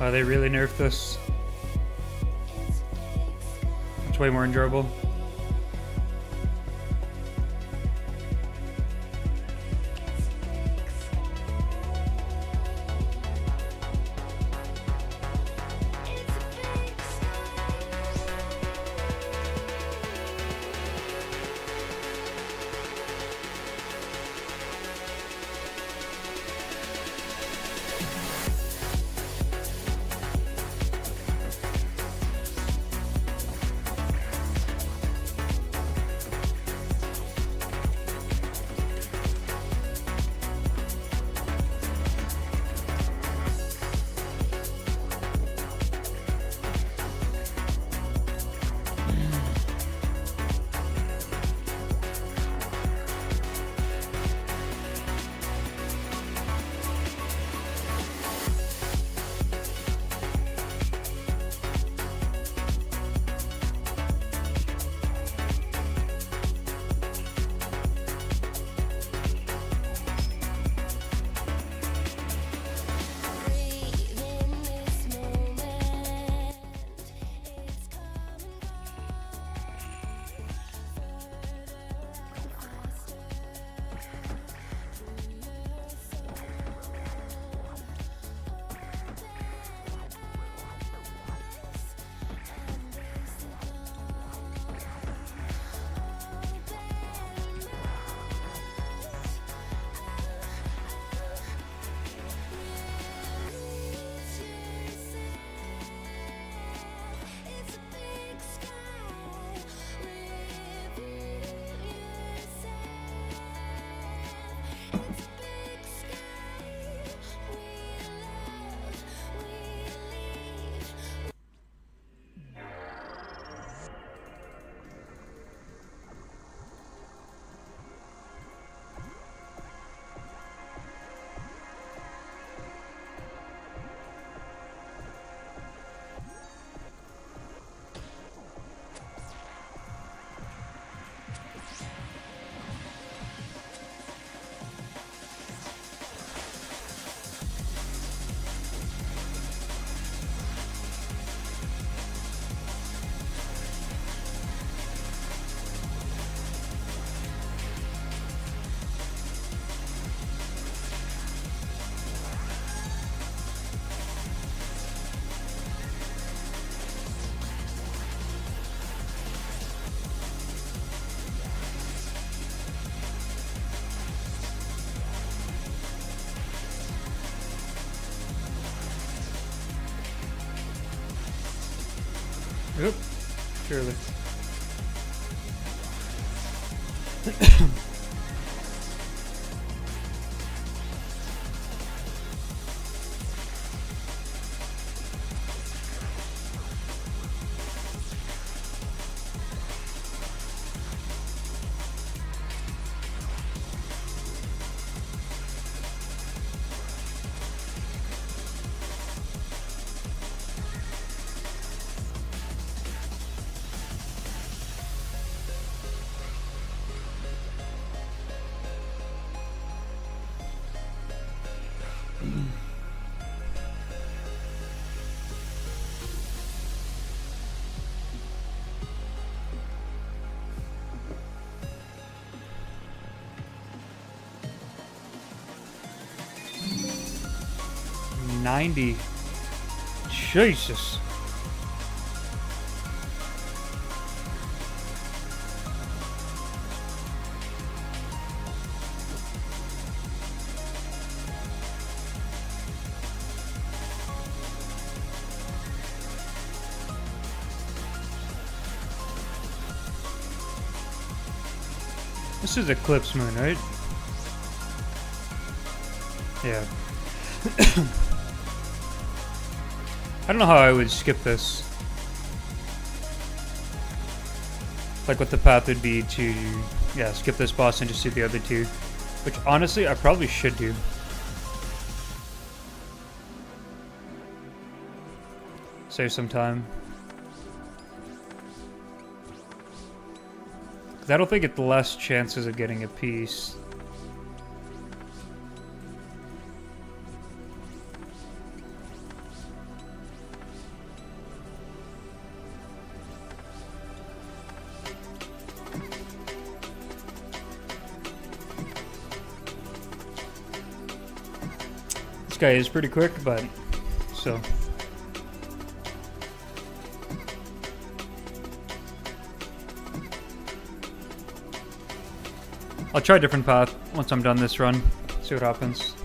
Oh, they really nerfed this. It's way more enjoyable. Oop, surely. $90. Jesus. This is Eclipse Moon, right? Yeah. I don't know how I would skip this. Like what the path would be to, yeah, skip this boss and just do the other two. Which honestly, I probably should do. Save some time. 'Cause I don't think it's less chances of getting a piece. guy is pretty quick, but so. I'll try a different path once I'm done this run. See what happens.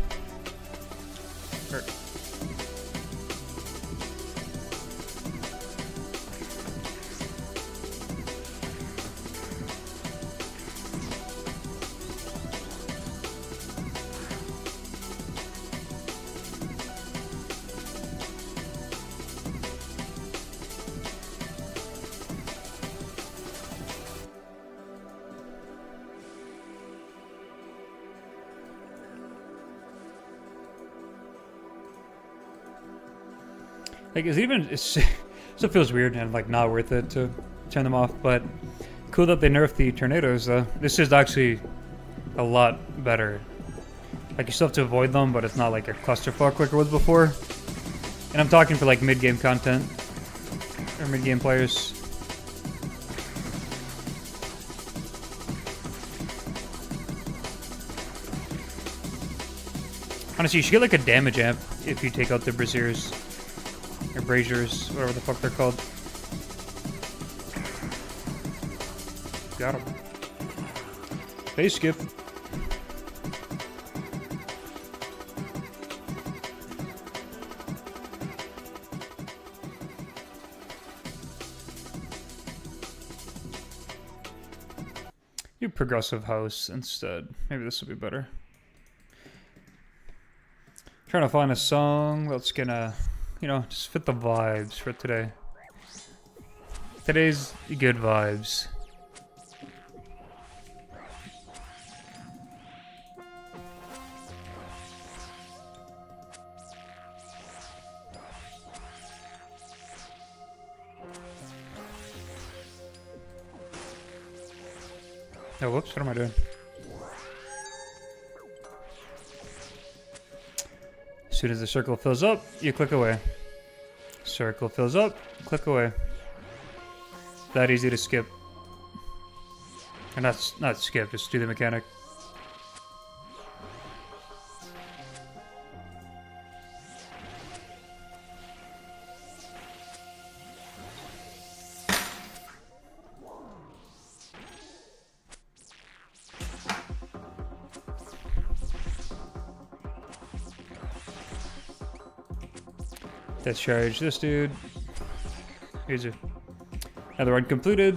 Like, is it even? It still feels weird and like not worth it to turn them off. But cool that they nerfed the tornadoes. Though this is actually a lot better. Like you still have to avoid them, but it's not like a clusterfuck like it was before. And I'm talking for like mid-game content or mid-game players. Honestly, you should get like a damage amp if you take out the braziers. Or braziers, whatever the fuck they're called. Got him. Base skip. Do progressive house instead. Maybe this will be better. Trying to find a song that's gonna, you know, just fit the vibes for today. Today's good vibes. Oh, whoops, what am I doing? As soon as the circle fills up, you click away. Circle fills up, click away. That easy to skip. And not skip, just do the mechanic. Discharge this dude. Easy. Another run completed.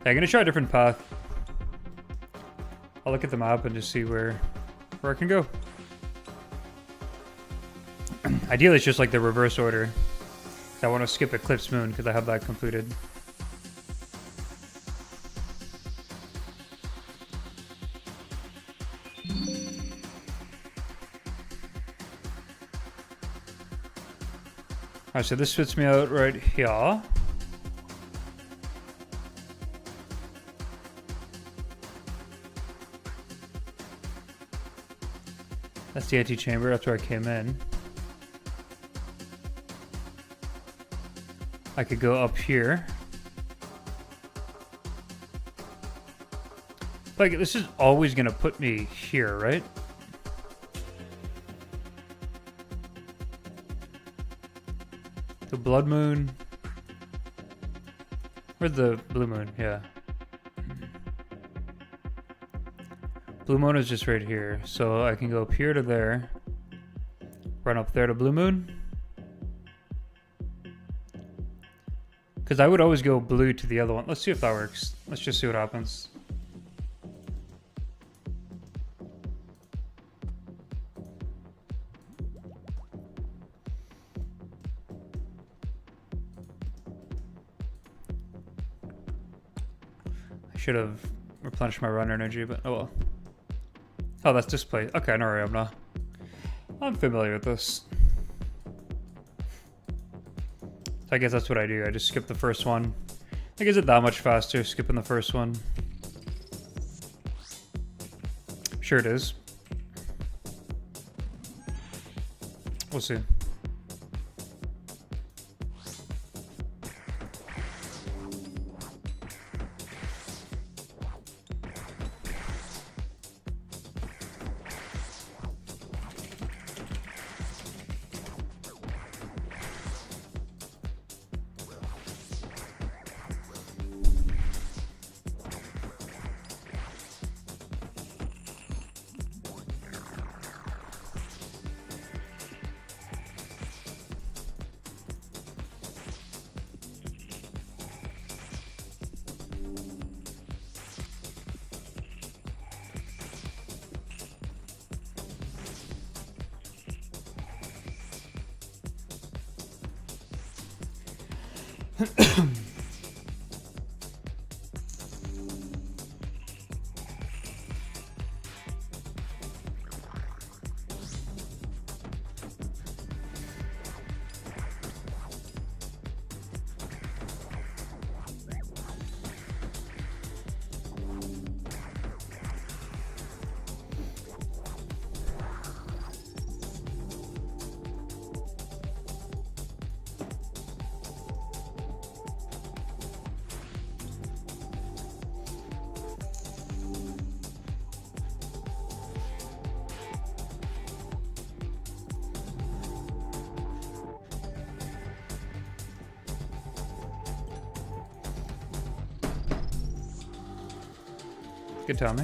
Yeah, I'm gonna try a different path. I'll look at the map and just see where I can go. Ideally, it's just like the reverse order. I want to skip Eclipse Moon because I have that completed. Alright, so this fits me out right here. That's the antechamber, that's where I came in. I could go up here. Like, this is always gonna put me here, right? The Blood Moon. Where's the Blue Moon? Yeah. Blue Moon is just right here. So I can go up here to there. Run up there to Blue Moon. Because I would always go blue to the other one. Let's see if that works. Let's just see what happens. Should have replenished my run energy, but oh well. Oh, that's display. Okay, no worry, I'm not. I'm familiar with this. So I guess that's what I do. I just skip the first one. Like, is it that much faster skipping the first one? Sure it is. We'll see. Good tell me.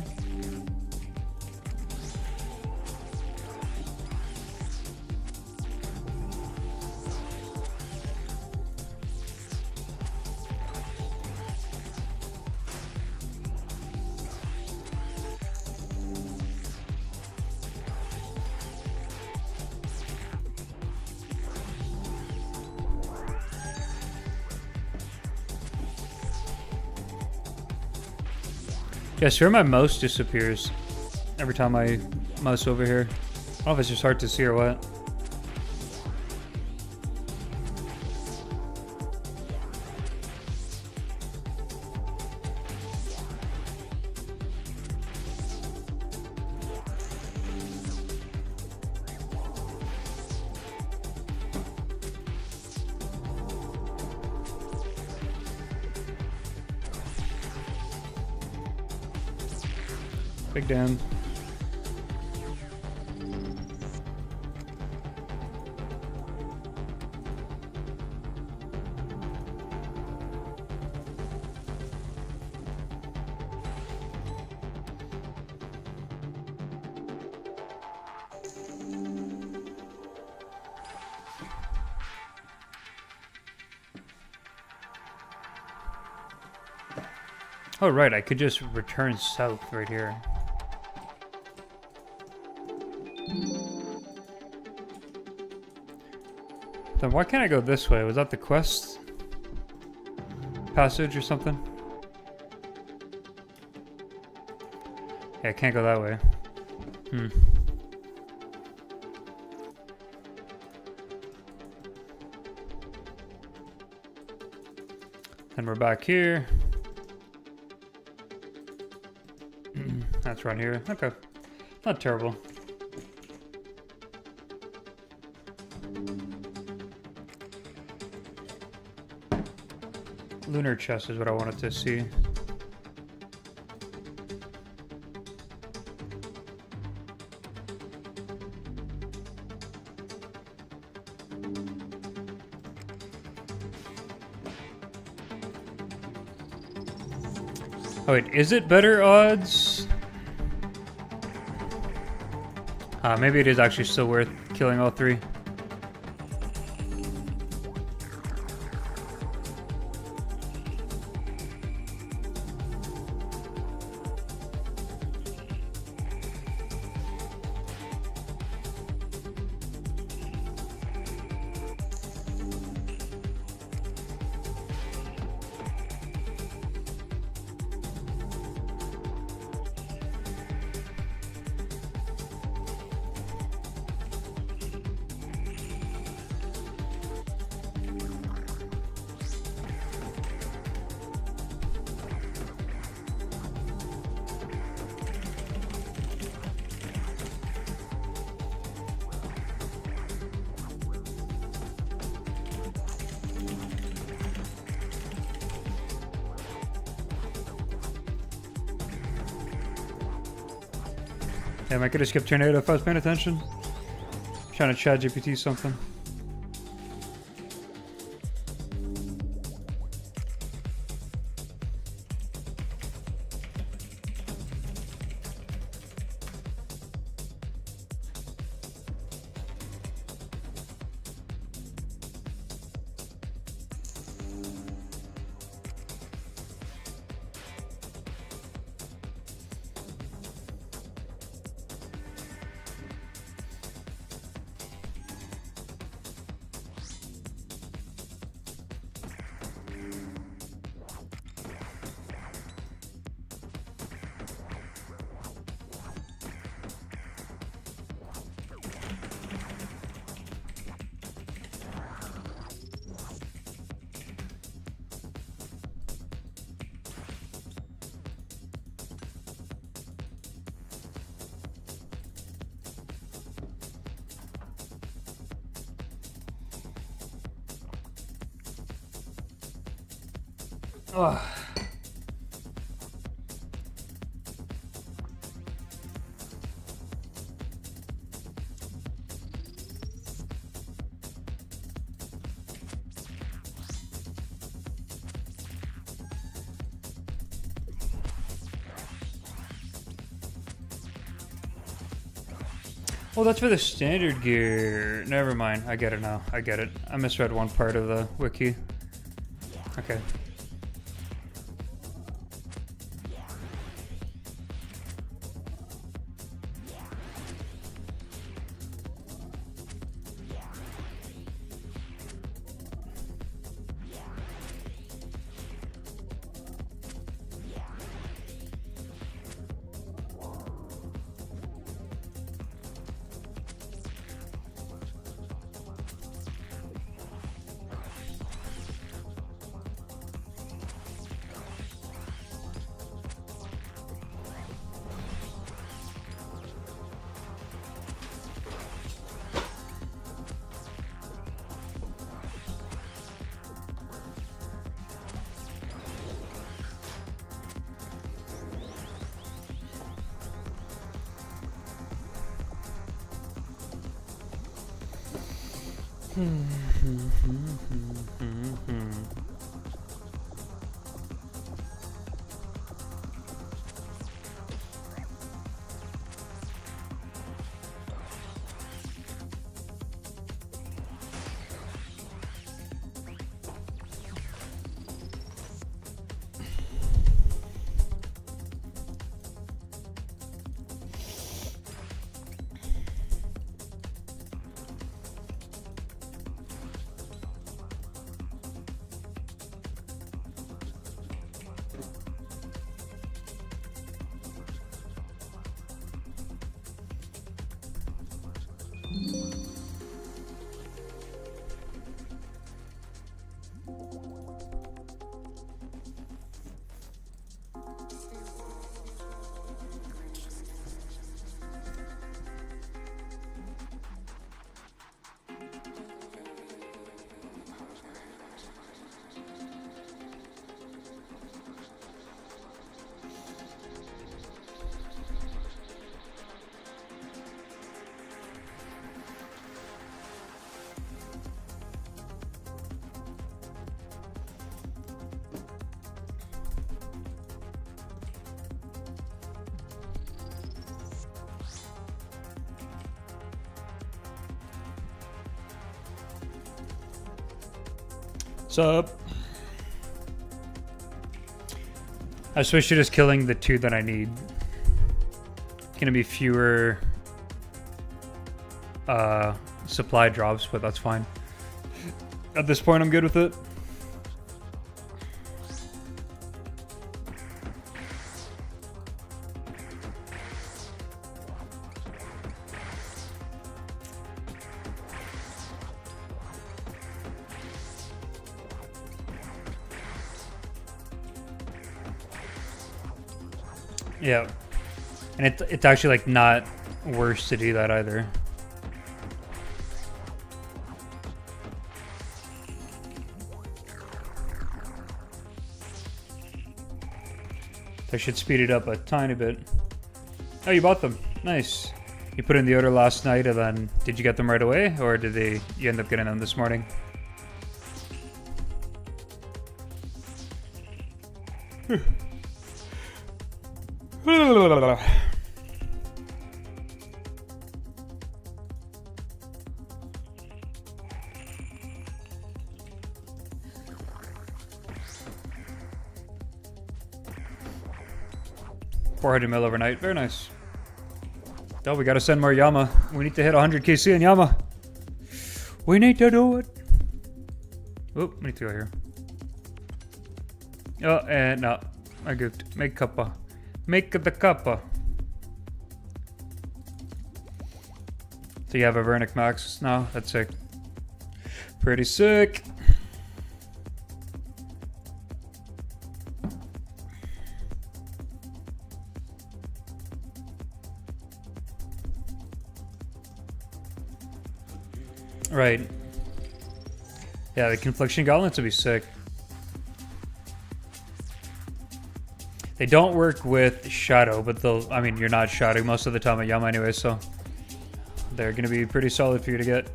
Yeah, sure, my mouse disappears every time I mouse over here. I don't know if it's just hard to see or what. Big Dan. Oh, right, I could just return south right here. Then why can't I go this way? Was that the quest passage or something? Yeah, I can't go that way. And we're back here. That's right here. Okay. Not terrible. Lunar chest is what I wanted to see. Oh wait, is it better odds? Maybe it is actually still worth killing all three. Damn, I could have skipped tornado if I was paying attention. Trying to chat GPT something. Ugh. Oh, that's for the standard gear. Never mind. I get it now. I get it. I misread one part of the wiki. Okay. Sup? I switched to just killing the 2 that I need. Gonna be fewer supply drops, but that's fine. At this point, I'm good with it. Yeah, and it's actually like not worse to do that either. I should speed it up a tiny bit. Oh, you bought them. Nice. You put in the order last night, and then did you get them right away, or did you end up getting them this morning? $400 mil overnight. Very nice. Oh, we gotta send more Yama. We need to hit 100 KC in Yama. We need to do it. Oh, we need to go here. Oh, and no. I goofed. Make kappa. Make the kappa. So you have a Vernic Max now? That's sick. Pretty sick. Right. Yeah, the Confliction Gauntlets would be sick. They don't work with shadow, but they'll. I mean, you're not shadowing most of the time at Yama anyway, so they're gonna be pretty solid for you to get.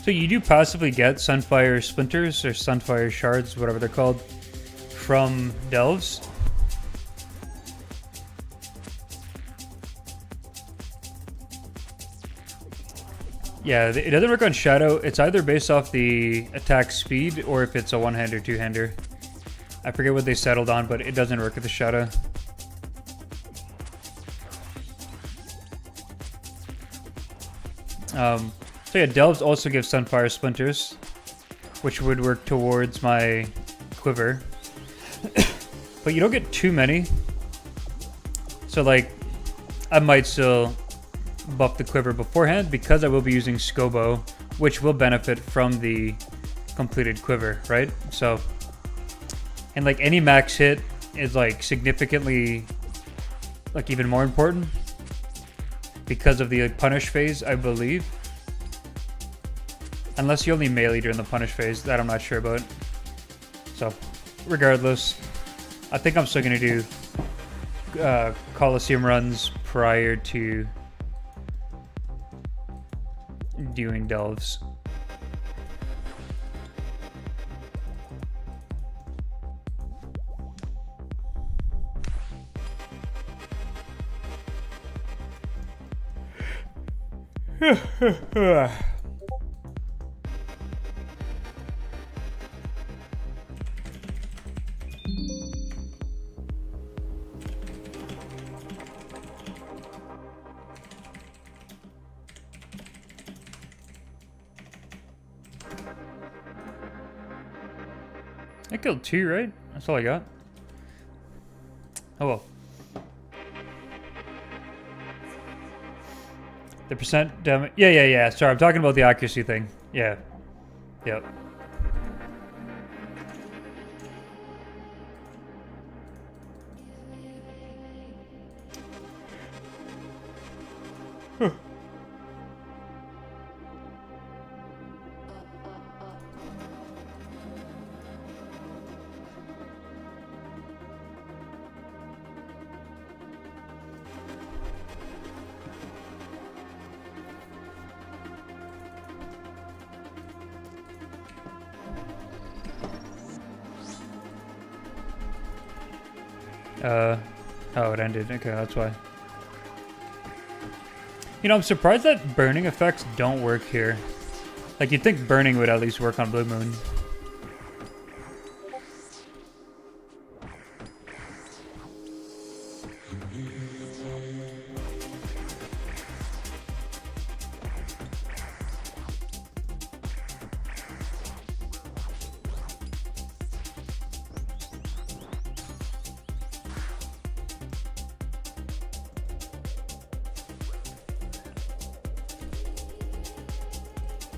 So you do passively get Sunfire Splinters or Sunfire Shards, whatever they're called, from Delves. Yeah, it doesn't work on Shadow. It's either based off the attack speed or if it's a one-hander, two-hander. I forget what they settled on, but it doesn't work with the Shadow. So yeah, Delves also give Sunfire Splinters, which would work towards my quiver. But you don't get too many. So like, I might still buff the quiver beforehand because I will be using Scobo, which will benefit from the completed quiver, right? So, and like any max hit is like significantly, like even more important because of the like, punish phase, I believe. Unless you only melee during the punish phase, that I'm not sure about. So, regardless, I think I'm still gonna do Coliseum runs prior to doing Delves. I killed 2, right? That's all I got. Oh well. The percent damage. Yeah. Sorry, I'm talking about the accuracy thing. Yeah. Yep. Oh, it ended. Okay, that's why. You know, I'm surprised that burning effects don't work here. Like, you'd think burning would at least work on Blue Moon.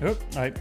Oh, I...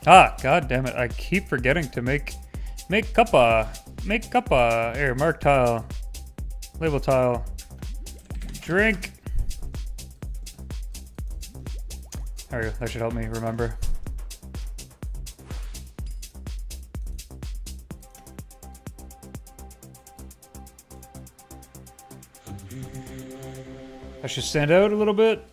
Ah, god damn it! I keep forgetting to make cuppa, here, mark tile, label tile, drink. There we go. That should help me remember. I should stand out a little bit.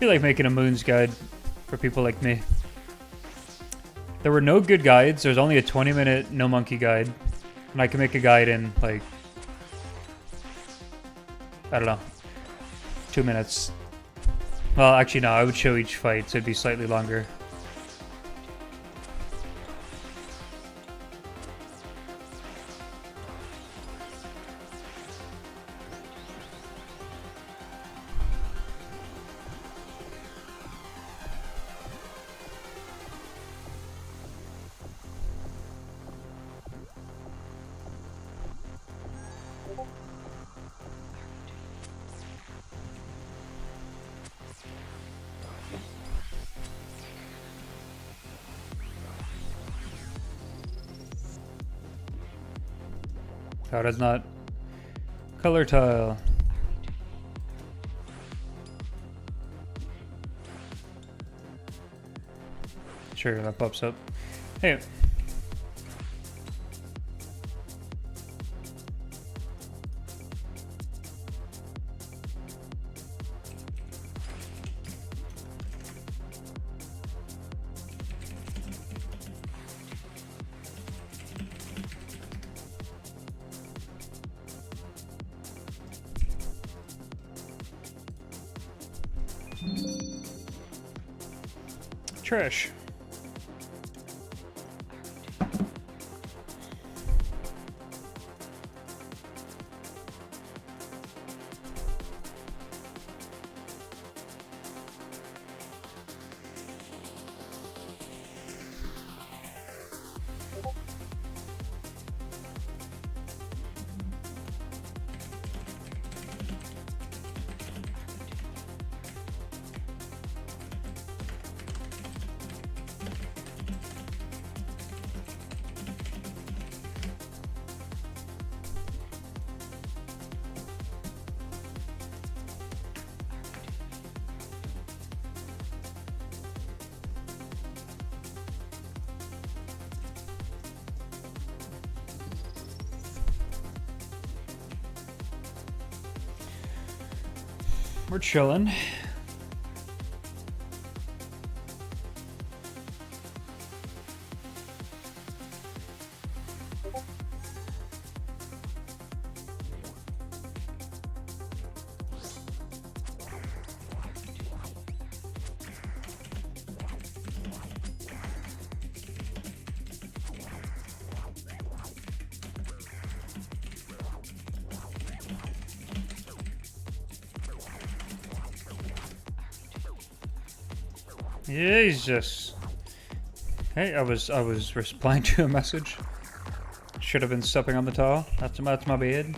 feel like making a Moons guide for people like me. There were no good guides. There's only a 20-minute no monkey guide. And I can make a guide in, like, I don't know, 2 minutes. Well, actually, no, I would show each fight, so it'd be slightly longer. Oh, that's not color tile. Sure, that pops up. Hey. Trash. We're chilling. Jesus. Hey, I was replying to a message. Should have been stepping on the towel. That's my bad.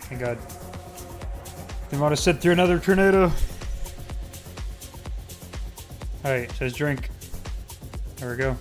Thank God. Didn't want to sit through another tornado. Alright, it says drink. There we go.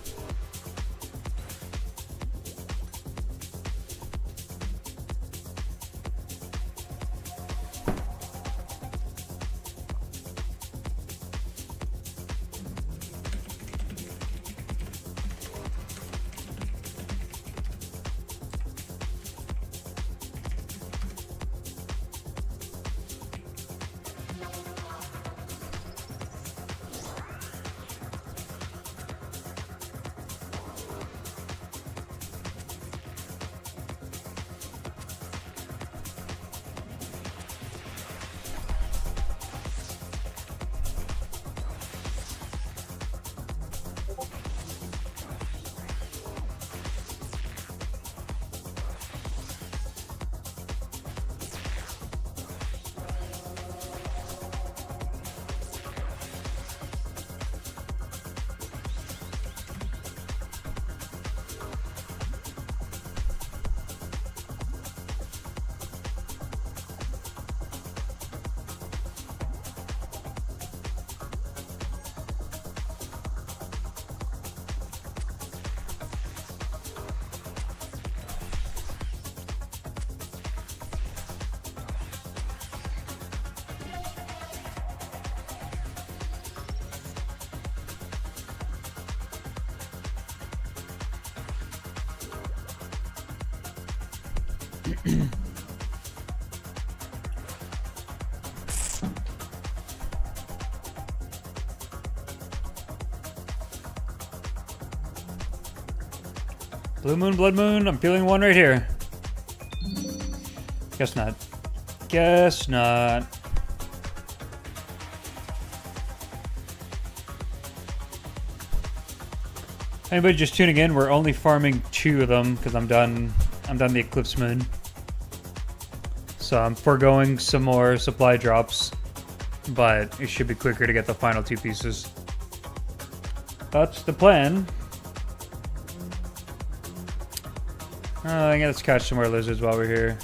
Blue moon, blood moon. I'm feeling one right here. Guess not. Guess not. Anybody just tuning in? We're only farming 2 of them because I'm done the eclipse moon. So I'm foregoing some more supply drops, but it should be quicker to get the final 2 pieces. That's the plan. I guess let's catch some more lizards while we're here.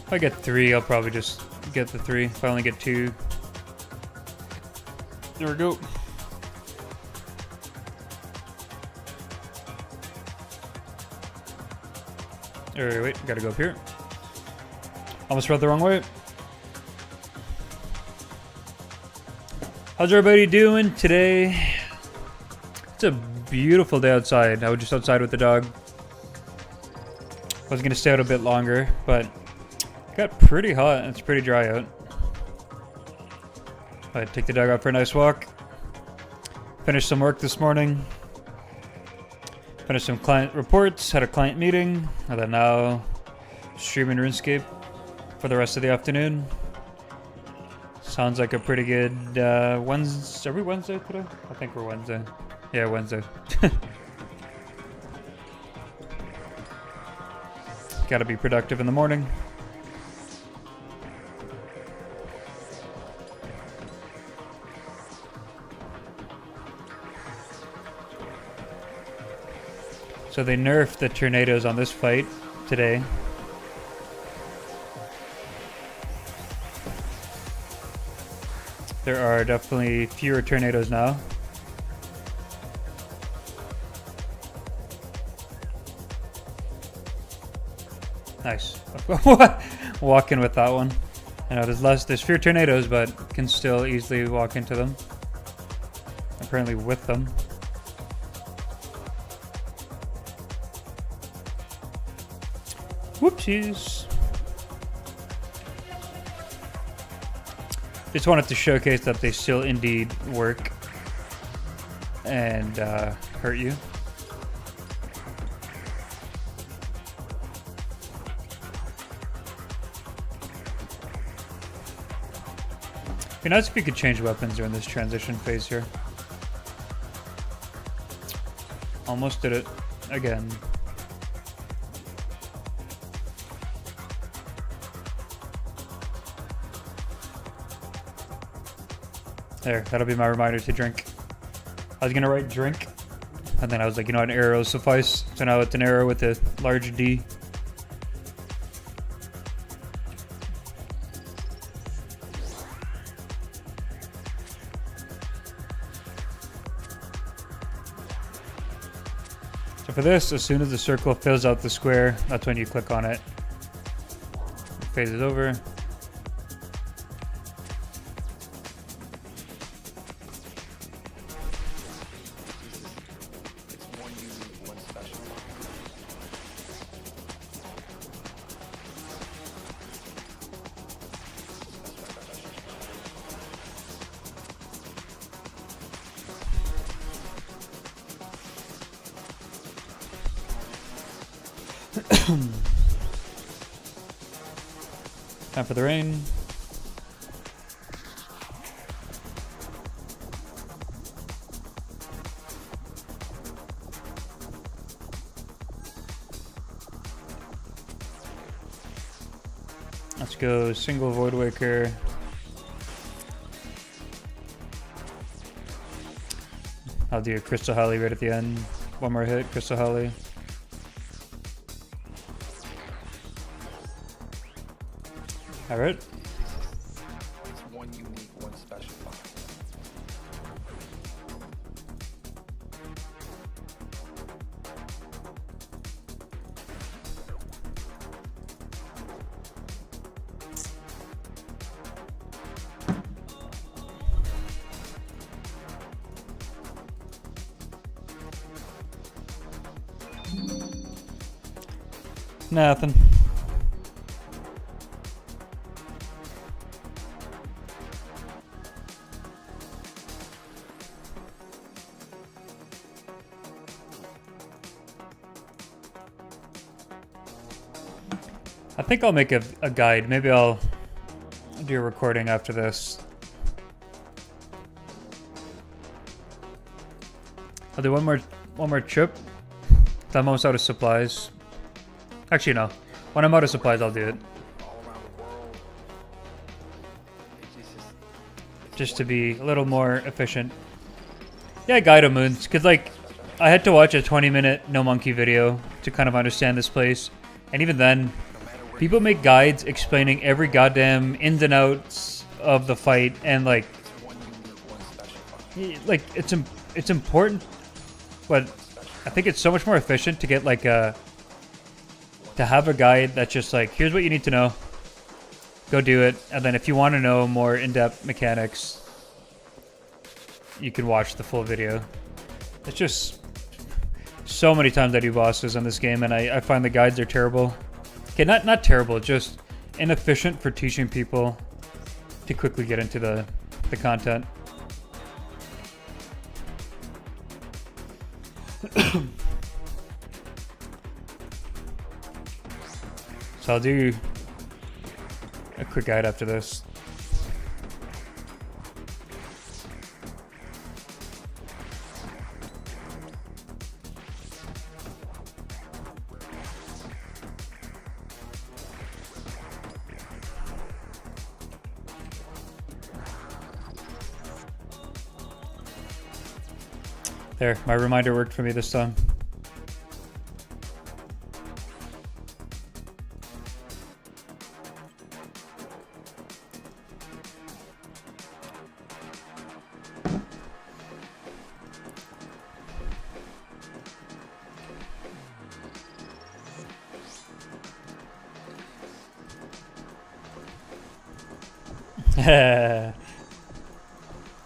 If I get 3, I'll probably just get the 3. If I only get 2. There we go. Wait, gotta go up here. Almost rode the wrong way. How's everybody doing today? It's a beautiful day outside. I was just outside with the dog. I was gonna stay out a bit longer, but it got pretty hot and it's pretty dry out. I take the dog out for a nice walk. Finished some work this morning. Finished some client reports, had a client meeting, and then now streaming RuneScape for the rest of the afternoon. Sounds like a pretty good Wednesday. Are we Wednesday today? I think we're Wednesday. Yeah, Wednesday. Gotta be productive in the morning. So they nerfed the tornadoes on this fight today. There are definitely fewer tornadoes now. Nice. Walking with that one. I know there's fewer tornadoes, but can still easily walk into them. Apparently with them. Whoopsies. Just wanted to showcase that they still indeed work and hurt you. It'd be nice if you could change weapons during this transition phase here. Almost did it again. There, that'll be my reminder to drink. I was gonna write drink, and then I was like, you know, an arrow suffice. So now it's an arrow with a large D. So for this, as soon as the circle fills out the square, that's when you click on it. It phases over. Time for the rain. Let's go single Void Waker. I'll do a Crystal Holly right at the end. One more hit, Crystal Holly. Alright. It's one unique, one special box. Nothing. I think I'll make a guide. Maybe I'll do a recording after this. I'll do one more trip. I'm almost out of supplies. Actually, no. When I'm out of supplies, I'll do it. All around the world. It's Just to be a little more efficient. Yeah, Guido Moons. Because, like, I had to watch a 20-minute No Monkey video to kind of understand this place. And even then, people make guides explaining every goddamn ins and outs of the fight. And, like, it's important. But I think it's so much more efficient to get, like, to have a guide that's just like, here's what you need to know. Go do it. And then if you want to know more in-depth mechanics, you can watch the full video. It's just so many times I do bosses on this game, and I find the guides are terrible. Okay, not terrible, just inefficient for teaching people to quickly get into the content. So I'll do a quick guide after this. There, my reminder worked for me this time.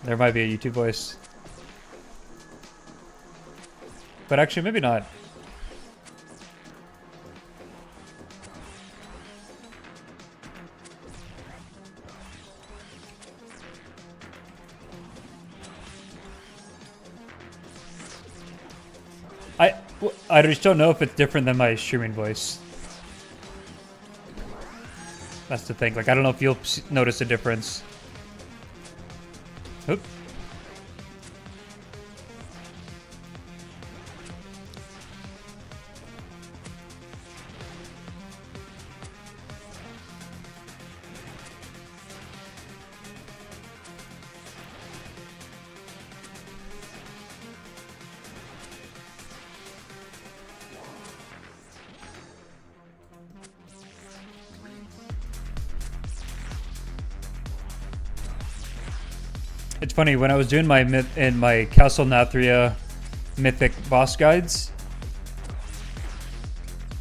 There might be a YouTube voice. But actually, maybe not. I just don't know if it's different than my streaming voice. That's the thing. Like, I don't know if you'll notice a difference. Oop. It's funny, when I was doing my Castle Nathria mythic boss guides,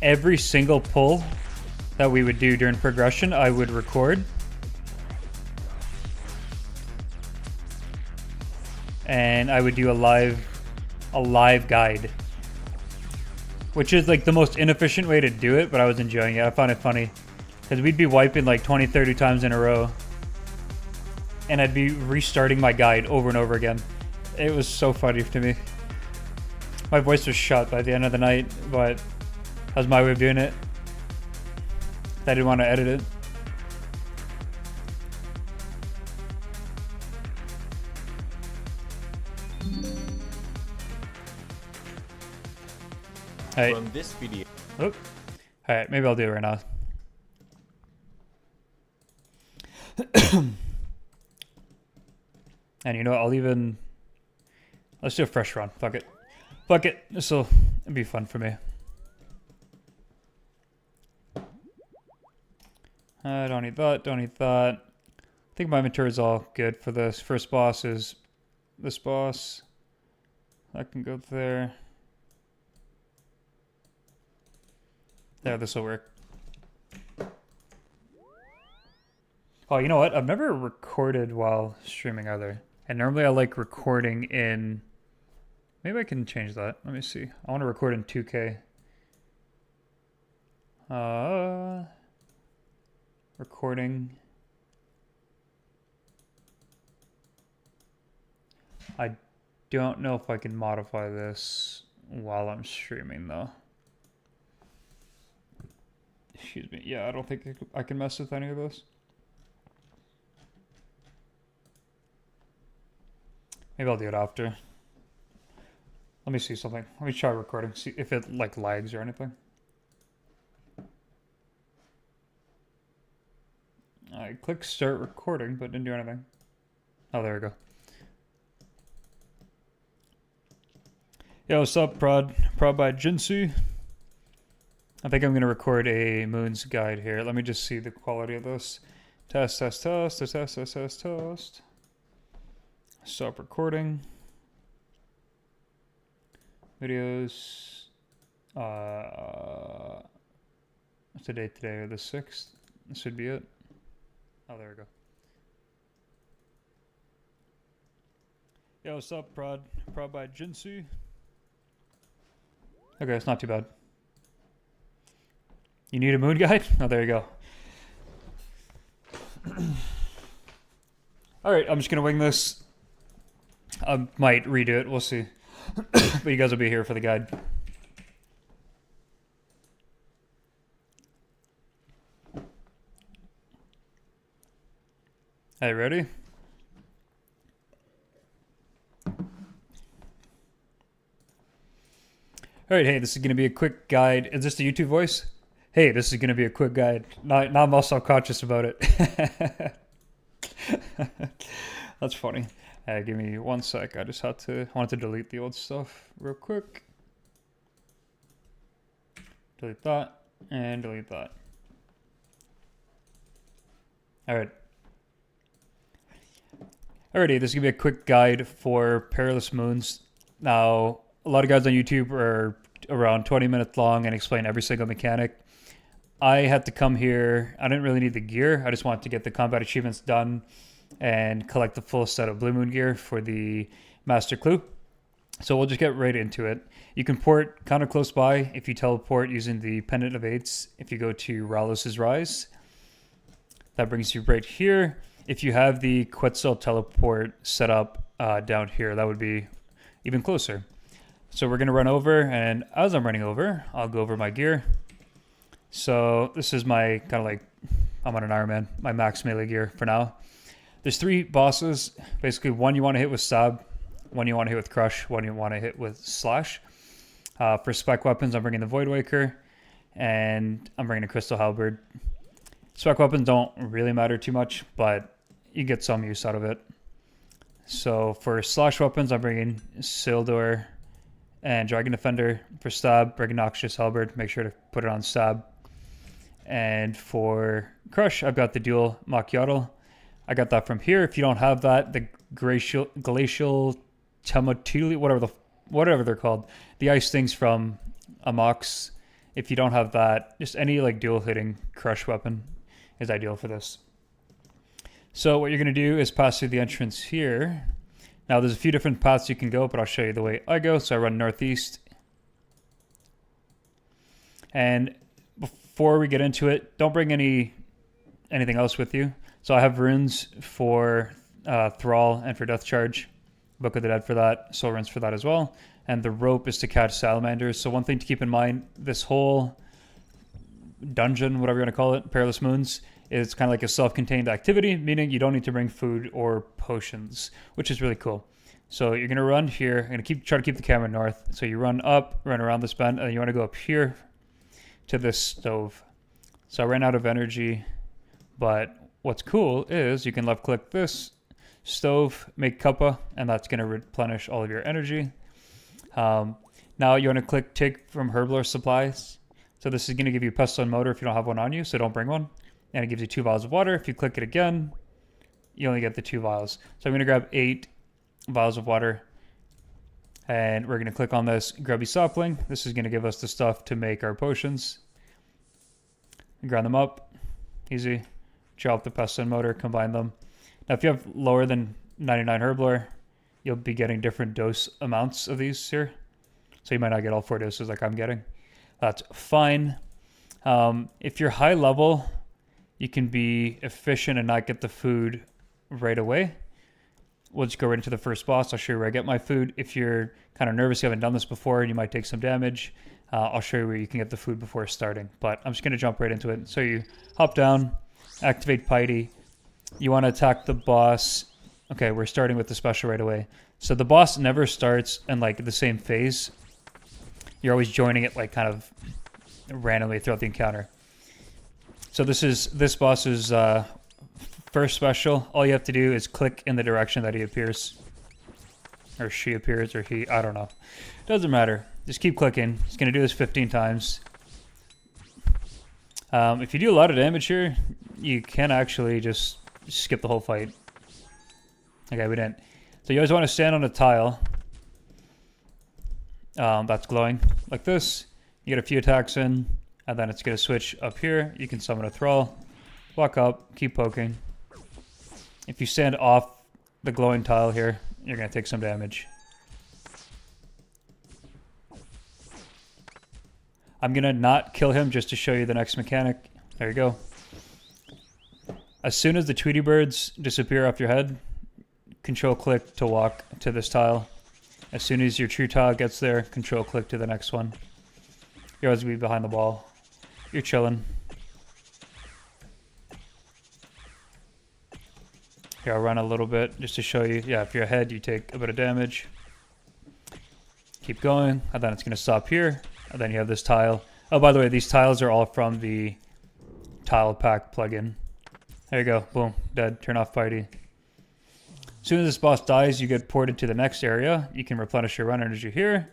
every single pull that we would do during progression, I would record. And I would do a live guide. Which is like the most inefficient way to do it, but I was enjoying it. I found it funny. Because we'd be wiping like 20, 30 times in a row. And I'd be restarting my guide over and over again. It was so funny to me. My voice was shut by the end of the night, but that was my way of doing it. I didn't want to edit it. Hey. From this video. Oh. Alright, maybe I'll do it right now. And you know what, let's do a fresh run. Fuck it. Fuck it. This'll be fun for me. Don't need that, don't need that. I think my inventory is all good for this. First boss is this boss. That can go there. There, this'll work. Oh, you know what? I've never recorded while streaming either. And normally I like recording in... Maybe I can change that. Let me see. I want to record in 2K. Recording. I don't know if I can modify this while I'm streaming though. Excuse me. Yeah, I don't think I can mess with any of this. Maybe I'll do it after. Let me see something. Let me try recording. See if it like lags or anything. I clicked start recording, but didn't do anything. Oh, there we go. Yo, what's up, Prod by Jinsu. I think I'm gonna record a Moon's Guide here. Let me just see the quality of this. Test. Stop recording. Videos. What's the date today? The 6th? This should be it. Oh, there we go. Yo, what's up, Prod by Jinsu. Okay, it's not too bad. You need a moon guide? Oh, there you go. Alright, I'm just gonna wing this. I might redo it, we'll see. But you guys will be here for the guide. Hey, ready? Alright, hey, this is gonna be a quick guide. Is this the YouTube voice? Hey, this is gonna be a quick guide. Not I'm all self-conscious about it. That's funny. Give me 1 sec. I just wanted to delete the old stuff real quick. Delete that and delete that. Alright. Alrighty, this is gonna be a quick guide for Perilous moons. Now, a lot of guides on YouTube are around 20 minutes long and explain every single mechanic. I had to come here. I didn't really need the gear. I just wanted to get the combat achievements done and collect the full set of Blue Moon gear for the Master Clue. So we'll just get right into it. You can port kind of close by if you teleport using the Pendant of Eights. If you go to Perilous Rise, that brings you right here. If you have the Quetzal teleport set up down here, that would be even closer. So we're going to run over, and as I'm running over, I'll go over my gear. So this is my kind of like, I'm on an Ironman, my max melee gear for now. There's 3 bosses. Basically, one you want to hit with Stab, one you want to hit with Crush, one you want to hit with Slash. For spec weapons, I'm bringing the Void Waker, and I'm bringing a Crystal Halberd. Spec weapons don't really matter too much, but you get some use out of it. So for Slash weapons, I'm bringing Sildor and Dragon Defender. For Stab, bring Noxious Halberd. Make sure to put it on Stab. And for Crush, I've got the dual Macchiato. I got that from here. If you don't have that, the Glacial Tematili, whatever they're called, the ice things from Amox. If you don't have that, just any like dual hitting Crush weapon is ideal for this. So what you're going to do is pass through the entrance here. Now there's a few different paths you can go, but I'll show you the way I go. So I run northeast. And before we get into it, don't bring anything else with you. So I have runes for Thrall and for Death Charge. Book of the Dead for that. Soul runes for that as well. And the rope is to catch salamanders. So one thing to keep in mind, this whole dungeon, whatever you want to call it, Perilous Moons, is kind of like a self-contained activity, meaning you don't need to bring food or potions, which is really cool. So you're going to run here. I'm going to try to keep the camera north. So you run up, run around this bend, and you want to go up here to this stove. So I ran out of energy, but what's cool is you can left click this stove, make Kappa, and that's going to replenish all of your energy. Now you want to click take from Herblore supplies. So this is going to give you pestle and motor if you don't have one on you, so don't bring one. And it gives you 2 vials of water. If you click it again, you only get the 2 vials. So I'm going to grab 8 vials of water. And we're going to click on this grubby sapling. This is going to give us the stuff to make our potions. Grind them up. Easy. Chop the pestle and motor, combine them. Now if you have lower than 99 Herblore, you'll be getting different dose amounts of these here. So you might not get all 4 doses like I'm getting. That's fine. If you're high level, you can be efficient and not get the food right away. We'll just go right into the first boss. I'll show you where I get my food. If you're kind of nervous, you haven't done this before, and you might take some damage, I'll show you where you can get the food before starting. But I'm just going to jump right into it. So you hop down, activate Piety. You want to attack the boss. Okay, we're starting with the special right away. So the boss never starts in like the same phase. You're always joining it like kind of randomly throughout the encounter. So this boss's first special. All you have to do is click in the direction that he appears. Or she appears, or he, I don't know. Doesn't matter. Just keep clicking. He's going to do this 15 times. If you do a lot of damage here, you can actually just skip the whole fight. Okay, we didn't. So you always want to stand on a tile that's glowing like this. You get a few attacks in, and then it's going to switch up here. You can summon a thrall, walk up, keep poking. If you stand off the glowing tile here, you're going to take some damage. I'm going to not kill him just to show you the next mechanic. There you go. As soon as the Tweety birds disappear off your head, control click to walk to this tile. As soon as your true tile gets there, control click to the next one. You're always going to be behind the ball. You're chilling. Here, I'll run a little bit just to show you. Yeah, if you're ahead, you take a bit of damage. Keep going, and then it's going to stop here. And then you have this tile. Oh, by the way, these tiles are all from the tile pack plugin. There you go. Boom. Dead. Turn off Piety. As soon as this boss dies, you get ported to the next area. You can replenish your run energy here.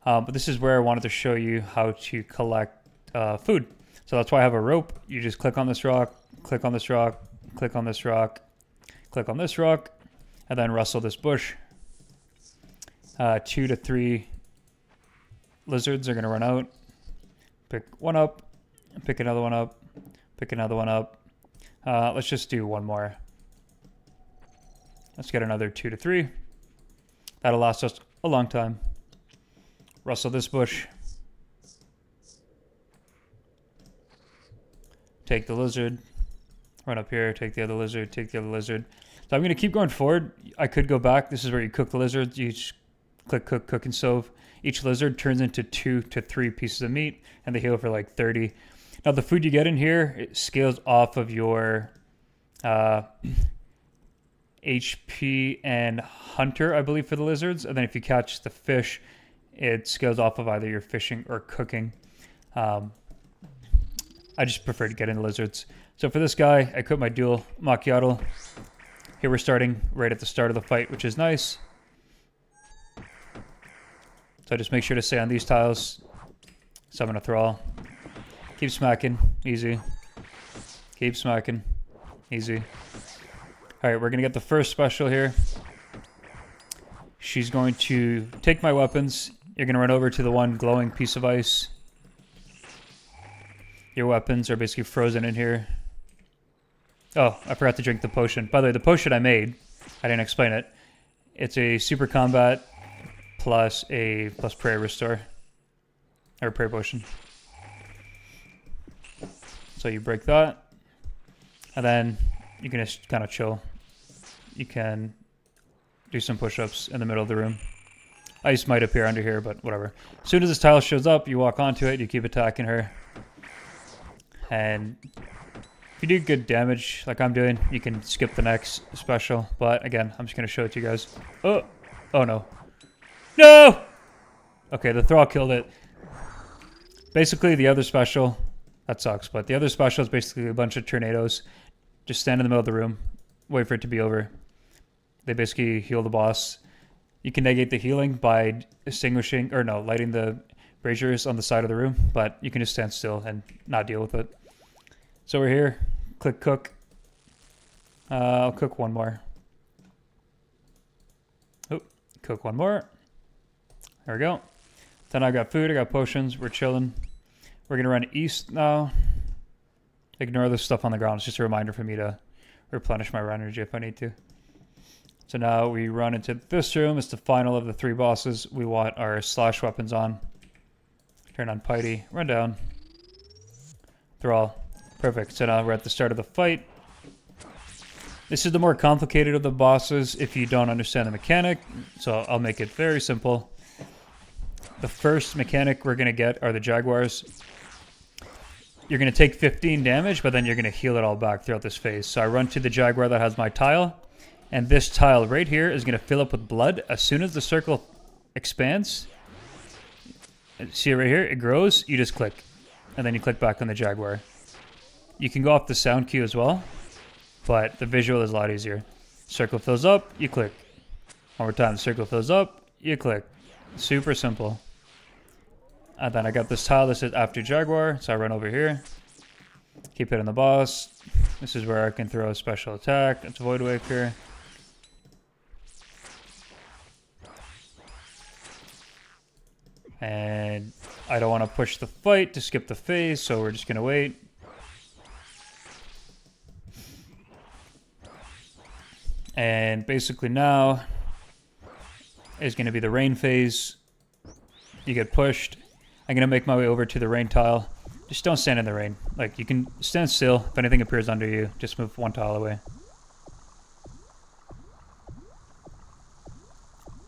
But this is where I wanted to show you how to collect food. So that's why I have a rope. You just click on this rock, click on this rock, click on this rock, click on this rock, and then rustle this bush. 2 to 3 lizards are going to run out. Pick one up, pick another one up, pick another one up. Let's just do one more. Let's get another 2 to 3. That'll last us a long time. Rustle this bush. Take the lizard. Run up here, take the other lizard, take the other lizard. So I'm going to keep going forward. I could go back. This is where you cook the lizards. You just click, cook, cook, and stove. Each lizard turns into 2 to 3 pieces of meat, and they heal for like 30. Now, the food you get in here, it scales off of your HP and hunter, I believe, for the lizards. And then if you catch the fish, it scales off of either your fishing or cooking. I just prefer to get in the lizards. So for this guy, I equip my dual macchiato. Here we're starting right at the start of the fight, which is nice. So just make sure to stay on these tiles. Summon a thrall. Keep smacking. Easy. Keep smacking. Easy. Alright, we're going to get the first special here. She's going to take my weapons. You're going to run over to the one glowing piece of ice. Your weapons are basically frozen in here. Oh, I forgot to drink the potion. By the way, the potion I made, I didn't explain it. It's a super combat plus prayer restore. Or prayer potion. So you break that. And then you can just kind of chill. You can do some push-ups in the middle of the room. Ice might appear under here, but whatever. As soon as this tile shows up, you walk onto it, you keep attacking her. And if you do good damage, like I'm doing, you can skip the next special. But again, I'm just going to show it to you guys. Oh no. No! Okay, the thrall killed it. Basically, the other special, that sucks, but the other special is basically a bunch of tornadoes. Just stand in the middle of the room, wait for it to be over. They basically heal the boss. You can negate the healing by extinguishing, or no, lighting the braziers on the side of the room, but you can just stand still and not deal with it. So we're here. Click cook. I'll cook one more. Oh, cook one more. There we go. Then I got food, I got potions, we're chilling. We're going to run east now. Ignore the stuff on the ground. It's just a reminder for me to replenish my run energy if I need to. So now we run into this room. It's the final of the 3 bosses. We want our slash weapons on. Turn on Piety. Run down. Thrall. Perfect. So now we're at the start of the fight. This is the more complicated of the bosses if you don't understand the mechanic, so I'll make it very simple. The first mechanic we're going to get are the Jaguars. You're going to take 15 damage, but then you're going to heal it all back throughout this phase. So I run to the Jaguar that has my tile, and this tile right here is going to fill up with blood. As soon as the circle expands, see it right here? It grows, you just click, and then you click back on the Jaguar. You can go off the sound cue as well, but the visual is a lot easier. Circle fills up, you click. One more time, the circle fills up, you click. Super simple. And then I got this tile that says after Jaguar, so I run over here. Keep hitting the boss. This is where I can throw a special attack. It's Void Waker. And I don't want to push the fight to skip the phase, so we're just going to wait. And basically now is going to be the rain phase. You get pushed. I'm going to make my way over to the rain tile. Just don't stand in the rain. Like, you can stand still. If anything appears under you, just move one tile away.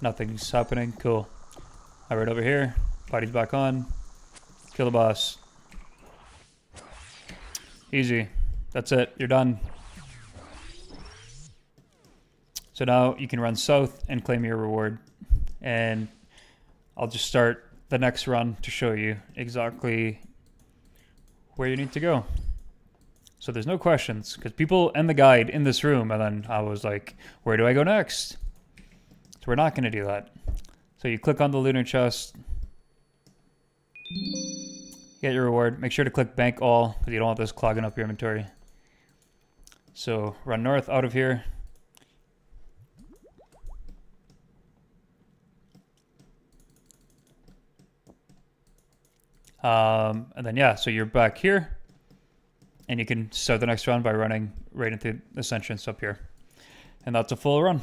Nothing's happening. Cool. All right, over here. Body's back on. Kill the boss. Easy. That's it. You're done. So now you can run south and claim your reward. And I'll just start the next run to show you exactly where you need to go. So there's no questions, because people end the guide in this room, and then I was like, where do I go next? So we're not going to do that. So you click on the lunar chest, get your reward. Make sure to click bank all, because you don't want this clogging up your inventory. So run north out of here. And then, yeah, so you're back here, and you can start the next run by running right into this entrance up here. And that's a full run.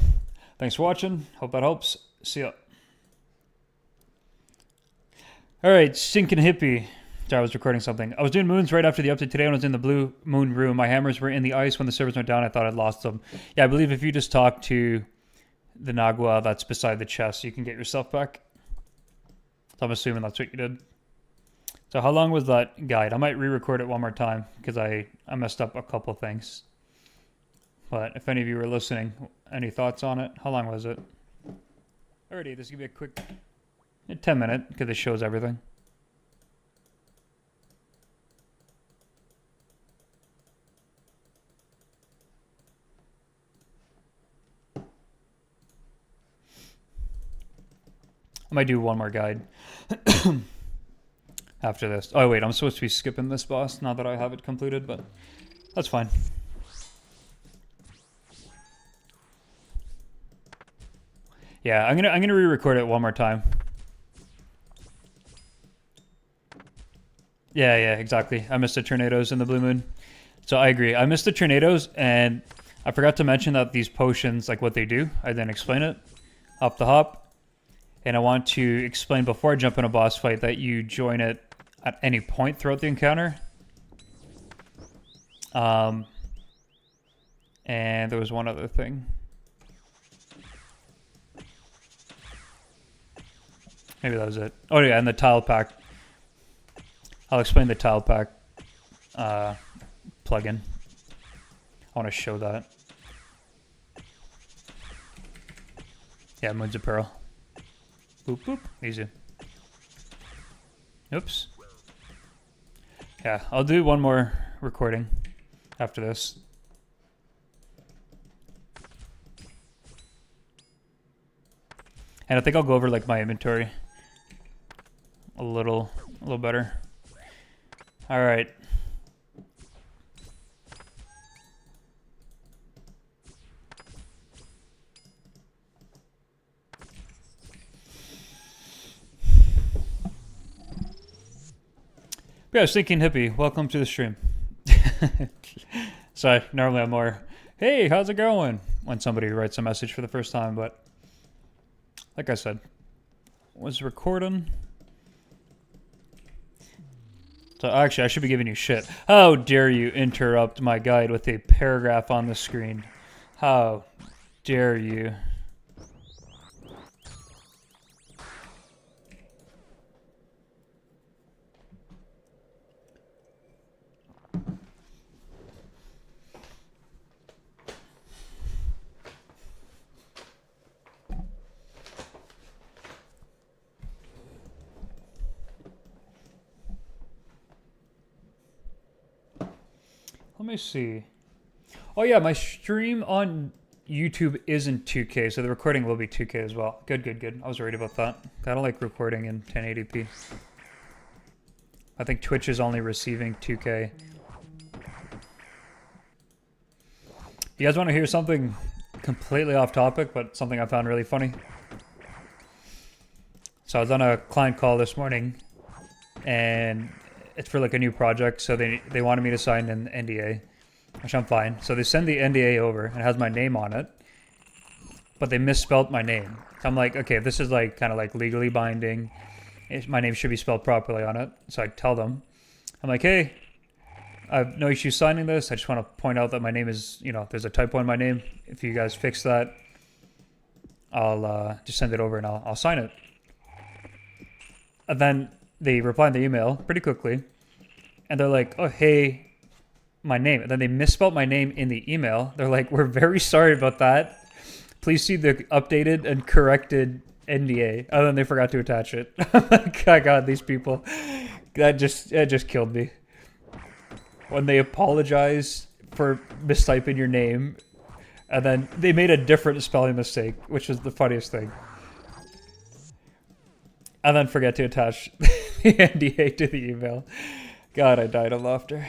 Thanks for watching. Hope that helps. See ya. All right, Sinking Hippie. Sorry, I was recording something. I was doing moons right after the update today when I was in the blue moon room. My hammers were in the ice when the servers went down. I thought I'd lost them. Yeah, I believe if you just talk to the Nagua that's beside the chest, you can get yourself back. So I'm assuming that's what you did. So how long was that guide? I might re-record it one more time because I messed up a couple things. But if any of you were listening, any thoughts on it? How long was it? Alrighty, this is going to be a quick 10-minute because it shows everything. I might do one more guide. After this. Oh, wait, I'm supposed to be skipping this boss now that I have it completed, but that's fine. Yeah, I'm gonna re-record it one more time. Yeah, exactly. I missed the tornadoes in the blue moon. So I agree. I missed the tornadoes, and I forgot to mention that these potions, like what they do, I didn't explain it off the hop. And I want to explain before I jump in a boss fight that you join it at any point throughout the encounter. And there was one other thing. Maybe that was it. Oh yeah, and the tile pack. I'll explain the tile pack plugin. I want to show that. Yeah, Moons of Pearl. Boop, boop. Easy. Oops. Yeah, I'll do one more recording after this. And I think I'll go over like my inventory a little better. All right. Yeah, Sinking Hippie, welcome to the stream. Sorry, normally I'm more, hey, how's it going? When somebody writes a message for the first time, but like I said, was recording. So actually, I should be giving you shit. How dare you interrupt my guide with a paragraph on the screen? How dare you? Let me see. Oh yeah, my stream on YouTube isn't 2K, so the recording will be 2K as well. Good, good, good. I was worried about that. I don't like recording in 1080p. I think Twitch is only receiving 2K. You guys want to hear something completely off topic, but something I found really funny? So I was on a client call this morning, and it's for like a new project, so they wanted me to sign an NDA, which I'm fine. So they send the NDA over, and it has my name on it, but they misspelled my name. So I'm like, okay, if this is like kind of like legally binding, my name should be spelled properly on it. So I tell them, I'm like, hey, I have no issue signing this. I just want to point out that my name is, there's a typo in my name. If you guys fix that, I'll just send it over and I'll sign it. And then they reply in the email pretty quickly, and they're like, oh, hey, my name. And then they misspelled my name in the email. They're like, we're very sorry about that. Please see the updated and corrected NDA. And then they forgot to attach it. I'm like, oh God, these people. That just killed me. When they apologize for mistyping your name, and then they made a different spelling mistake, which was the funniest thing. And then forget to attach the NDA to the email. God, I died of laughter.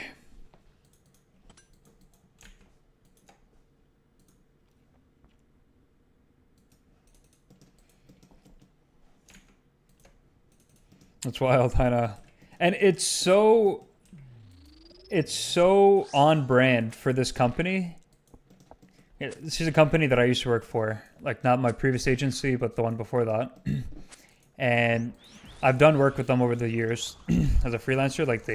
That's wild, I know. And it's so on brand for this company. This is a company that I used to work for, like not my previous agency, but the one before that. And I've done work with them over the years as a freelancer. Like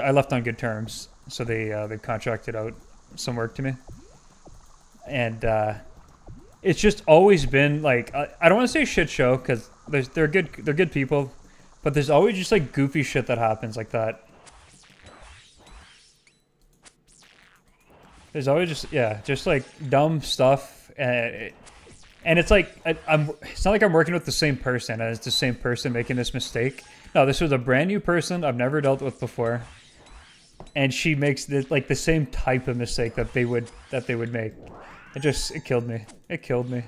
I left on good terms, so they contracted out some work to me, and it's just always been like I don't want to say shit show because they're good people, but there's always just like goofy shit that happens like that. There's always just like dumb stuff, and it's like it's not like I'm working with the same person and it's the same person making this mistake. No, this was a brand new person I've never dealt with before, and she makes like the same type of mistake that they would make. It killed me. It killed me.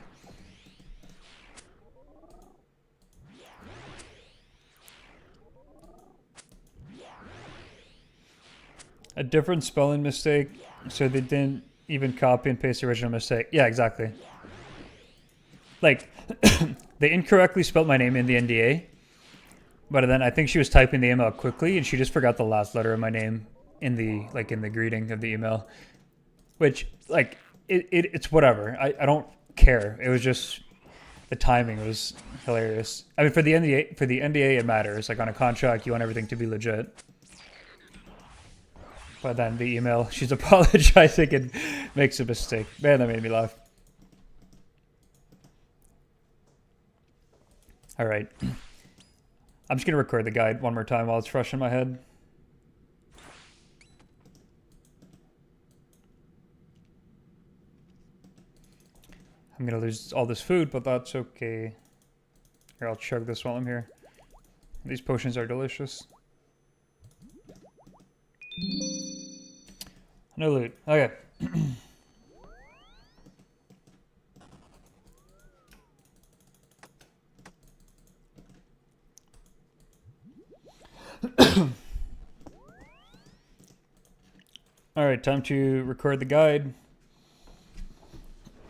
A different spelling mistake, so they didn't even copy and paste the original mistake. Yeah, exactly. Like, they incorrectly spelled my name in the NDA, but then I think she was typing the email quickly and she just forgot the last letter of my name in the greeting of the email, which like it's whatever. I don't care. It was just the timing was hilarious. I mean, for the NDA it matters. Like on a contract, you want everything to be legit. But then the email, she's apologizing and makes a mistake. Man, that made me laugh. All right. I'm just going to record the guide one more time while it's fresh in my head. I'm going to lose all this food, but that's okay. Here, I'll chug this while I'm here. These potions are delicious. No loot. Okay. All right, time to record the guide.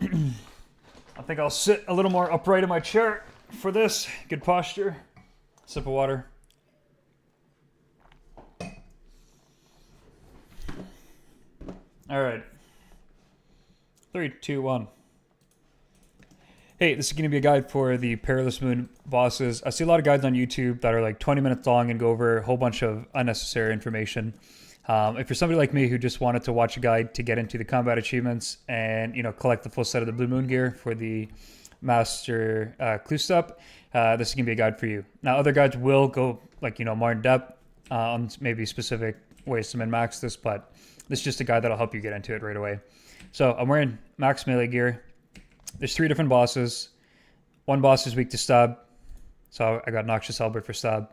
I think I'll sit a little more upright in my chair for this. Good posture. Sip of water. All right. 3, 2, 1. Hey, this is going to be a guide for the Perilous Moon bosses. I see a lot of guides on YouTube that are like 20 minutes long and go over a whole bunch of unnecessary information. If you're somebody like me who just wanted to watch a guide to get into the combat achievements and collect the full set of the Blue Moon gear for the Master Clue Step, this is going to be a guide for you. Now, other guides will go more in depth on maybe specific ways to min-max this, but this is just a guide that'll help you get into it right away. So I'm wearing max melee gear. There's 3 different bosses. One boss is weak to stab, so I got Noxious Halberd for stab.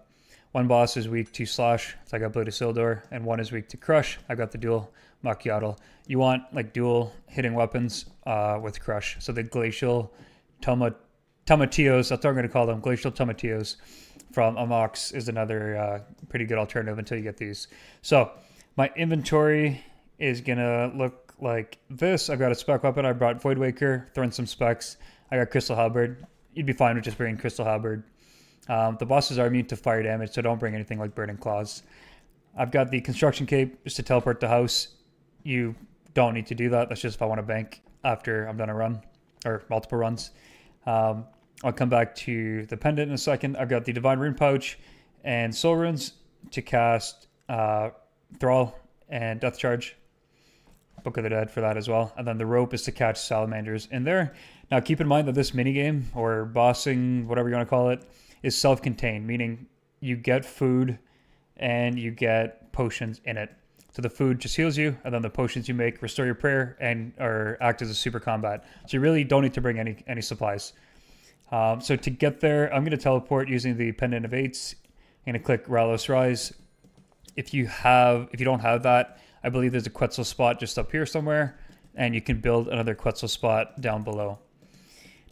One boss is weak to slash, so I got Blade of Sildor, and one is weak to crush. I got the dual Macchiato. You want dual hitting weapons with crush. So the Glacial Tomatillos, that's what I'm going to call them, Glacial Tomatillos from Amox is another pretty good alternative until you get these. So my inventory is going to look like this. I've got a spec weapon. I brought Void Waker, throwing some specs. I got Crystal Halberd. You'd be fine with just bringing Crystal Halberd. The bosses are immune to fire damage, so don't bring anything like Burning Claws. I've got the Construction Cape just to teleport the house. You don't need to do that. That's just if I want to bank after I'm done a run or multiple runs. I'll come back to the pendant in a second. I've got the Divine Rune Pouch and Soul Runes to cast Thrall and Death Charge. Book of the Dead for that as well. And then the rope is to catch salamanders in there. Now keep in mind that this minigame, or bossing, whatever you want to call it, is self-contained, meaning you get food and you get potions in it. So the food just heals you, and then the potions you make restore your prayer and or act as a super combat. So you really don't need to bring any supplies. So to get there, I'm going to teleport using the Pendant of Eights. I'm going to click Ralos Rise. If you don't have that, I believe there's a Quetzal spot just up here somewhere, and you can build another Quetzal spot down below.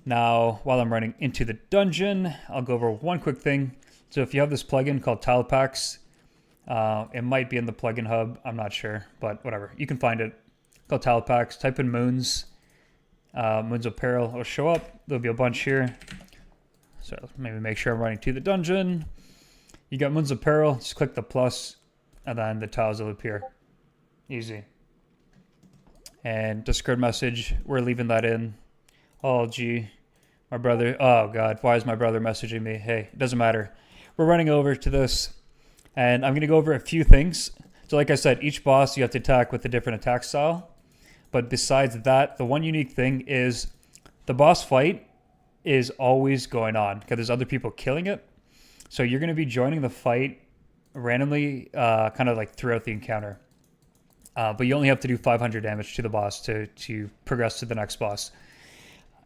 Now, while I'm running into the dungeon, I'll go over one quick thing. So if you have this plugin called Tile Packs, it might be in the plugin hub. I'm not sure, but whatever. You can find it. Called Tile Packs. Type in Moons. Moons of Peril will show up. There'll be a bunch here. So maybe make sure I'm running to the dungeon. You got Moons of Peril. Just click the plus, and then the tiles will appear. Easy. And Discord message, we're leaving that in. Oh, gee. My brother. Oh, God. Why is my brother messaging me? Hey, it doesn't matter. We're running over to this, and I'm going to go over a few things. So like I said, each boss you have to attack with a different attack style. But besides that, the one unique thing is the boss fight is always going on because there's other people killing it. So you're going to be joining the fight randomly, kind of like throughout the encounter. But you only have to do 500 damage to the boss to progress to the next boss.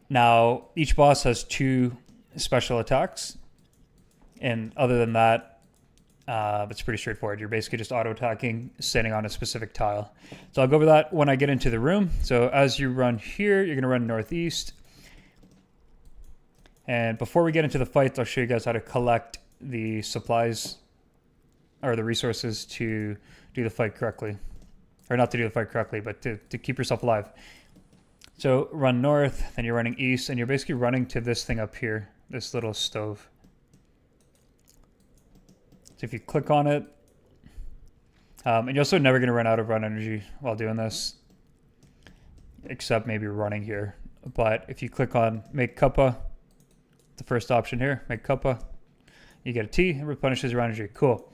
Now, each boss has 2 special attacks. And other than that, it's pretty straightforward. You're basically just auto-attacking, standing on a specific tile. So I'll go over that when I get into the room. So as you run here, you're going to run northeast. And before we get into the fight, I'll show you guys how to collect the supplies or the resources to do the fight correctly. Or not to do the fight correctly, but to keep yourself alive. So run north, then you're running east, and you're basically running to this thing up here, this little stove. So if you click on it, and you're also never going to run out of run energy while doing this, except maybe running here. But if you click on Make Cuppa, the first option here, Make Cuppa, you get a tea, and replenishes your energy. Cool.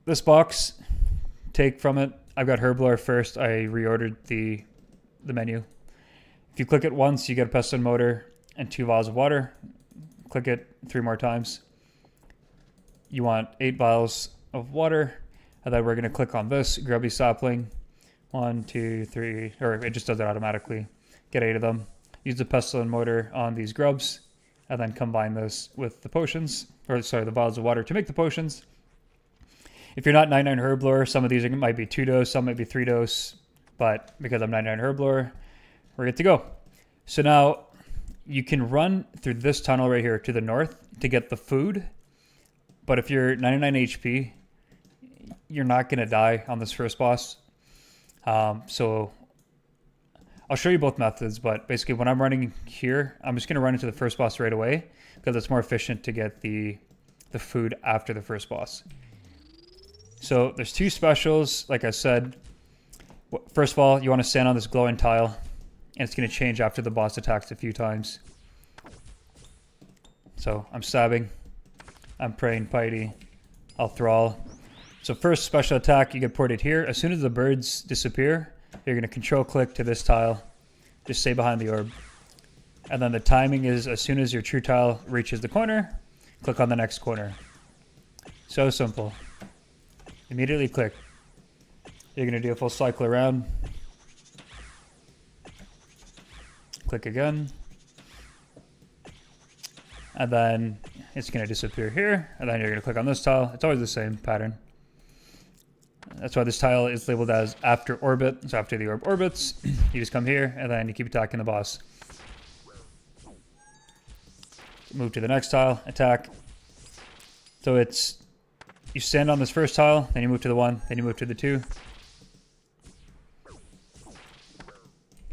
This box, take from it. I've got Herblore first. I reordered the menu. If you click it once, you get a piston motor and 2 vials of water. Click it 3 more times. You want 8 vials of water. And then we're going to click on this grubby sapling. 1, 2, 3, or it just does it automatically. Get 8 of them. Use the pestle motor on these grubs. And then combine this with the potions. Or sorry, the vials of water to make the potions. If you're not 99 Herblore, some of these might be 2 dose, some might be 3 dose, but because I'm 99 Herblore, we're good to go. So now you can run through this tunnel right here to the north to get the food, but if you're 99 HP, you're not going to die on this first boss. So I'll show you both methods, but basically when I'm running here, I'm just going to run into the first boss right away because it's more efficient to get the food after the first boss. So there's 2 specials, like I said. First of all, you want to stand on this glowing tile. and it's going to change after the boss attacks a few times. So I'm stabbing, I'm praying piety, I'll thrall. So first special attack, you get ported here. As soon as the birds disappear, you're going to control click to this tile. Just stay behind the orb. And then the timing is as soon as your true tile reaches the corner, click on the next corner. So simple. Immediately click. You're going to do a full cycle around. Click again. And then it's going to disappear here. And then you're going to click on this tile. It's always the same pattern. That's why this tile is labeled as after orbit. So after the orb orbits, you just come here and then you keep attacking the boss. Move to the next tile, attack. So it's, you stand on this first tile, then you move to the 1, then you move to the 2.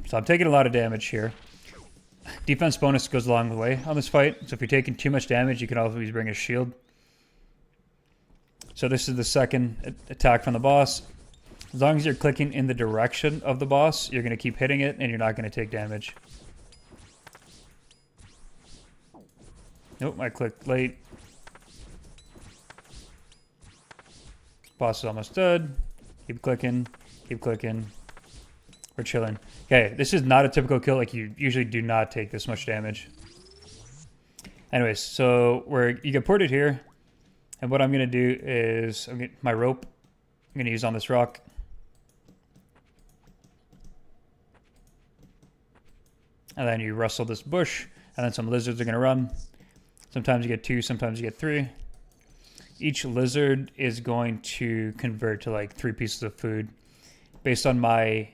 So I'm taking a lot of damage here. Defense bonus goes a long way on this fight. So if you're taking too much damage, you can always bring a shield. So this is the second attack from the boss. As long as you're clicking in the direction of the boss, you're going to keep hitting it and you're not going to take damage. Nope, I clicked late. Boss is almost dead. Keep clicking, keep clicking. We're chilling. Okay, this is not a typical kill. Like, you usually do not take this much damage. Anyways, so you get ported here. And what I'm going to do is, I'm getting my rope. I'm going to use on this rock. And then you rustle this bush. And then some lizards are going to run. Sometimes you get 2, sometimes you get 3. Each lizard is going to convert to like 3 pieces of food. Based on my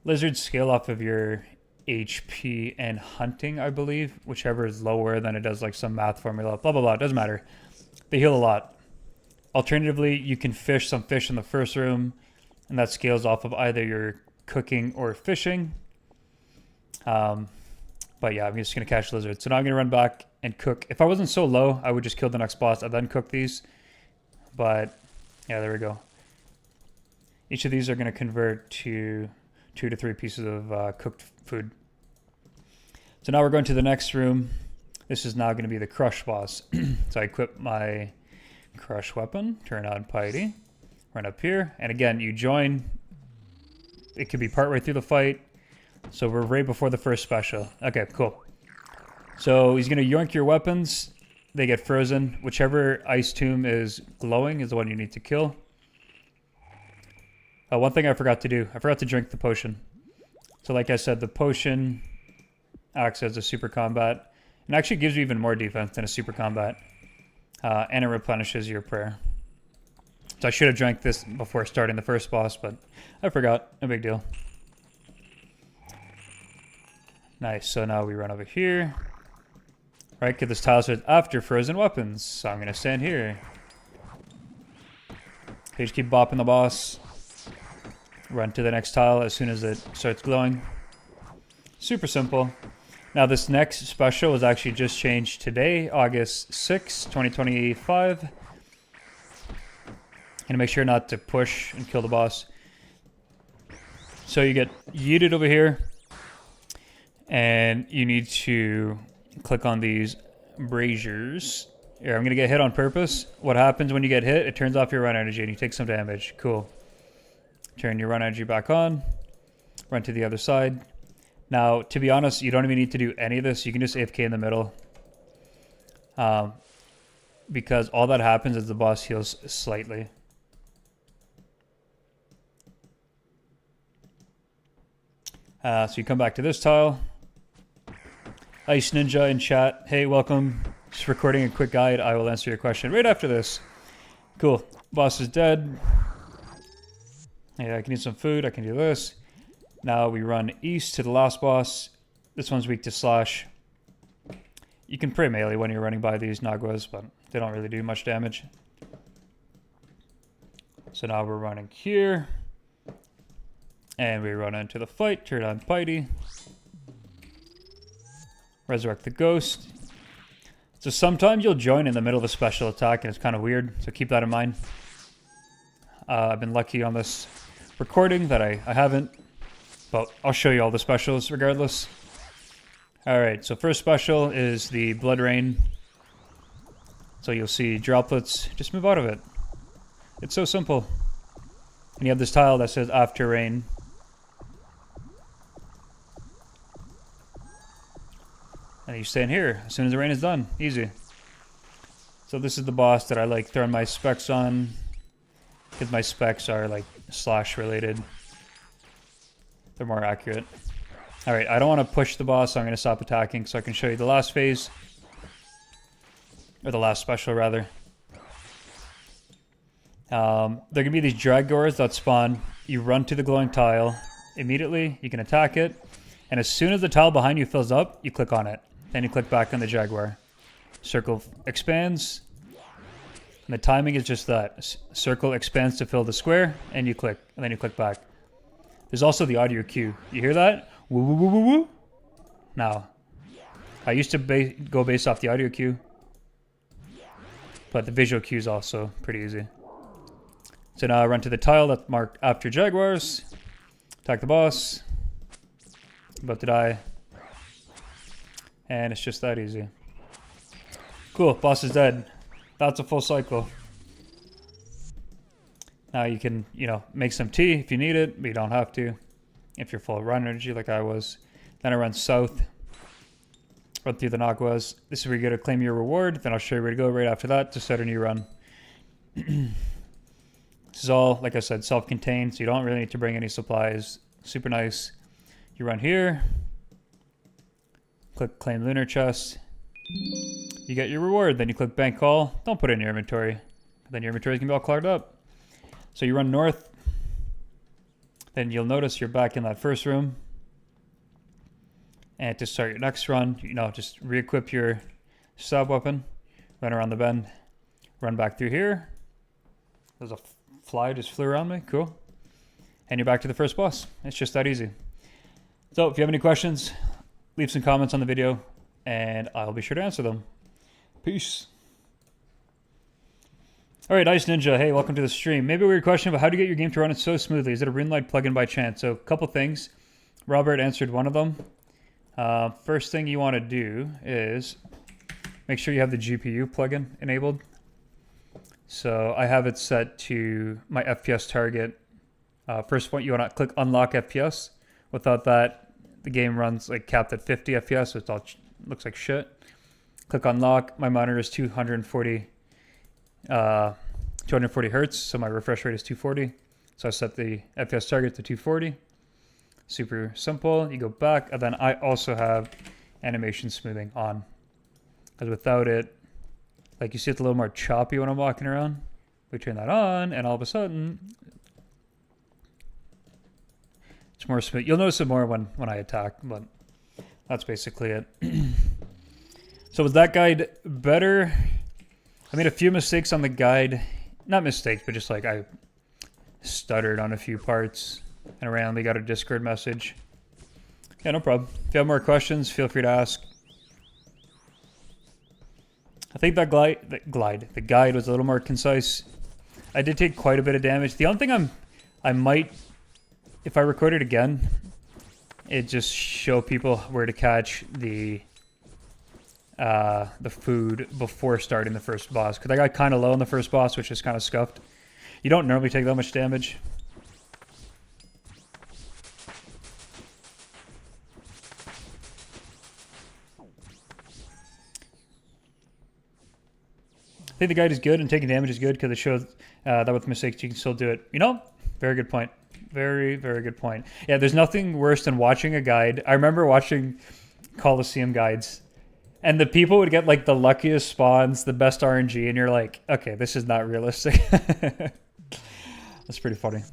lizards scale off of your HP and hunting, I believe. Whichever is lower, then it does like some math formula. Blah, blah, blah. It doesn't matter. They heal a lot. Alternatively, you can fish some fish in the first room. And that scales off of either your cooking or fishing. But yeah, I'm just going to catch lizards. So now I'm going to run back and cook. If I wasn't so low, I would just kill the next boss and then cook these. But yeah, there we go. Each of these are going to convert to 2 to 3 pieces of cooked food. So now we're going to the next room. This is now going to be the crush boss. So I equip my crush weapon, turn on piety, run up here. And again, you join. It could be partway through the fight. So we're right before the first special. Okay, cool. So he's going to yoink your weapons. They get frozen. Whichever ice tomb is glowing is the one you need to kill. One thing I forgot to do. I forgot to drink the potion. So like I said, the potion acts as a super combat. And actually gives you even more defense than a super combat. And it replenishes your prayer. So I should have drank this before starting the first boss, but I forgot. No big deal. Nice, so now we run over here. Right, because this tile says after frozen weapons. So I'm going to stand here. Okay, just keep bopping the boss. Run to the next tile as soon as it starts glowing. Super simple. Now this next special was actually just changed today, August 6, 2025. And make sure not to push and kill the boss. So you get yeeted over here. And you need to click on these braziers. Here, I'm going to get hit on purpose. What happens when you get hit? It turns off your run energy and you take some damage. Cool. Turn your run energy back on. Run to the other side. Now, to be honest, you don't even need to do any of this. You can just AFK in the middle. Because all that happens is the boss heals slightly. So you come back to this tile. Ice Ninja in chat. Hey, welcome. Just recording a quick guide. I will answer your question right after this. Cool. Boss is dead. Yeah, I can eat some food. I can do this. Now we run east to the last boss. This one's weak to slash. You can pray melee when you're running by these Naguas, but they don't really do much damage. So now we're running here. And we run into the fight. Turn on piety. Resurrect the ghost. So sometimes you'll join in the middle of a special attack and it's kind of weird. So keep that in mind. I've been lucky on this recording that I haven't. But I'll show you all the specials regardless. Alright, so first special is the Blood Rain. So you'll see droplets. Just move out of it. It's so simple. And you have this tile that says After Rain. And you stand here as soon as the rain is done. Easy. So this is the boss that I like throwing my specs on. Because my specs are like slash related. They're more accurate. Alright, I don't want to push the boss, so I'm going to stop attacking so I can show you the last phase. Or the last special, rather. There are going to be these Dragors that spawn. You run to the glowing tile. Immediately, you can attack it. And as soon as the tile behind you fills up, you click on it. Then you click back on the Jaguar. Circle expands. And the timing is just that. Circle expands to fill the square, and you click. And then you click back. There's also the audio cue. You hear that? Woo woo woo woo woo. Now, I used to go based off the audio cue, but the visual cue is also pretty easy. So now I run to the tile that's marked After Jaguars, attack the boss, about to die, and it's just that easy. Cool, boss is dead. That's a full cycle. Now you can, make some tea if you need it, but you don't have to. If you're full of run energy like I was. Then I run south. Run through the Naguas. This is where you go to claim your reward. Then I'll show you where to go right after that to start a new run. This is all, like I said, self-contained, so you don't really need to bring any supplies. Super nice. You run here. Click claim lunar chest. You get your reward. Then you click bank call. Don't put it in your inventory. Then your inventory is going to be all clogged up. So you run north. Then you'll notice you're back in that first room. And to start your next run, just re-equip your stab weapon. Run around the bend. Run back through here. There's a fly just flew around me. Cool. And you're back to the first boss. It's just that easy. So if you have any questions, leave some comments on the video, and I'll be sure to answer them. Peace. Alright, Ice Ninja, hey, welcome to the stream. Maybe a weird question, but how do you get your game to run it so smoothly? Is it a RuneLite plugin by chance? So, a couple things. Robert answered one of them. First thing you want to do is make sure you have the GPU plugin enabled. So, I have it set to my FPS target. First point, you want to click Unlock FPS. Without that, the game runs like capped at 50 FPS, so it all looks like shit. Click Unlock. My monitor is 240 hertz, so my refresh rate is 240. So I set the FPS target to 240. Super simple. You go back, and then I also have animation smoothing on. Because without it, like you see it's a little more choppy when I'm walking around. We turn that on, and all of a sudden, it's more smooth. You'll notice it more when I attack, but that's basically it. So was that guide better? I made a few mistakes on the guide. Not mistakes, but just like I stuttered on a few parts and randomly got a Discord message. Yeah, no problem. If you have more questions, feel free to ask. I think that the guide was a little more concise. I did take quite a bit of damage. The only thing I might, if I record it again, it just show people where to catch the food before starting the first boss, because I got kind of low on the first boss, which is kind of scuffed. You don't normally take that much damage. I think the guide is good, and taking damage is good because it shows that with mistakes you can still do it. Very good point. Very, very good point. Yeah, there's nothing worse than watching a guide. I remember watching Coliseum guides, and the people would get like the luckiest spawns, the best RNG, and you're like, okay, this is not realistic. That's pretty funny.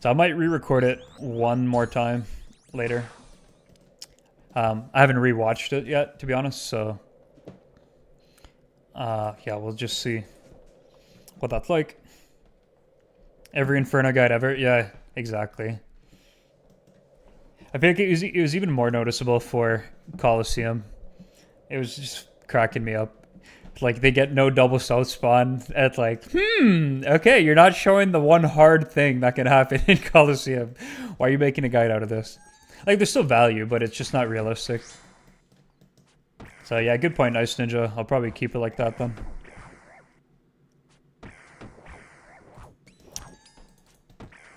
So I might re-record it one more time later. I haven't re-watched it yet, to be honest, so yeah, we'll just see what that's like. Every Inferno guide ever? Yeah, exactly. I think it was even more noticeable for Coliseum. It was just cracking me up. Like, they get no double south spawn at like, okay, you're not showing the one hard thing that can happen in Coliseum. Why are you making a guide out of this? Like, there's still value, but it's just not realistic. So yeah, good point, Ice Ninja. I'll probably keep it like that then.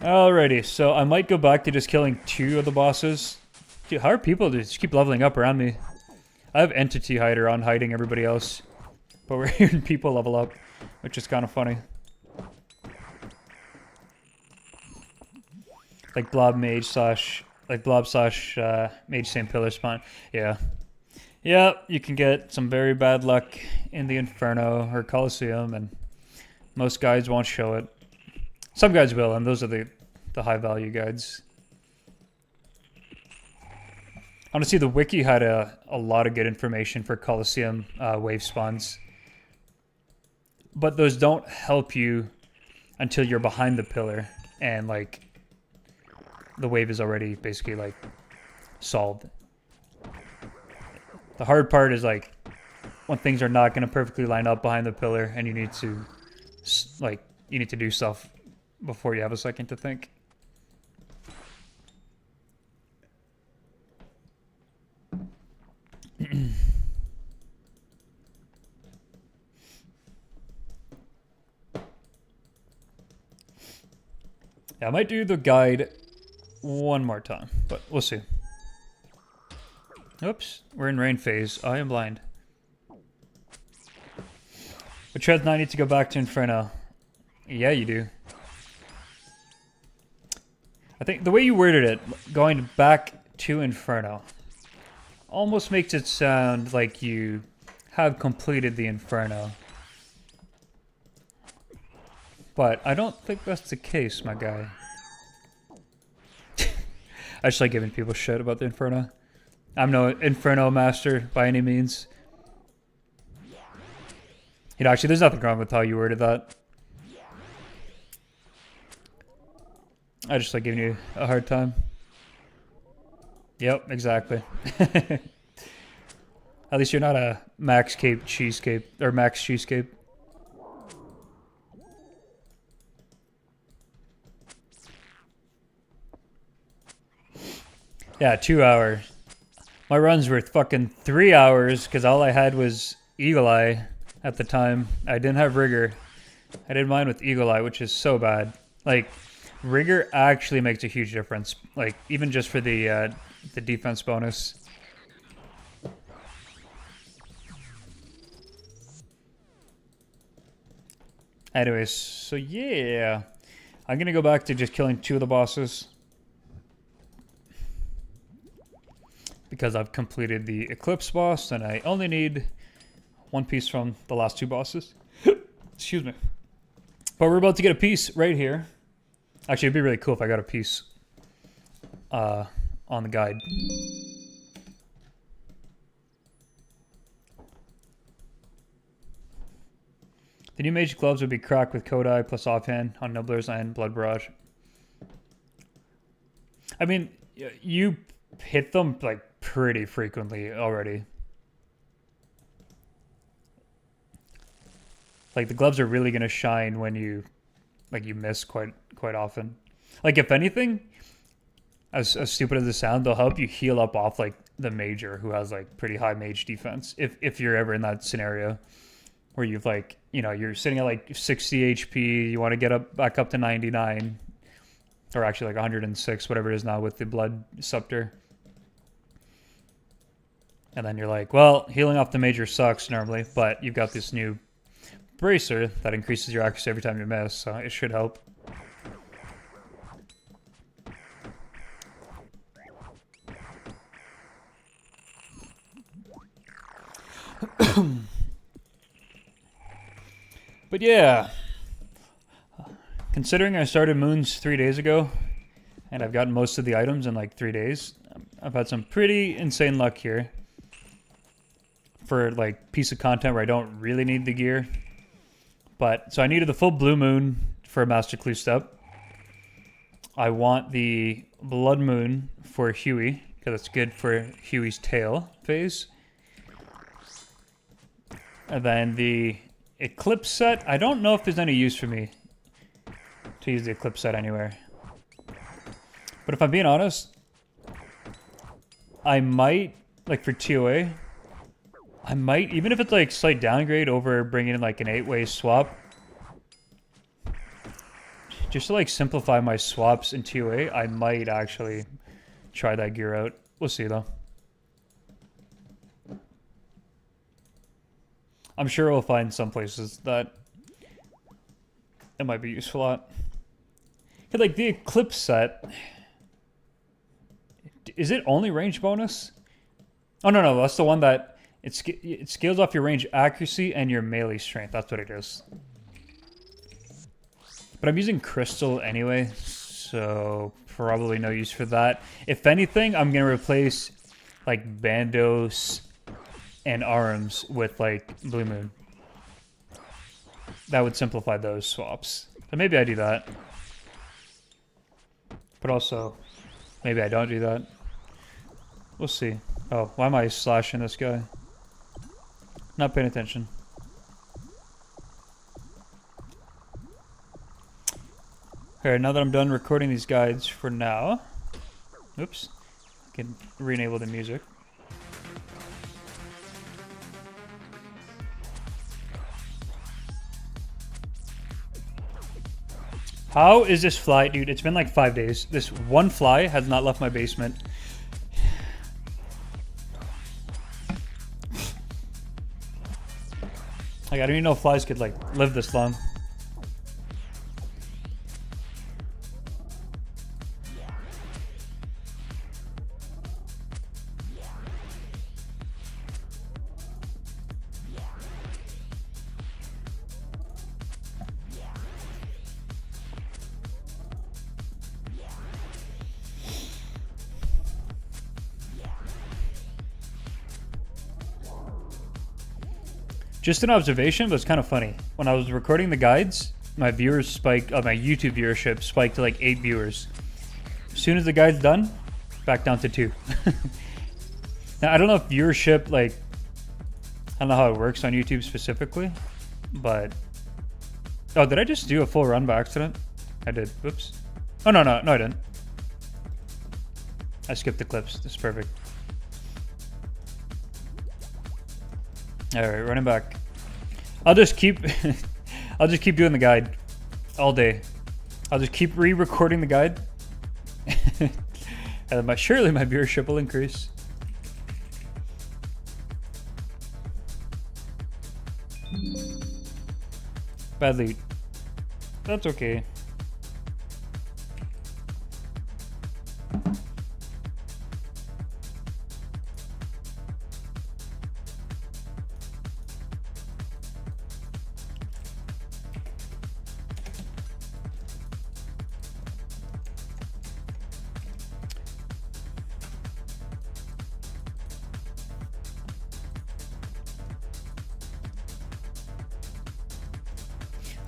Alrighty, so I might go back to just killing 2 of the bosses. Dude, how are people just keep leveling up around me? I have Entity Hider on hiding everybody else. But we're hearing people level up, which is kind of funny. Like Blob Mage slash... Like Blob slash Mage Saint Pillar spawn. Yeah. Yeah, you can get some very bad luck in the Inferno or Coliseum, and most guides won't show it. Some guides will, and those are the high value guides. Honestly, the wiki had a lot of good information for Coliseum wave spawns. But those don't help you until you're behind the pillar and like the wave is already basically like solved. The hard part is like when things are not going to perfectly line up behind the pillar and you need to do stuff before you have a second to think. Yeah, I might do the guide one more time, but we'll see. Oops, we're in rain phase. I am blind. But Trev and I need to go back to Inferno. Yeah, you do. I think the way you worded it, going back to Inferno, almost makes it sound like you have completed the Inferno. But I don't think that's the case, my guy. I just like giving people shit about the Inferno. I'm no Inferno master by any means. You know, actually, there's nothing wrong with how you worded that. I just like giving you a hard time. Yep, exactly. At least you're not a Max Cape Cheesecake, or Max Cheesecake. Yeah, 2 hours. My runs were fucking 3 hours because all I had was Eagle Eye at the time. I didn't have Rigor. I did mine with Eagle Eye, which is so bad. Like, Rigor actually makes a huge difference. Like, even just for the defense bonus. Anyways, so yeah. I'm gonna go back to just killing 2 of the bosses. Because I've completed the Eclipse boss, and I only need 1 piece from the last 2 bosses. Excuse me. But we're about to get a piece right here. Actually, it'd be really cool if I got a piece on the guide. The new mage gloves would be cracked with Kodai plus offhand on Nibblers and Blood Barrage. I mean, you hit them like pretty frequently already. Like the gloves are really gonna shine when you miss quite often. Like if anything, as stupid as it sounds, they'll help you heal up off like the major who has like pretty high mage defense. If you're ever in that scenario where you've like, you know, you're sitting at like 60 HP, you want to get back up to 99, or actually like 106, whatever it is now with the blood scepter. And then you're like, well, healing off the major sucks normally, but you've got this new bracer that increases your accuracy every time you miss, so it should help. But yeah, considering I started Moons 3 days ago, and I've gotten most of the items in like 3 days, I've had some pretty insane luck here. For like piece of content where I don't really need the gear. But so I needed the full Blue Moon for a Master Clue step. I want the Blood Moon for Huey, because it's good for Huey's tail phase. And then the Eclipse set. I don't know if there's any use for me to use the Eclipse set anywhere. But if I'm being honest, I might, like for TOA, I might, even if it's like slight downgrade over bringing in like an 8-way swap, just to like simplify my swaps in TOA, I might actually try that gear out. We'll see though. I'm sure we'll find some places that it might be useful at. Like the Eclipse set, is it only range bonus? Oh no, that's the one that it scales off your range accuracy and your melee strength. That's what it is. But I'm using Crystal anyway, so probably no use for that. If anything, I'm gonna replace like Bandos and Arms with like Blue Moon. That would simplify those swaps. So maybe I do that. But also, maybe I don't do that. We'll see. Oh, why am I slashing this guy? Not paying attention. Alright, now that I'm done recording these guides for now. Oops. I can re-enable the music. How is this fly? Dude, it's been like 5 days. This one fly has not left my basement. Like, I don't even know if flies could, like, live this long. Just an observation, but it's kind of funny. When I was recording the guides, my viewers spiked, my YouTube viewership spiked to like 8 viewers. As soon as the guide's done, back down to 2. Now, I don't know if viewership, like, I don't know how it works on YouTube specifically, but... Oh, did I just do a full run by accident? I did. Whoops. Oh, no, I didn't. I skipped the clips. This is perfect. Alright, running back. I'll just keep I'll just keep doing the guide all day. I'll just keep re-recording the guide. And surely my viewership will increase. Bad loot. That's okay.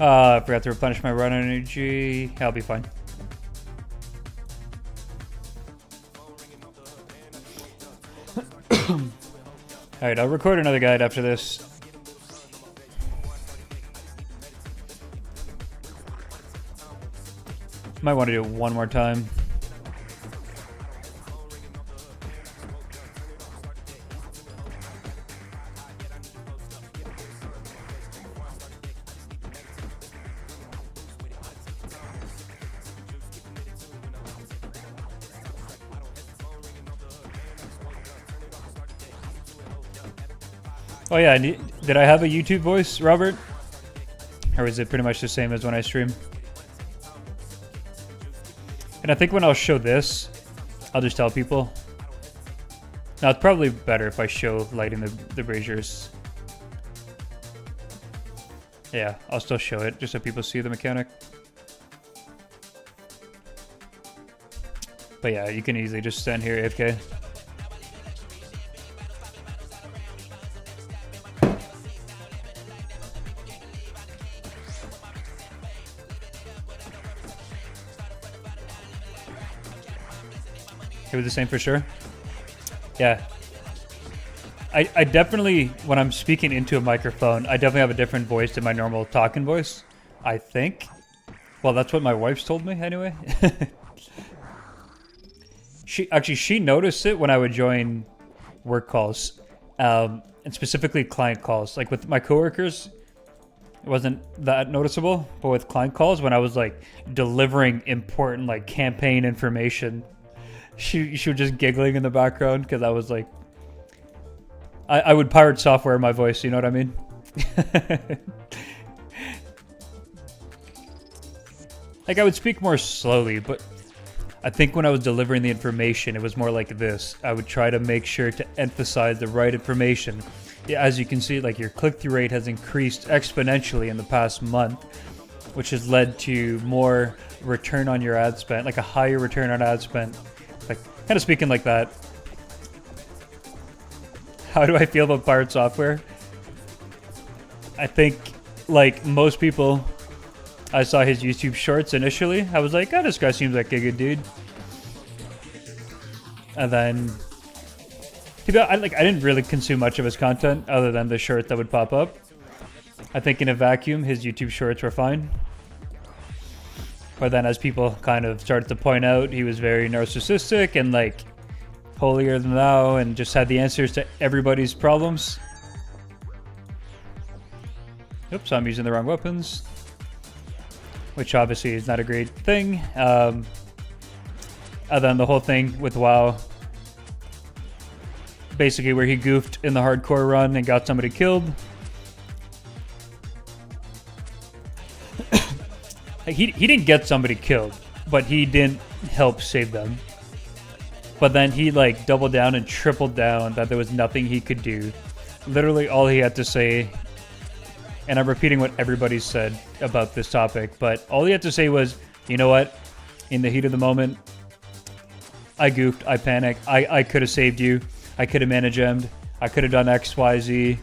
I forgot to replenish my run energy. I'll be fine. Alright, I'll record another guide after this. Might want to do it one more time. Oh yeah, did I have a YouTube voice, Robert? Or is it pretty much the same as when I stream? And I think when I'll show this, I'll just tell people. Now it's probably better if I show lighting the braziers. Yeah, I'll still show it just so people see the mechanic. But yeah, you can easily just stand here AFK. It was the same for sure. Yeah. I definitely, when I'm speaking into a microphone, I definitely have a different voice than my normal talking voice, I think. Well, that's what my wife's told me anyway. She noticed it when I would join work calls, and specifically client calls. Like with my coworkers, it wasn't that noticeable, but with client calls, when I was like delivering important like campaign information, she was just giggling in the background because I was like, I would pirate software in my voice. You know what I mean? Like I would speak more slowly, but I think when I was delivering the information, it was more like this. I would try to make sure to emphasize the right information. Yeah, as you can see, like your click-through rate has increased exponentially in the past month, which has led to more return on your ad spend, like a higher return on ad spend. Like kind of speaking like that. How do I feel about pirate software? I think like most people, I saw his YouTube shorts initially. I was like, oh, this guy seems like a good dude. And then, I didn't really consume much of his content other than the short that would pop up. I think in a vacuum, his YouTube shorts were fine. But then as people kind of started to point out, he was very narcissistic and like holier than thou and just had the answers to everybody's problems. Oops, I'm using the wrong weapons. Which obviously is not a great thing. And then the whole thing with WoW, basically where he goofed in the hardcore run and got somebody killed. he didn't get somebody killed, but he didn't help save them. But then he like doubled down and tripled down that there was nothing he could do. Literally all he had to say, and I'm repeating what everybody said about this topic, but all he had to say was, you know what? In the heat of the moment, I goofed, I panicked, I could have saved you, I could have managed him, I could have done X, Y, Z.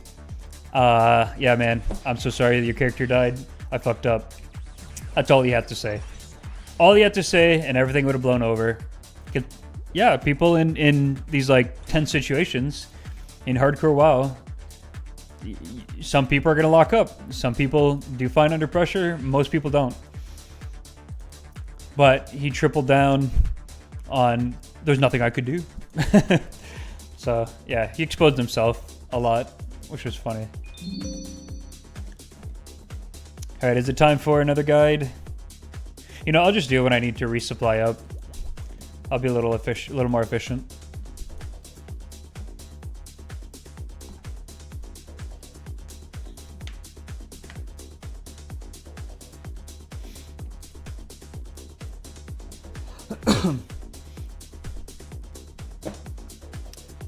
Yeah, man, I'm so sorry that your character died. I fucked up. That's all he had to say. All he had to say, and everything would have blown over. Yeah, people in these like tense situations in hardcore WoW, some people are going to lock up. Some people do fine under pressure. Most people don't. But he tripled down on there's nothing I could do. So, yeah, he exposed himself a lot, which was funny. All right, is it time for another guide? You know, I'll just do it when I need to resupply up. I'll be a little more efficient.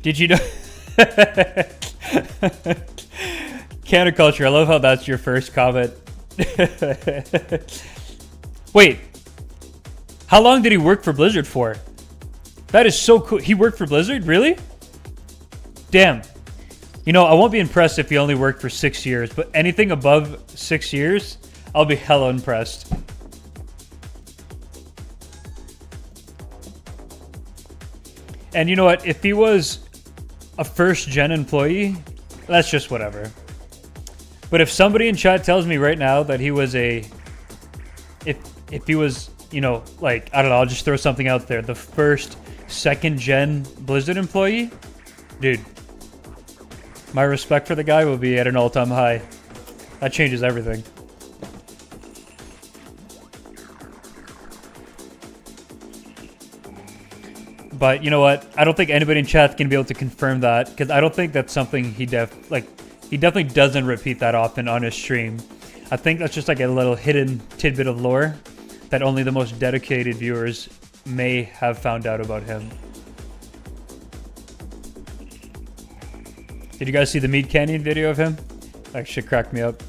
Did you know? Counterculture, I love how that's your first comment. Wait, how long did he work for Blizzard for? That is so cool. He worked for Blizzard? Really? Damn. You know, I won't be impressed if he only worked for 6 years, but anything above 6 years, I'll be hella impressed. And you know what? If he was a first-gen employee, that's just whatever. But if somebody in chat tells me right now that he was if he was, you know, like, I don't know, I'll just throw something out there. The first second-gen Blizzard employee, dude, my respect for the guy will be at an all-time high. That changes everything. But you know what? I don't think anybody in chat can be able to confirm that, because I don't think that's something he definitely doesn't repeat that often on his stream. I think that's just like a little hidden tidbit of lore that only the most dedicated viewers may have found out about him. Did you guys see the Meat Canyon video of him? That shit cracked me up.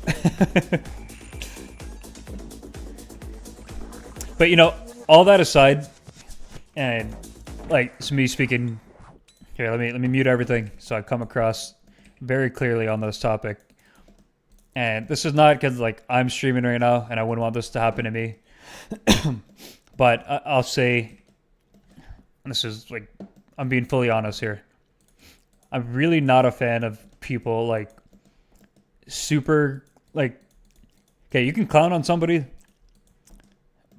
But you know, all that aside, and like it's me speaking here, let me mute everything so I come across very clearly on this topic. And this is not because like I'm streaming right now and I wouldn't want this to happen to me. But I'll say, and this is like, I'm being fully honest here. I'm really not a fan of people like super like. Okay, you can clown on somebody,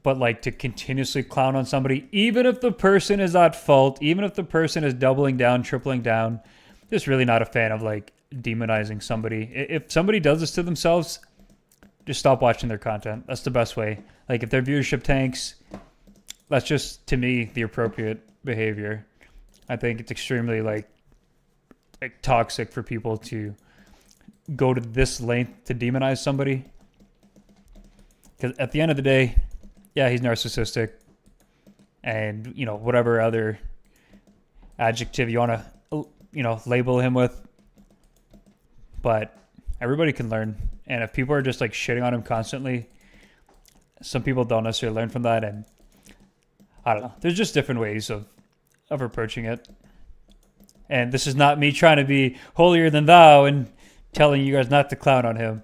but like to continuously clown on somebody, even if the person is at fault, even if the person is doubling down, tripling down, just really not a fan of like demonizing somebody. If somebody does this to themselves, just stop watching their content. That's the best way. Like if their viewership tanks, that's just to me the appropriate behavior. I think it's extremely like toxic for people to go to this length to demonize somebody. Because at the end of the day, yeah, he's narcissistic, and you know whatever other adjective you want to label him with. But everybody can learn, and if people are just like shitting on him constantly, some people don't necessarily learn from that, and I don't know. There's just different ways of approaching it. And this is not me trying to be holier than thou and telling you guys not to clown on him,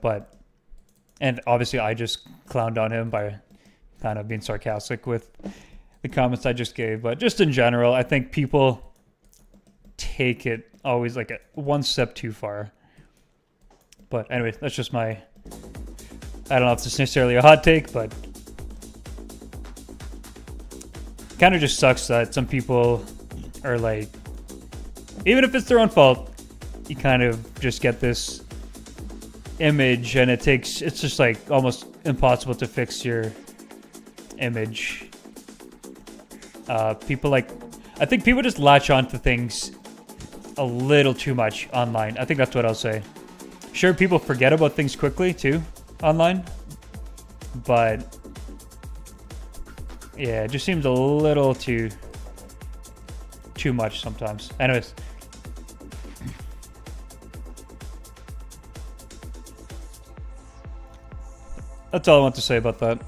and obviously I just clowned on him by kind of being sarcastic with the comments I just gave. But just in general, I think people take it always like one step too far. But anyway, that's just I don't know if it's necessarily a hot take, but kind of just sucks that some people are like, even if it's their own fault, you kind of just get this image, and it's just like almost impossible to fix your image. I think people just latch onto things a little too much online. I think that's what I'll say. Sure, people forget about things quickly too online, but yeah, it just seems a little too much sometimes. Anyways. That's all I want to say about that.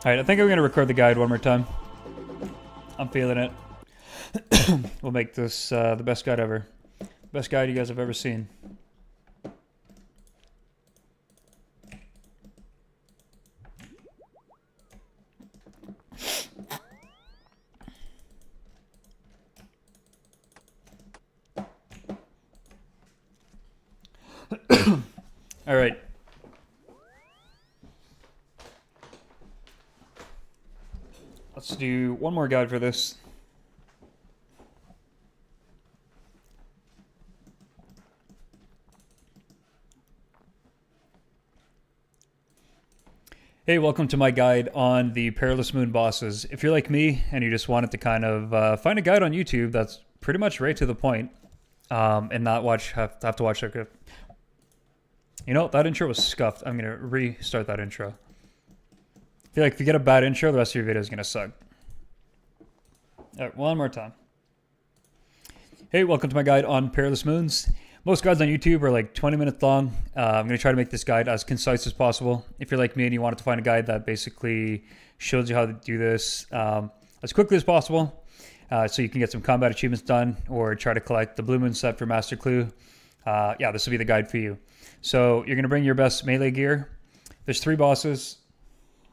Alright, I think I'm going to record the guide one more time. I'm feeling it. We'll make this the best guide ever. Best guide you guys have ever seen. All right. Let's do one more guide for this. Hey, welcome to my guide on the Perilous Moon bosses. If you're like me and you just wanted to kind of find a guide on YouTube that's pretty much right to the point, and not have to watch like a... You know, that intro was scuffed. I'm going to restart that intro. I feel like if you get a bad intro, the rest of your video is going to suck. All right, one more time. Hey, welcome to my guide on Perilous Moons. Most guides on YouTube are like 20 minutes long. I'm going to try to make this guide as concise as possible. If you're like me and you wanted to find a guide that basically shows you how to do this as quickly as possible, so you can get some combat achievements done or try to collect the Blue Moon set for Master Clue, yeah, this will be the guide for you. So you're going to bring your best melee gear. There's 3 bosses.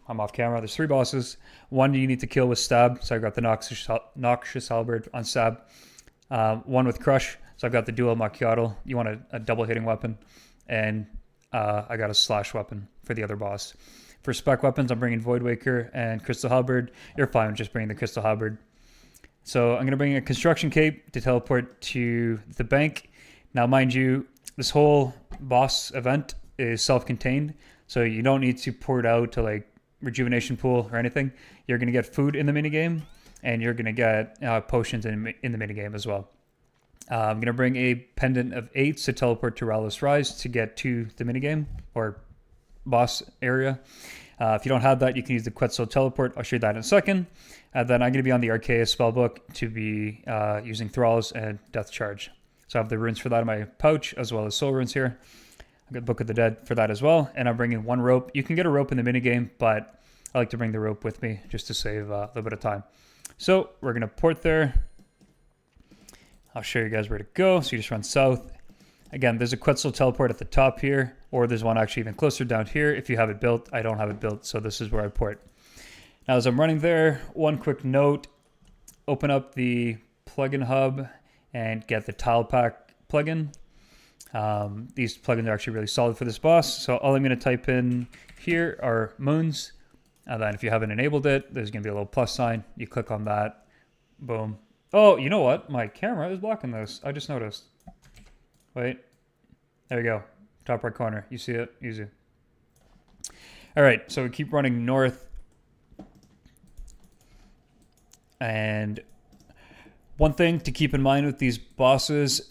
I'm off camera. There's 3 bosses. One you need to kill with stab. So I got the Noxious Halberd on stab. One with crush. So I've got the dual macchiato. You want a double hitting weapon. And I got a slash weapon for the other boss. For spec weapons, I'm bringing Void Waker and Crystal Halberd. You're fine with just bringing the Crystal Halberd. So I'm going to bring a construction cape to teleport to the bank. Now, mind you, this whole boss event is self-contained, so you don't need to pour it out to like rejuvenation pool or anything. You're going to get food in the minigame, and you're going to get potions in the minigame as well. I'm going to bring a pendant of 8 to teleport to Perilous Rise to get to the minigame or boss area. If you don't have that, you can use the Quetzal teleport. I'll show you that in a second. And then I'm going to be on the Arceus spellbook to be using Thralls and Death Charge. So I have the runes for that in my pouch, as well as soul runes here. I've got Book of the Dead for that as well. And I'm bringing 1 rope. You can get a rope in the minigame, but I like to bring the rope with me just to save a little bit of time. So we're going to port there. I'll show you guys where to go. So you just run south. Again, there's a Quetzal teleport at the top here, or there's one actually even closer down here if you have it built. I don't have it built, so this is where I port. Now, as I'm running there, one quick note, open up the plugin hub and get the tile pack plugin. These plugins are actually really solid for this boss. So all I'm going to type in here are moons. And then if you haven't enabled it, there's going to be a little plus sign. You click on that. Boom. Oh, you know what? My camera is blocking this. I just noticed. Wait. There we go. Top right corner. You see it? Easy. All right. So we keep running north. And one thing to keep in mind with these bosses,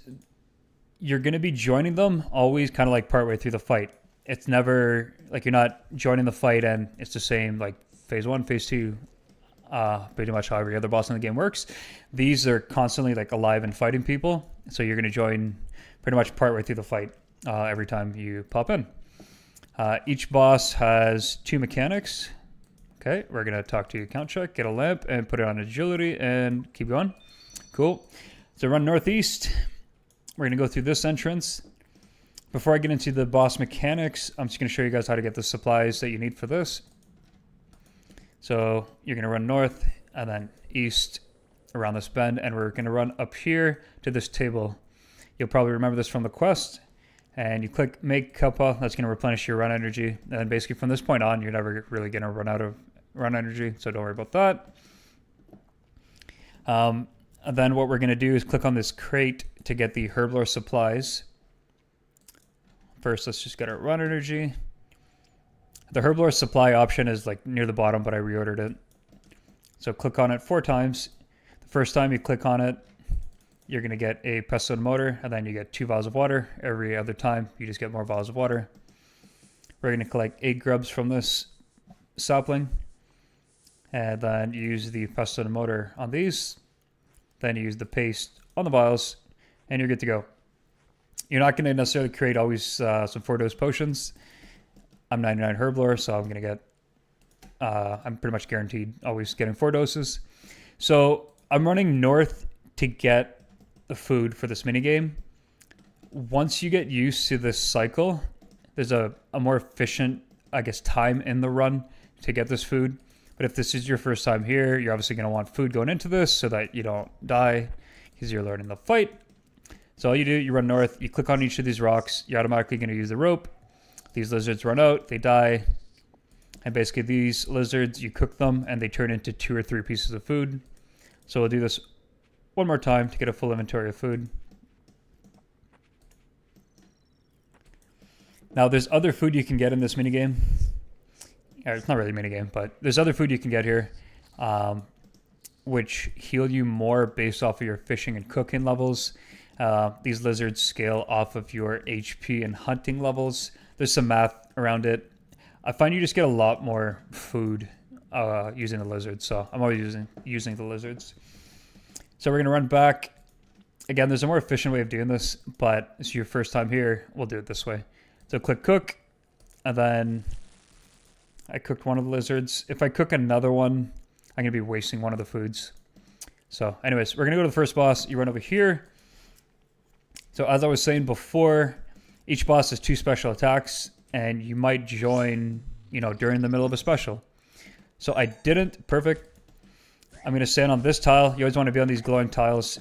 you're going to be joining them always kind of like partway through the fight. It's never like you're not joining the fight and it's the same like phase 1, phase 2, pretty much how every other boss in the game works. These are constantly like alive and fighting people. So you're going to join pretty much partway through the fight every time you pop in. Each boss has 2 mechanics. Okay, we're going to talk to account check, get a lamp, and put it on agility, and keep going. Cool. So run northeast. We're going to go through this entrance. Before I get into the boss mechanics, I'm just going to show you guys how to get the supplies that you need for this. So you're going to run north, and then east around this bend, and we're going to run up here to this table. You'll probably remember this from the quest. And you click make kappa, that's going to replenish your run energy. And basically from this point on, you're never really going to run out of run energy, so don't worry about that. And then what we're going to do is click on this crate to get the herblore supplies. First, let's just get our run energy. The herblore supply option is like near the bottom, but I reordered it. So click on it 4 times. The first time you click on it, you're going to get a Pesto motor, and then you get 2 vials of water. Every other time, you just get more vials of water. We're going to collect 8 grubs from this sapling, and then use the Pesto motor on these. Then use the paste on the vials, and you're good to go. You're not going to necessarily create always some 4-dose potions. I'm 99 herblore, so I'm going to get, I'm pretty much guaranteed always getting 4 doses. So I'm running north to get the food for this minigame. Once you get used to this cycle, there's a more efficient, I guess, time in the run to get this food. But if this is your first time here, you're obviously going to want food going into this so that you don't die because you're learning the fight. So all you do, you run north, you click on each of these rocks, you're automatically going to use the rope. These lizards run out, they die. And basically these lizards, you cook them and they turn into 2 or 3 pieces of food. So we'll do this one more time to get a full inventory of food. Now there's other food you can get in this minigame. It's not really a minigame, but there's other food you can get here, which heal you more based off of your fishing and cooking levels. These lizards scale off of your HP and hunting levels. There's some math around it. I find you just get a lot more food using the lizards, so I'm always using the lizards. So we're going to run back. Again, there's a more efficient way of doing this, but it's your first time here, we'll do it this way. So click cook, and then I cooked one of the lizards. If I cook another one, I'm going to be wasting one of the foods. So anyways, we're going to go to the first boss. You run over here. So as I was saying before, each boss has 2 special attacks, and you might join, during the middle of a special. So I didn't. Perfect. I'm going to stand on this tile. You always want to be on these glowing tiles.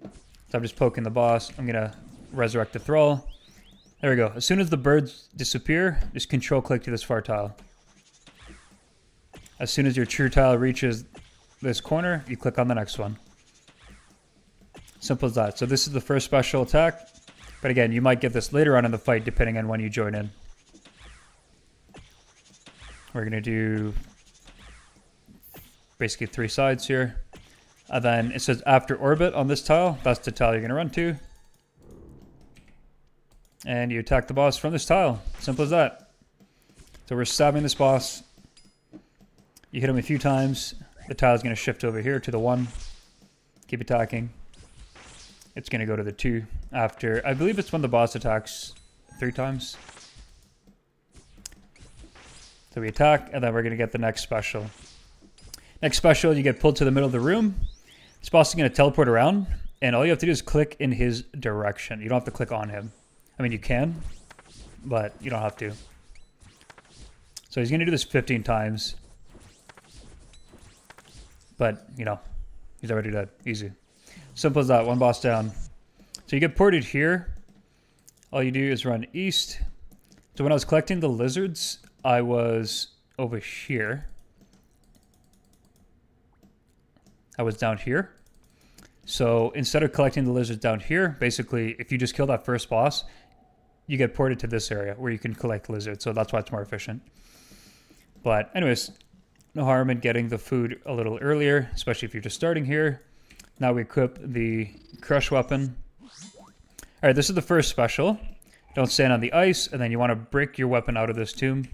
So I'm just poking the boss. I'm going to resurrect the thrall. There we go. As soon as the birds disappear, just control click to this far tile. As soon as your true tile reaches this corner, you click on the next one. Simple as that. So this is the first special attack. But again, you might get this later on in the fight depending on when you join in. We're going to do basically 3 sides here. And then it says after orbit on this tile. That's the tile you're going to run to. And you attack the boss from this tile. Simple as that. So we're stabbing this boss. You hit him a few times. The tile is going to shift over here to the 1. Keep attacking. It's going to go to the 2 after. I believe it's when the boss attacks 3 times. So we attack, and then we're going to get the next special. Next special, you get pulled to the middle of the room. This boss is going to teleport around, And all you have to do is click in his direction. You don't have to click on him. I mean, you can, but you don't have to. So he's going to do this 15 times. But, you know, he's already dead. Easy. Simple as that. One boss down. So you get ported here. All you do is run east. So when I was collecting the lizards, I was over here. I was down here. So instead of collecting the lizards down here, basically, if you just kill that first boss, you get ported to this area where you can collect lizards. So that's why it's more efficient. But anyways, no harm in getting the food a little earlier, especially if you're just starting here. Now we equip the crush weapon. All right, this is the first special. Don't stand on the ice, and then you want to break your weapon out of this tomb.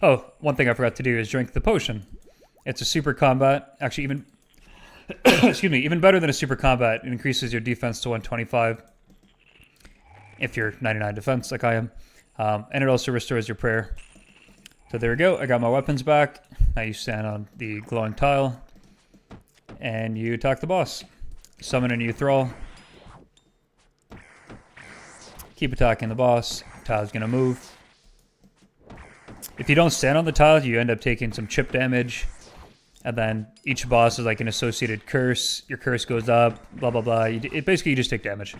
Oh, one thing I forgot to do is drink the potion. It's a super combat. Actually, even excuse me, even better than a super combat. It increases your defense to 125 if you're 99 defense like I am. And it also restores your prayer. So there we go. I got my weapons back. Now you stand on the glowing tile and you attack the boss. Summon a new thrall. Keep attacking the boss. Tile's gonna move. If you don't stand on the tile, you end up taking some chip damage. And then each boss is like an associated curse. Your curse goes up, blah, blah, blah. Basically, you just take damage.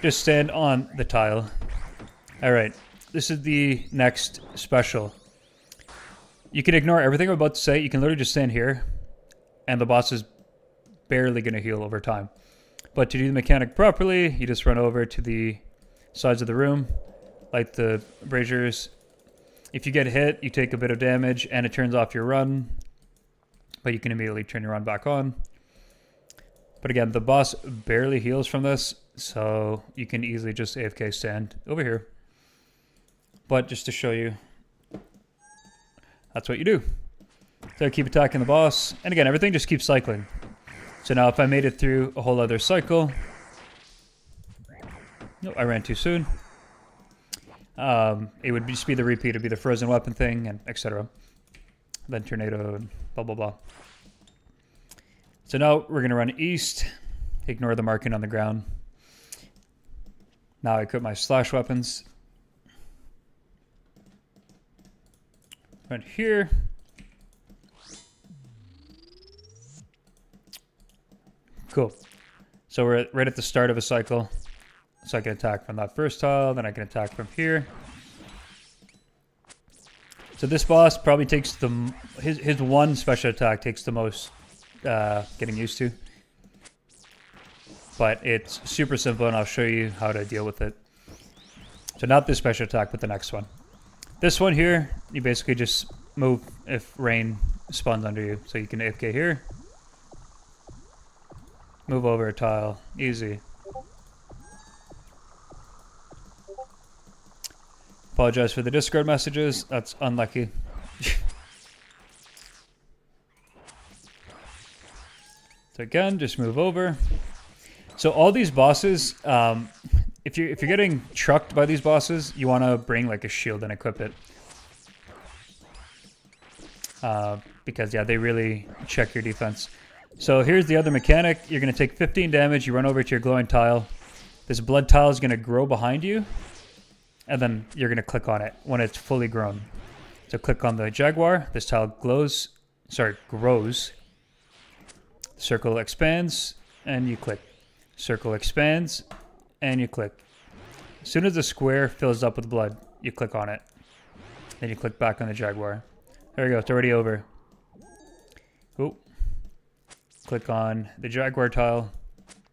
Just stand on the tile. All right. This is the next special. You can ignore everything I'm about to say. You can literally just stand here. And the boss is barely going to heal over time. But to do the mechanic properly, you just run over to the sides of the room. Light the braziers. If you get hit, you take a bit of damage. And it turns off your run. But you can immediately turn your run back on. But again, the boss barely heals from this, so you can easily just AFK stand over here. But just to show you, that's what you do. So keep attacking the boss. And again, everything just keeps cycling. So now if I made it through a whole other cycle... No, I ran too soon. It would just be the repeat. It would be the frozen weapon thing, and etc. Then tornado and blah, blah, blah. So now we're going to run east. Ignore the marking on the ground. Now I equip my slash weapons. Run here. Cool. So we're right at the start of a cycle. So I can attack from that first tile, then I can attack from here. So this boss probably takes the... His one special attack takes the most getting used to. But it's super simple, and I'll show you how to deal with it. So not this special attack, but the next one. This one here, you basically just move if rain spawns under you. So you can AFK here. Move over a tile. Easy. Apologize for the Discord messages. That's unlucky. So again, just move over. So all these bosses, if you're getting trucked by these bosses, you want to bring like a shield and equip it. Because yeah, they really check your defense. So here's the other mechanic. You're going to take 15 damage. You run over to your glowing tile. This blood tile is going to grow behind you. And then you're going to click on it when it's fully grown. So click on the jaguar. This tile grows. Circle expands, and you click. Circle expands, and you click. As soon as the square fills up with blood, you click on it. Then you click back on the jaguar. There we go. It's already over. Oh. Click on the jaguar tile,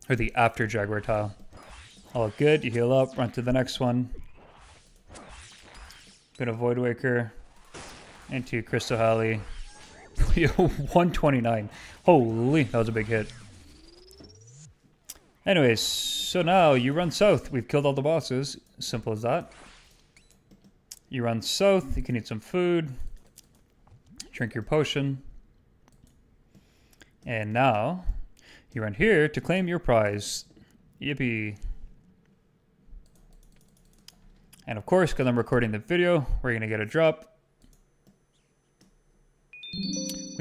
or the after jaguar tile. All good. You heal up. Run to the next one. Go to Void Waker. Into Crystal Alley. 129. Holy, that was a big hit. Anyways, so now you run south. We've killed all the bosses. Simple as that. You run south. You can eat some food. Drink your potion. And now you run here to claim your prize. Yippee. And of course, because I'm recording the video, we're going to get a drop.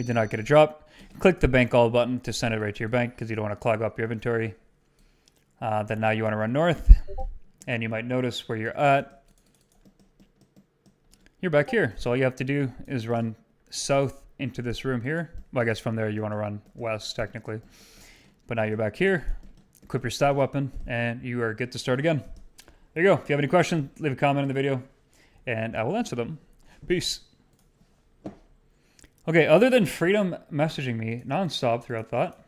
We did not get a drop. Click the bank all button to send it right to your bank because you don't want to clog up your inventory. Then now you want to run north, and you might notice where you're at. You're back here. So all you have to do is run south into this room here. Well, I guess from there you want to run west technically. But now you're back here. Equip your stab weapon, and you are good to start again. There you go. If you have any questions, leave a comment in the video, and I will answer them. Peace. Okay, other than Freedom messaging me nonstop throughout that.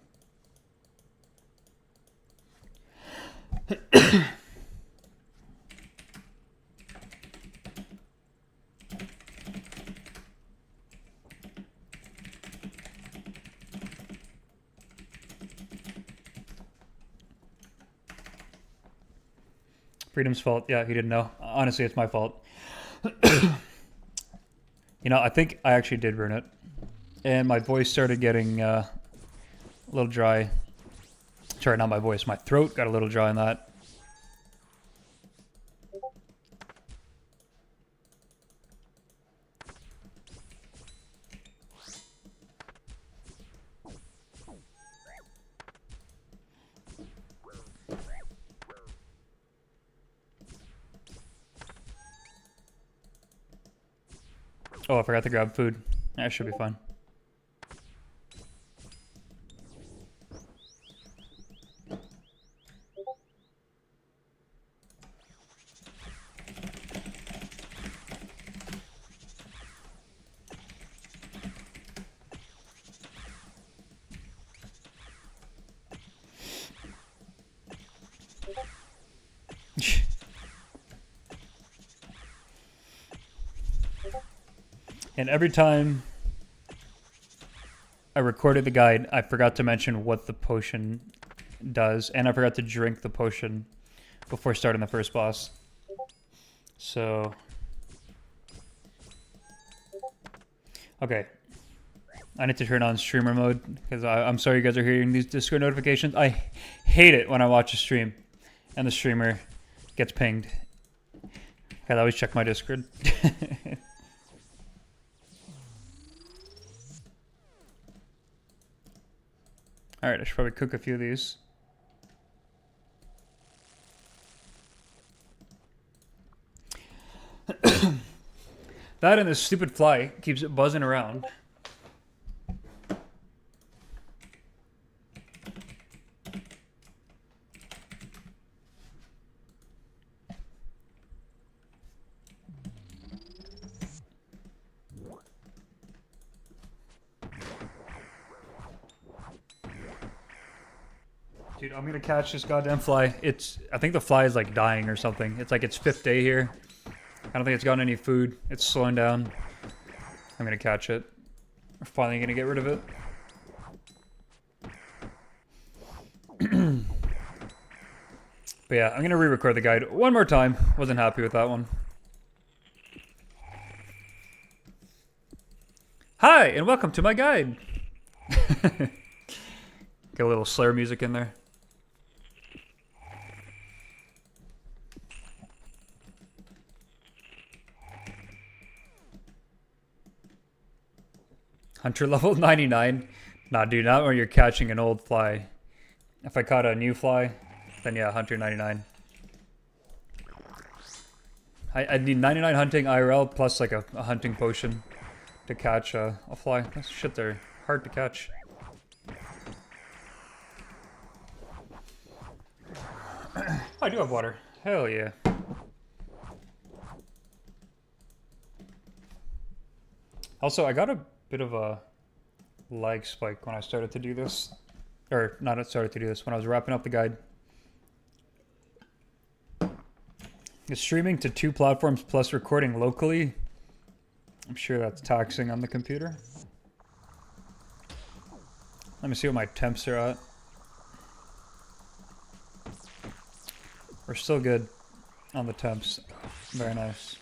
Freedom's fault. Yeah, he didn't know. Honestly, it's my fault. You know, I think I actually did ruin it. And my voice started getting a little dry. Sorry, not my voice. My throat got a little dry on that. Oh, I forgot to grab food. That should be fine. And every time I recorded the guide, I forgot to mention what the potion does, and I forgot to drink the potion before starting the first boss. So, okay. I need to turn on streamer mode, because I'm sorry you guys are hearing these Discord notifications. I hate it when I watch a stream and the streamer gets pinged. I always check my Discord. Alright, I should probably cook a few of these. That and this stupid fly keeps it buzzing around. Dude, I'm gonna catch this goddamn fly. I think the fly is like dying or something. It's like its 5th day here. I don't think it's gotten any food. It's slowing down. I'm gonna catch it. We're finally gonna get rid of it. But yeah, I'm gonna re-record the guide one more time. Wasn't happy with that one. Hi, and welcome to my guide. Get a little Slayer music in there. Hunter level 99? Nah, dude, not when you're catching an old fly. If I caught a new fly, then yeah, Hunter 99. I need 99 hunting IRL plus like a hunting potion to catch a fly. That's shit, they're hard to catch. I do have water. Hell yeah. Also, I got a bit of a lag spike when I started to do this. Or, not started to do this, when I was wrapping up the guide. It's streaming to 2 platforms plus recording locally. I'm sure that's taxing on the computer. Let me see what my temps are at. We're still good on the temps. Very nice.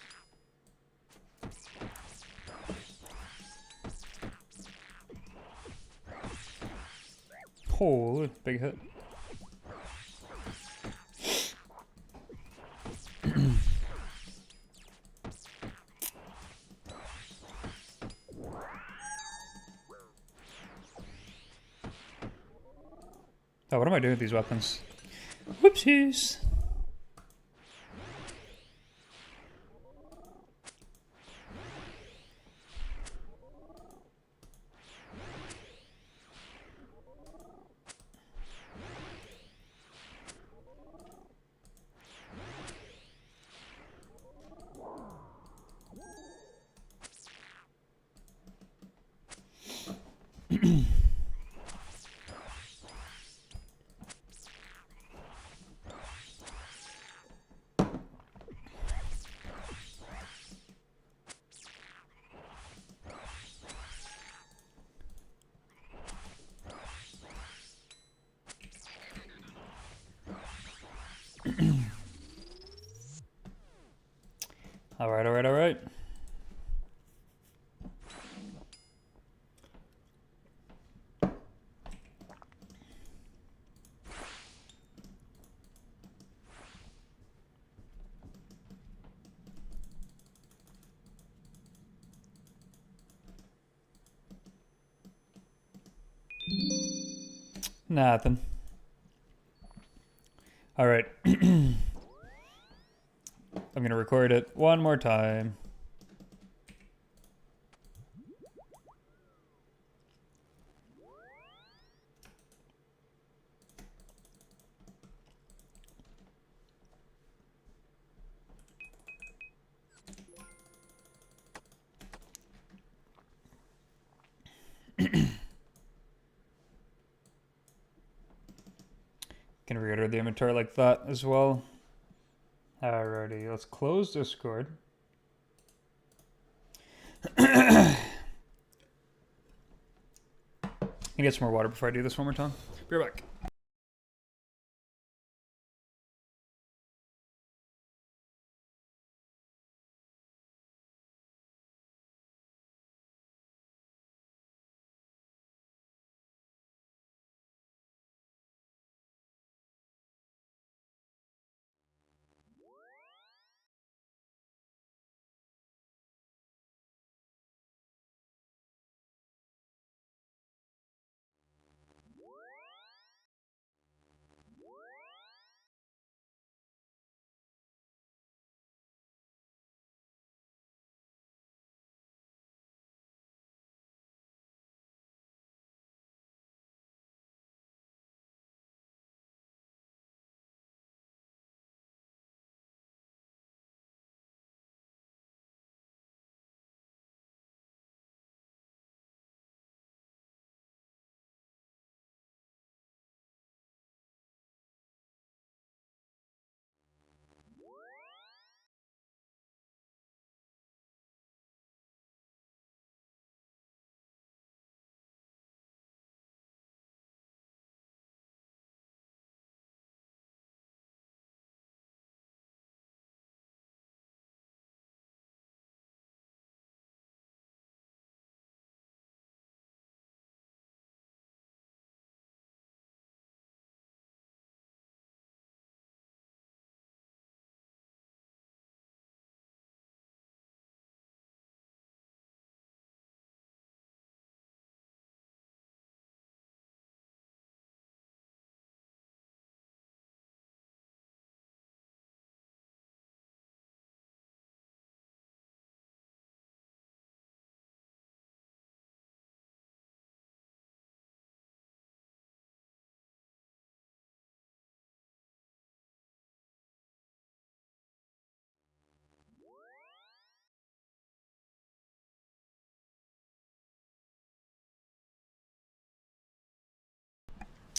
Oh, big hit. what am I doing with these weapons? Whoopsies. Alright, alright, alright. Nothing. Alright. I'm gonna record it one more time. Can reorder the inventory like that as well. Alrighty, let's close Discord. Can you get some more water before I do this one more time? Be right back.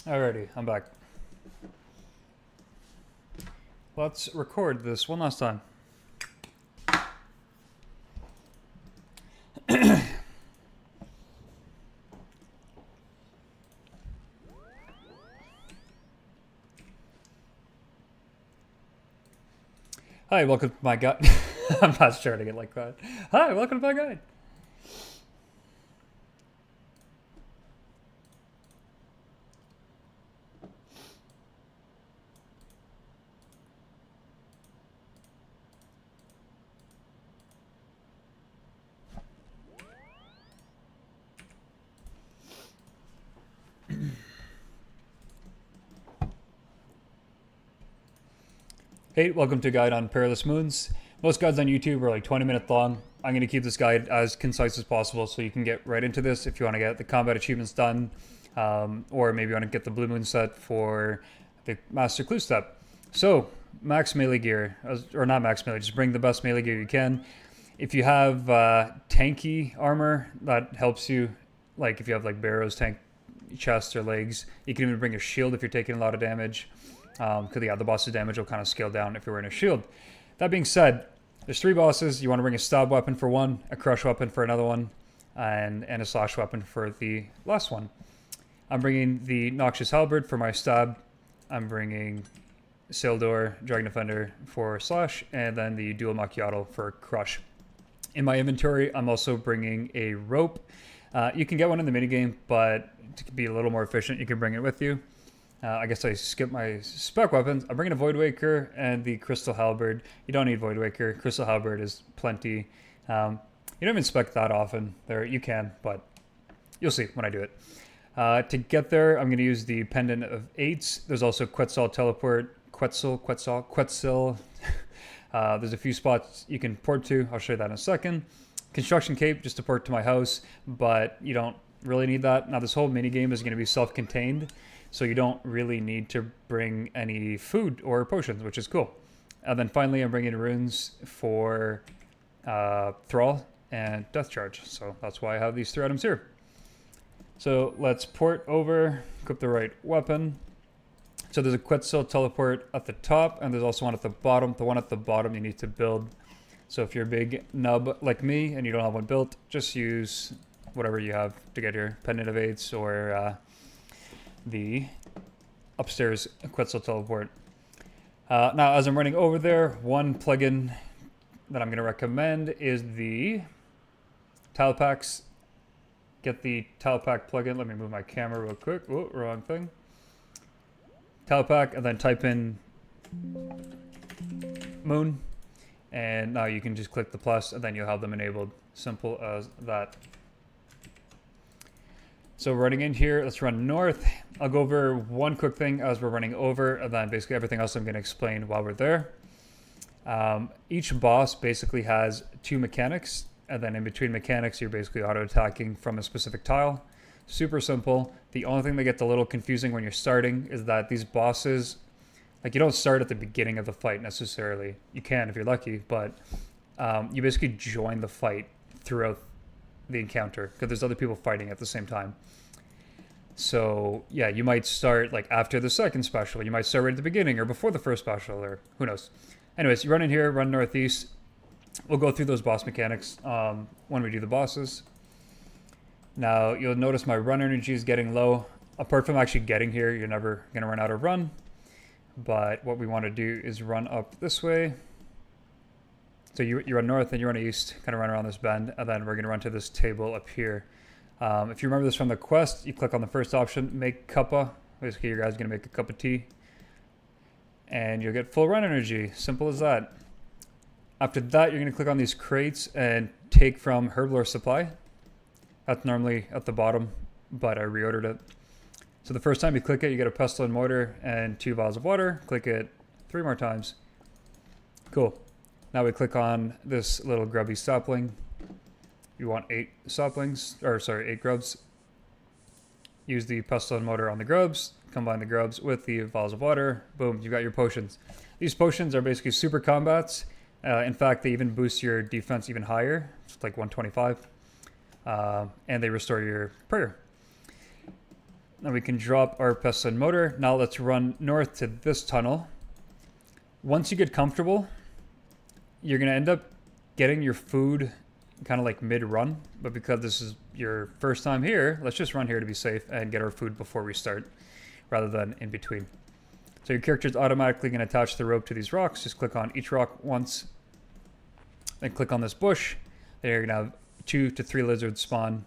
Alrighty, I'm back. Let's record this one last time. Hi, welcome to my guide. I'm not starting it like that. Hi, welcome to my guide. Hey, welcome to a guide on Perilous Moons. Most guides on YouTube are like 20 minutes long. I'm going to keep this guide as concise as possible so you can get right into this if you want to get the combat achievements done, or maybe you want to get the Blue Moon set for the Master Clue step. So, max melee gear, or not max melee, just bring the best melee gear you can. If you have tanky armor, that helps you. Like if you have like barrows, tank chest, or legs, you can even bring a shield if you're taking a lot of damage. Because yeah, the boss's damage will kind of scale down if you're wearing a shield. That being said, there's 3 bosses. You want to bring a stab weapon for one, a crush weapon for another one, and a slash weapon for the last one. I'm bringing the Noxious Halberd for my stab. I'm bringing Saildor, Dragon Defender for slash, and then the Dual Macchiato for crush. In my inventory, I'm also bringing a rope. You can get one in the minigame, but to be a little more efficient, you can bring it with you. I guess I skipped my spec weapons. I'm bringing a Void Waker and the Crystal Halberd. You don't need Void Waker. Crystal Halberd is plenty. You don't even spec that often. There, you can, but you'll see when I do it. To get there, I'm going to use the Pendant of 8s. There's also Quetzal Teleport. Quetzal. There's a few spots you can port to. I'll show you that in a second. Construction Cape, just to port to my house, but you don't really need that. Now, this whole minigame is going to be self-contained, so you don't really need to bring any food or potions, which is cool. And then finally, I'm bringing runes for Thrall and Death Charge. So that's why I have these 3 items here. So let's port over, equip the right weapon. So there's a Quetzal teleport at the top, and there's also one at the bottom. The one at the bottom you need to build. So if you're a big nub like me and you don't have one built, just use whatever you have to get here. Pendant of 8s or the upstairs Quetzal teleport. Now, as I'm running over there, one plugin that I'm going to recommend is the Tile Packs. Get the Tile Pack plugin. Let me move my camera real quick. Oh, wrong thing. Tile Pack, and then type in Moon. And now you can just click the plus, and then you'll have them enabled. Simple as that. So running in here, let's run north. I'll go over one quick thing as we're running over, and then basically everything else I'm going to explain while we're there. Each boss basically has 2 mechanics, and then in between mechanics, you're basically auto-attacking from a specific tile. Super simple. The only thing that gets a little confusing when you're starting is that these bosses, like, you don't start at the beginning of the fight necessarily. You can if you're lucky, but you basically join the fight throughout the encounter because there's other people fighting at the same time. So yeah, you might start like after the second special, you might start right at the beginning or before the first special, or who knows. Anyways, you run in here, run northeast. We'll go through those boss mechanics when we do the bosses. Now you'll notice my run energy is getting low. Apart from actually getting here, you're never gonna run out of run, but what we want to do is run up this way. So you run north and you run east, kind of run around this bend, and then we're going to run to this table up here. If you remember this from the quest, you click on the first option, make cuppa. Basically, your guy's going to make a cup of tea. And you'll get full run energy. Simple as that. After that, you're going to click on these crates and take from Herblore Supply. That's normally at the bottom, but I reordered it. So the first time you click it, you get a pestle and mortar and 2 vials of water. Click it 3 more times. Cool. Now we click on this little grubby sapling. You want 8 saplings, or sorry, 8 grubs. Use the pestle and mortar on the grubs. Combine the grubs with the vials of water. Boom, you got your potions. These potions are basically super combats. In fact, they even boost your defense even higher. It's like 125. And they restore your prayer. Now we can drop our pestle and mortar. Now let's run north to this tunnel. Once you get comfortable, you're going to end up getting your food kind of like mid-run, but because this is your first time here, let's just run here to be safe and get our food before we start, rather than in between. So your character's automatically going to attach the rope to these rocks. Just click on each rock once, then click on this bush. Then you're going to have 2 to 3 lizards spawn.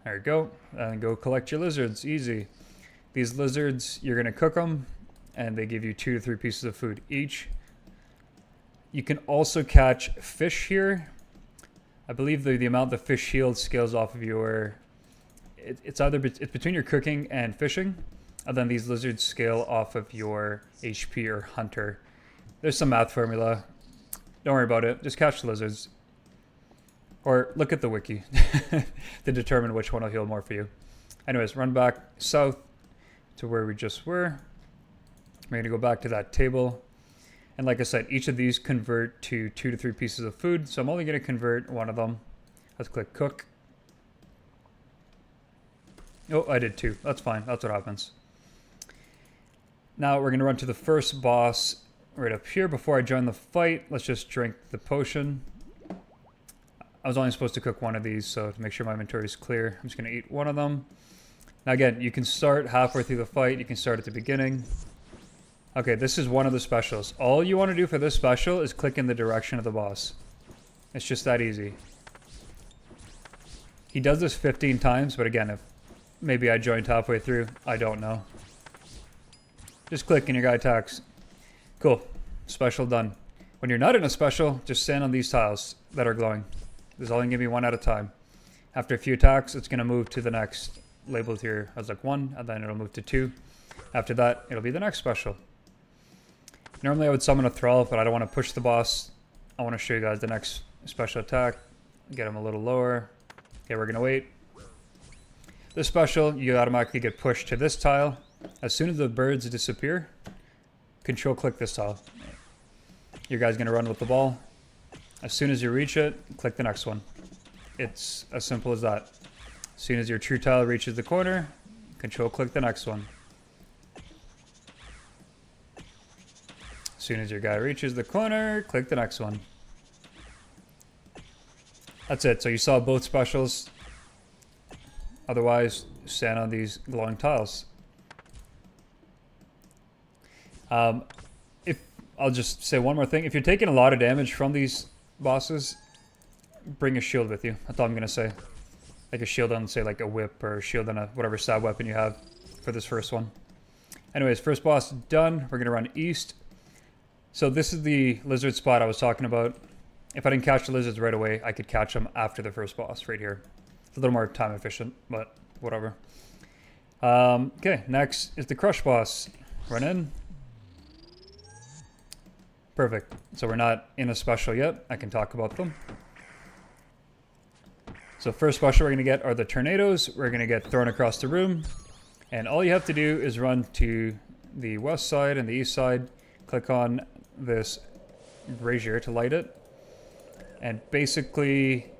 There you go, and go collect your lizards, easy. These lizards, you're going to cook them, and they give you 2 to 3 pieces of food each. You can also catch fish here. I believe the amount the fish shield scales off of your... It's between your cooking and fishing. And then these lizards scale off of your HP or hunter. There's some math formula. Don't worry about it. Just catch the lizards. Or look at the wiki to determine which one will heal more for you. Anyways, run back south to where we just were. We're going to go back to that table. And like I said, each of these convert to 2 to 3 pieces of food. So I'm only going to convert one of them. Let's click cook. Oh, I did 2. That's fine. That's what happens. Now we're going to run to the first boss right up here. Before I join the fight, let's just drink the potion. I was only supposed to cook one of these, so to make sure my inventory is clear, I'm just going to eat one of them. Now again, you can start halfway through the fight. You can start at the beginning. Okay, this is one of the specials. All you want to do for this special is click in the direction of the boss. It's just that easy. He does this 15 times, but again, if maybe I joined halfway through, I don't know. Just click and your guy attacks. Cool. Special done. When you're not in a special, just stand on these tiles that are glowing. There's only going to be one at a time. After a few attacks, it's going to move to the next labeled here as like 1, and then it'll move to 2. After that, it'll be the next special. Normally I would summon a thrall, but I don't want to push the boss. I want to show you guys the next special attack. Get him a little lower. Okay, we're going to wait. This special, you automatically get pushed to this tile. As soon as the birds disappear, control click this tile. Your guy's going to run with the ball. As soon as you reach it, click the next one. It's as simple as that. As soon as your true tile reaches the corner, control click the next one. As soon as your guy reaches the corner, click the next one. That's it. So you saw both specials. Otherwise, stand on these glowing tiles. I'll just say one more thing. If you're taking a lot of damage from these bosses, bring a shield with you. That's all I'm going to say. Like a shield on, say, like a whip, or a shield on a whatever stab weapon you have for this first one. Anyways, first boss done. We're going to run east. So this is the lizard spot I was talking about. If I didn't catch the lizards right away, I could catch them after the first boss right here. It's a little more time efficient, but whatever. Okay, next is the crush boss. Run in. Perfect. So we're not in a special yet. I can talk about them. So first special we're going to get are the tornadoes. We're going to get thrown across the room. And all you have to do is run to the west side and the east side. Click on this brazier to light it. And basically,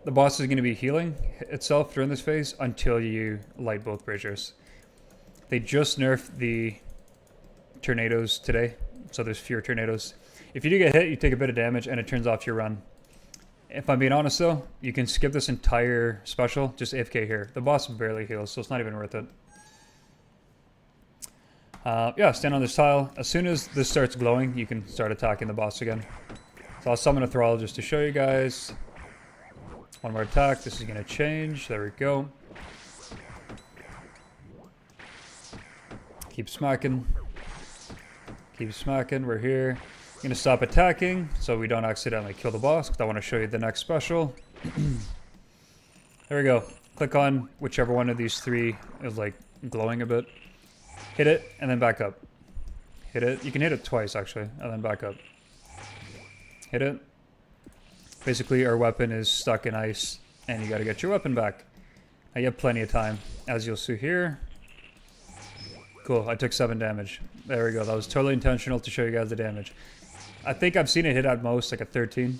the boss is going to be healing itself during this phase until you light both braziers. They just nerfed the tornadoes today, so there's fewer tornadoes. If you do get hit, you take a bit of damage and it turns off your run. If I'm being honest though, you can skip this entire special, just AFK here. The boss barely heals, so it's not even worth it. Yeah, stand on this tile. As soon as this starts glowing, you can start attacking the boss again. So I'll summon a thrall just to show you guys. One more attack. This is going to change. There we go. Keep smacking. Keep smacking. We're here. I'm going to stop attacking so we don't accidentally kill the boss, because I want to show you the next special. There we go. Click on whichever one of these three is like glowing a bit. Hit it and then back up. Hit it. You can hit it twice actually, and then back up. Hit it. Basically our weapon is stuck in ice and you got to get your weapon back. Now you have plenty of time, as you'll see here. Cool, I took 7 damage. There we go, that was totally intentional to show you guys the damage. I think I've seen it hit at most like a 13.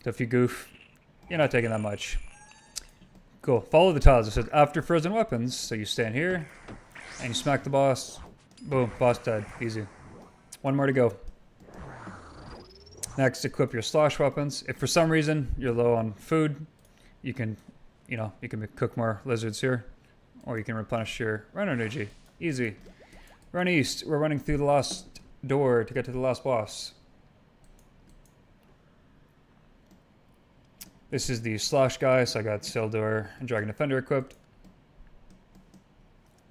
So if you goof, you're not taking that much. Cool, follow the tiles. It says after frozen weapons, so you stand here and you smack the boss. Boom, boss dead, easy. One more to go. Next, equip your slosh weapons. If for some reason you're low on food, you can, you can cook more lizards here, or you can replenish your run energy. Easy. Run east. We're running through the last door to get to the last boss. This is the slosh guy, so I got Sildor and Dragon Defender equipped.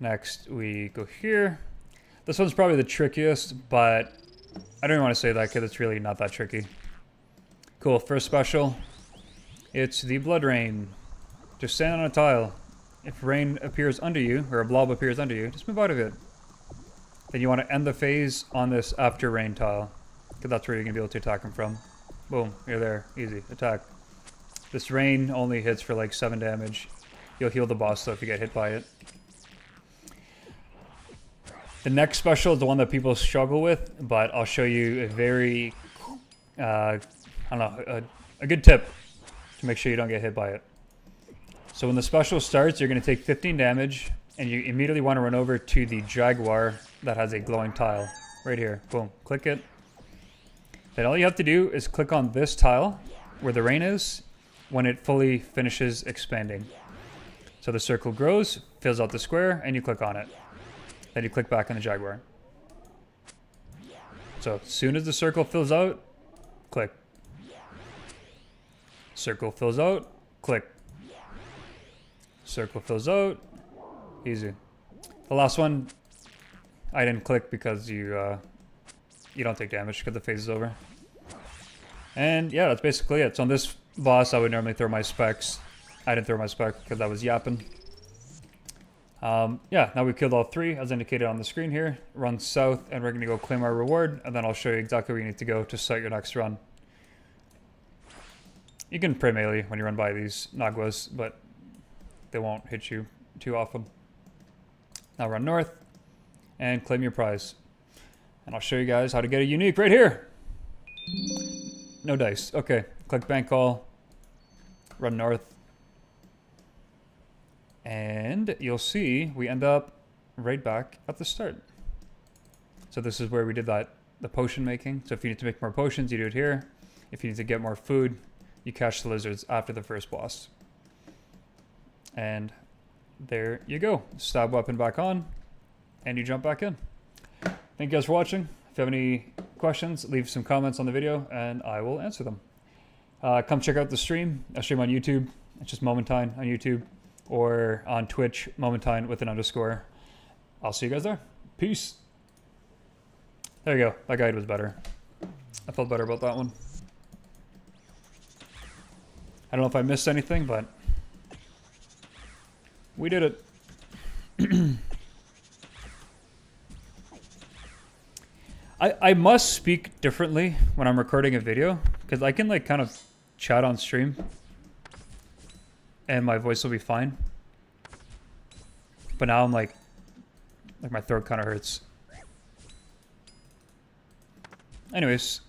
Next, we go here. This one's probably the trickiest, but I don't even want to say that because it's really not that tricky. Cool, first special. It's the Blood Rain. Just stand on a tile. If rain appears under you, or a blob appears under you, just move out of it. Then you want to end the phase on this after rain tile, because that's where you're going to be able to attack him from. Boom, you're there. Easy. Attack. This rain only hits for like 7 damage. You'll heal the boss though if you get hit by it. The next special is the one that people struggle with, but I'll show you a very, I don't know, a good tip to make sure you don't get hit by it. So when the special starts, you're going to take 15 damage, and you immediately want to run over to the Jaguar that has a glowing tile. Right here. Boom. Click it. Then all you have to do is click on this tile where the rain is when it fully finishes expanding. So the circle grows, fills out the square, and you click on it. Then you click back on the Jaguar. So as soon as the circle fills out, click. Circle fills out, click. Circle fills out, easy. The last one, I didn't click because you don't take damage because the phase is over. And yeah, that's basically it. So on this boss, I would normally throw my specs. I didn't throw my spec because I was yapping. Yeah, now we've killed all 3 as indicated on the screen here. Run south and we're going to go claim our reward, and then I'll show you exactly where you need to go to start your next run. You can pray melee when you run by these Naguas, but they won't hit you too often. Now run north and claim your prize. And I'll show you guys how to get a unique right here. No dice. Okay, click bank call, run north. And you'll see we end up right back at the start. So this is where we did the potion making. So if you need to make more potions, you do it here. If you need to get more food, you catch the lizards after the first boss. And there you go. Stab weapon back on, and you jump back in. Thank you guys for watching. If you have any questions, leave some comments on the video, and I will answer them. Come check out the stream. I stream on YouTube. It's just Momentine on YouTube. Or on Twitch, Momentine with an underscore. I'll see you guys there. Peace. There you go. That guide was better. I felt better about that one. I don't know if I missed anything, but we did it. I must speak differently when I'm recording a video, because I can like kind of chat on stream and my voice will be fine. But now I'm like my throat kind of hurts. Anyways.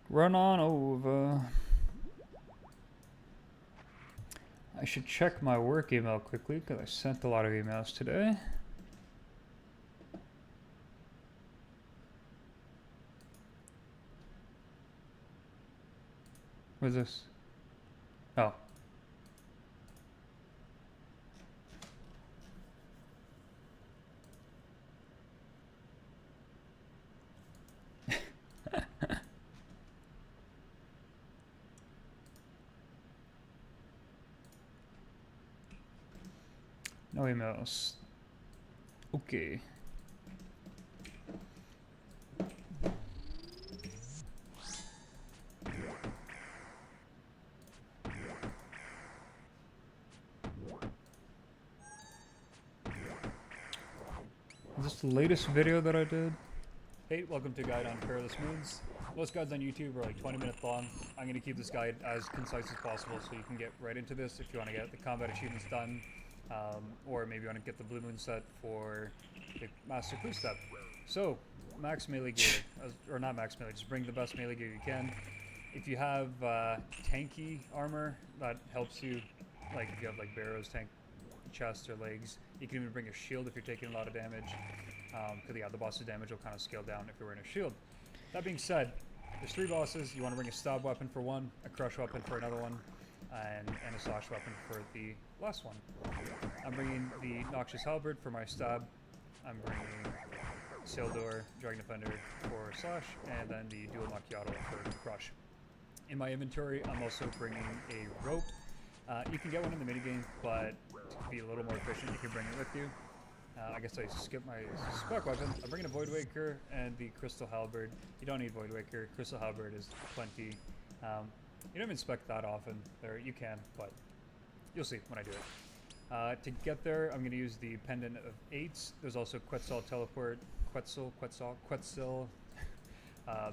Run on over. I should check my work email quickly because I sent a lot of emails today. What's this? Oh. No emails. Okay. Is this the latest video that I did? Hey, welcome to a guide on Perilous moons. Most guides on YouTube are like 20 minutes long. I'm going to keep this guide as concise as possible so you can get right into this if you want to get the combat achievements done. Or maybe you want to get the blue moon set for the master clue step. So, max melee gear, or not max melee, just bring the best melee gear you can. If you have tanky armor, that helps you. Like if you have like barrows, tank chest or legs, you can even bring a shield if you're taking a lot of damage. Because yeah, the boss's damage will kind of scale down if you're wearing a shield. That being said, there's 3 bosses. You want to bring a stab weapon for one, a crush weapon for another one. and a slash weapon for the last one. I'm bringing the Noxious Halberd for my stab. I'm bringing Sildor, Dragon Defender for slash, and then the Dual Macchiato for crush. In my inventory, I'm also bringing a rope. You can get one in the minigame, but to be a little more efficient, you can bring it with you. I guess I skipped my spec weapon. I'm bringing a Void Waker and the Crystal Halberd. You don't need Void Waker. Crystal Halberd is plenty. You don't even spec that often. There, you can, but you'll see when I do it. To get there, I'm going to use the Pendant of 8s. There's also Quetzal Teleport. Quetzal.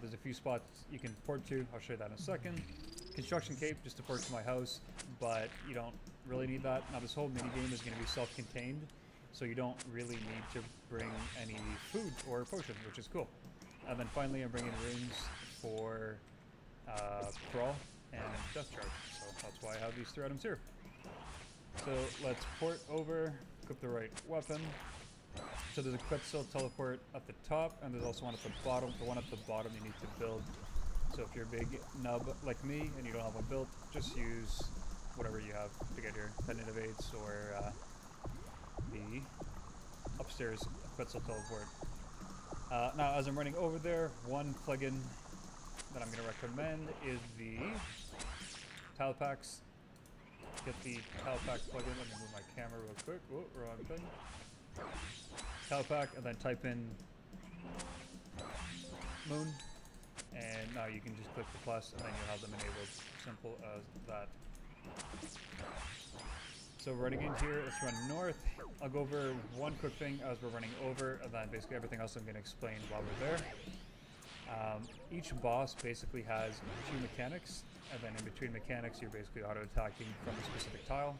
There's a few spots you can port to. I'll show you that in a second. Construction Cape, just to port to my house, but you don't really need that. Now, this whole minigame is going to be self-contained, so you don't really need to bring any food or potion, which is cool. And then finally, I'm bringing rings for Crawl and Death Charge, so that's why I have these 3 items here. So let's port over, equip the right weapon. So there's a Quetzal Teleport at the top, and there's also one at the bottom. The one at the bottom you need to build. So if you're a big nub like me and you don't have one built, just use whatever you have to get here. Pendant of 8s or the upstairs Quetzal Teleport. Now, as I'm running over there, one plugin that I'm going to recommend is the Tile Packs. Get the Tile Pack plugin. Let me move my camera real quick. Whoa, wrong thing. Tile Pack, and then type in Moon, and now you can just click the plus, and then you'll have them enabled. Simple as that. So running in here, let's run north. I'll go over one quick thing as we're running over, and then basically everything else I'm going to explain while we're there. Each boss basically has 2 mechanics, and then in between mechanics you're basically auto-attacking from a specific tile.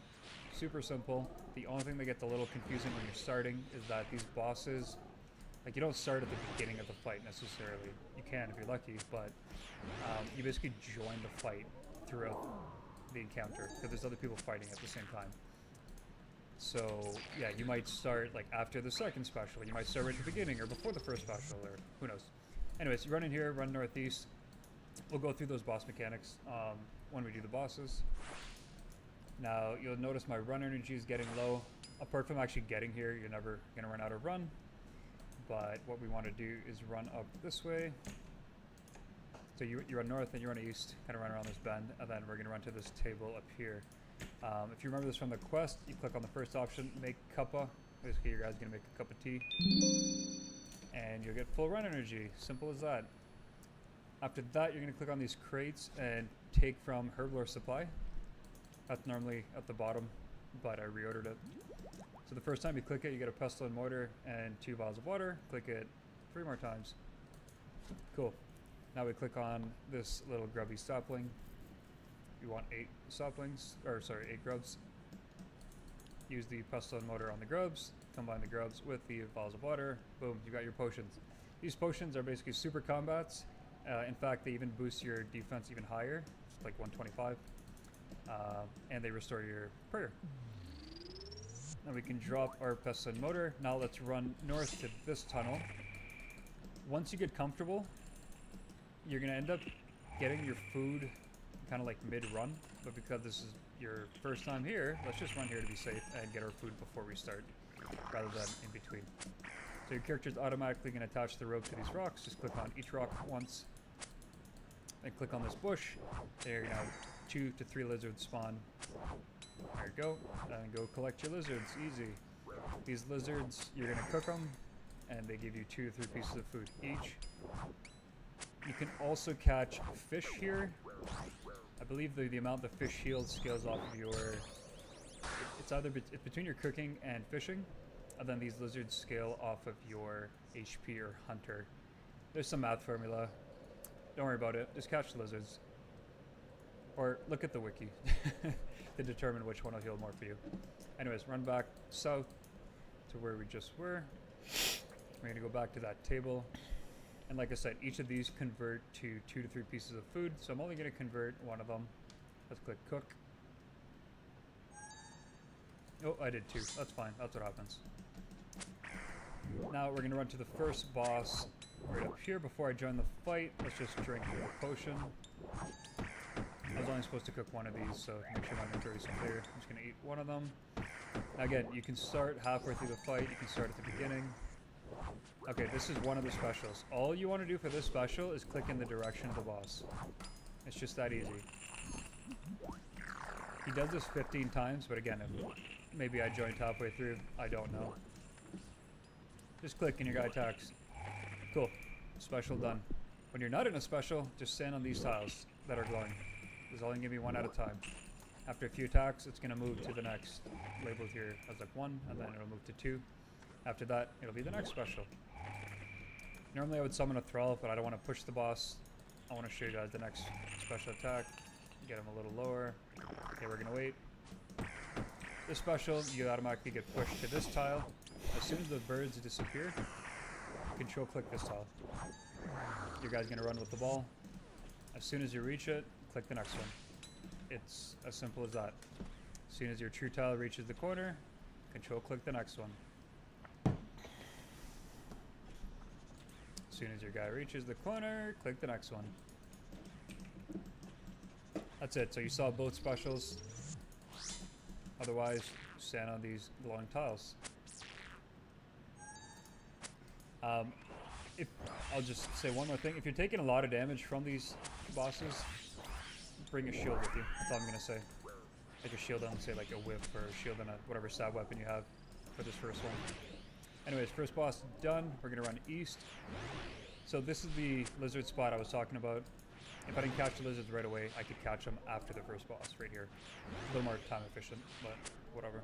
Super simple. The only thing that gets a little confusing when you're starting is that these bosses, like, you don't start at the beginning of the fight necessarily. You can if you're lucky, but you basically join the fight throughout the encounter, because there's other people fighting at the same time. So yeah, you might start like after the second special, you might start right at the beginning or before the first special, or who knows. Anyways, you run in here, run northeast. We'll go through those boss mechanics when we do the bosses. Now, you'll notice my run energy is getting low. Apart from actually getting here, you're never going to run out of run. But what we want to do is run up this way. So you run north and you run east, kind of run around this bend, and then we're going to run to this table up here. If you remember this from the quest, you click on the first option, make cuppa. Basically, your guy's going to make a cup of tea. And you'll get full run energy. Simple as that. After that, you're going to click on these crates and take from Herblore Supply. That's normally at the bottom, but I reordered it. So the first time you click it, you get a pestle and mortar and 2 vials of water. Click it 3 more times. Cool. Now we click on this little grubby sapling. You want 8 saplings, or sorry, 8 grubs. Use the pestle and mortar on the grubs. Combine the grubs with the vials of water. Boom, you got your potions. These potions are basically super combats. In fact, they even boost your defense even higher. It's like 125. And they restore your prayer. Now we can drop our pestle and mortar. Now let's run north to this tunnel. Once you get comfortable, you're going to end up getting your food kind of like mid-run. But because this is your first time here, let's just run here to be safe and get our food before we start, rather than in between. So your character is automatically going to attach the rope to these rocks. Just click on each rock once. Then click on this bush. There you go. 2 to 3 lizards spawn. There you go. And go collect your lizards. Easy. These lizards, you're going to cook them, and they give you 2 to 3 pieces of food each. You can also catch fish here. I believe the amount the fish shield scales off of your... It's either it's between your cooking and fishing, and then these lizards scale off of your HP or hunter. There's some math formula. Don't worry about it. Just catch the lizards. Or look at the wiki to determine which one will heal more for you. Anyways, run back south to where we just were. We're going to go back to that table. And like I said, each of these convert to 2 to 3 pieces of food. So I'm only going to convert one of them. Let's click cook. Oh, I did 2. That's fine. That's what happens. Now we're going to run to the first boss right up here. Before I join the fight, let's just drink a potion. I was only supposed to cook one of these, so make sure my inventory is clear. I'm just going to eat one of them. Now again, you can start halfway through the fight, you can start at the beginning. Okay, this is one of the specials. All you want to do for this special is click in the direction of the boss. It's just that easy. He does this 15 times, but again, if maybe I joined halfway through, I don't know. Just click and your guy attacks. Cool. Special done. When you're not in a special, just stand on these tiles that are glowing. There's only going to be one at a time. After a few attacks, it's going to move to the next, labeled here as like 1, and then it'll move to 2. After that, it'll be the next special. Normally I would summon a thrall, but I don't want to push the boss. I want to show you guys the next special attack. Get him a little lower. Okay, we're going to wait. This special, you automatically get pushed to this tile. As soon as the birds disappear, control click this tile. Your guy's going to run with the ball. As soon as you reach it, click the next one. It's as simple as that. As soon as your true tile reaches the corner, control click the next one. As soon as your guy reaches the corner, click the next one. That's it. So you saw both specials. Otherwise, stand on these glowing tiles. I'll just say one more thing. If you're taking a lot of damage from these bosses, bring a shield with you. That's all I'm going to say. Take a shield on, say like a whip or a shield on a whatever stab weapon you have for this first one. Anyways, first boss done. We're going to run east. So this is the lizard spot I was talking about. If I didn't catch the lizards right away, I could catch them after the first boss right here. A little more time efficient, but whatever.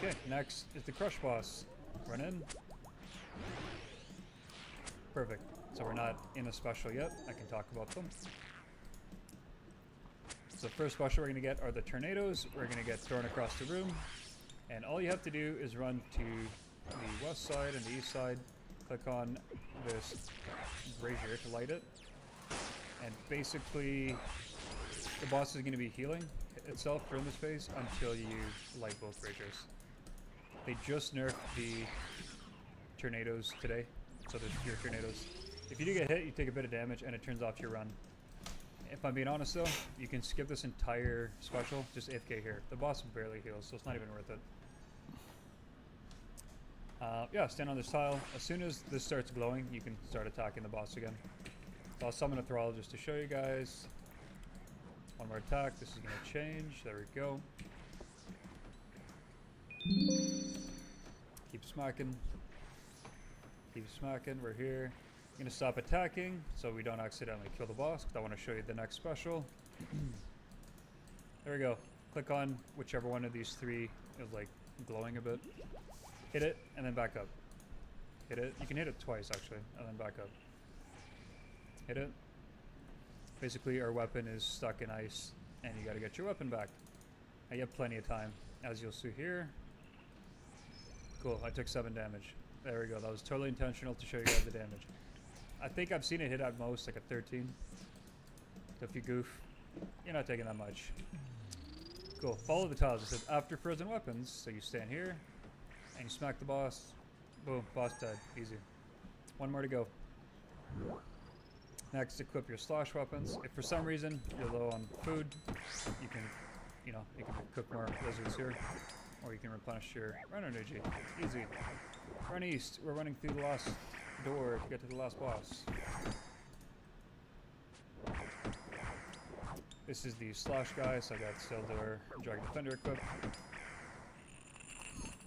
Okay, next is the crush boss. Run in. Perfect. So we're not in a special yet. I can talk about them. So the first special we're going to get are the tornadoes. We're going to get thrown across the room. And all you have to do is run to the west side and the east side. Click on this brazier to light it. And basically, the boss is going to be healing itself during this phase until you light both braziers. They just nerfed the tornadoes today, so there's fewer tornadoes. If you do get hit, you take a bit of damage and it turns off your run. If I'm being honest though, you can skip this entire special, just AFK here. The boss barely heals, so it's not even worth it. Yeah, stand on this tile. As soon as this starts glowing, you can start attacking the boss again. So I'll summon a thrall just to show you guys. One more attack. This is going to change. There we go. Keep smacking. Keep smacking. We're here. I'm going to stop attacking so we don't accidentally kill the boss, because I want to show you the next special. There we go. Click on whichever one of these three is like glowing a bit. Hit it and then back up. Hit it. You can hit it twice actually, and then back up. Hit it. Basically our weapon is stuck in ice and you got to get your weapon back. Now you have plenty of time, as you'll see here. Cool, I took 7 damage. There we go, that was totally intentional to show you guys the damage. I think I've seen it hit at most like a 13. So if you goof, you're not taking that much. Cool, follow the tiles. It says after frozen weapons, so you stand here and you smack the boss. Boom, boss dead, easy. One more to go. Next, equip your slash weapons. If for some reason you're low on food, you can, you can cook more lizards here, or you can replenish your run energy. Easy. Run east. We're running through the last door to get to the last boss. This is the slash guy, so I got Sildor Dragon Defender equipped.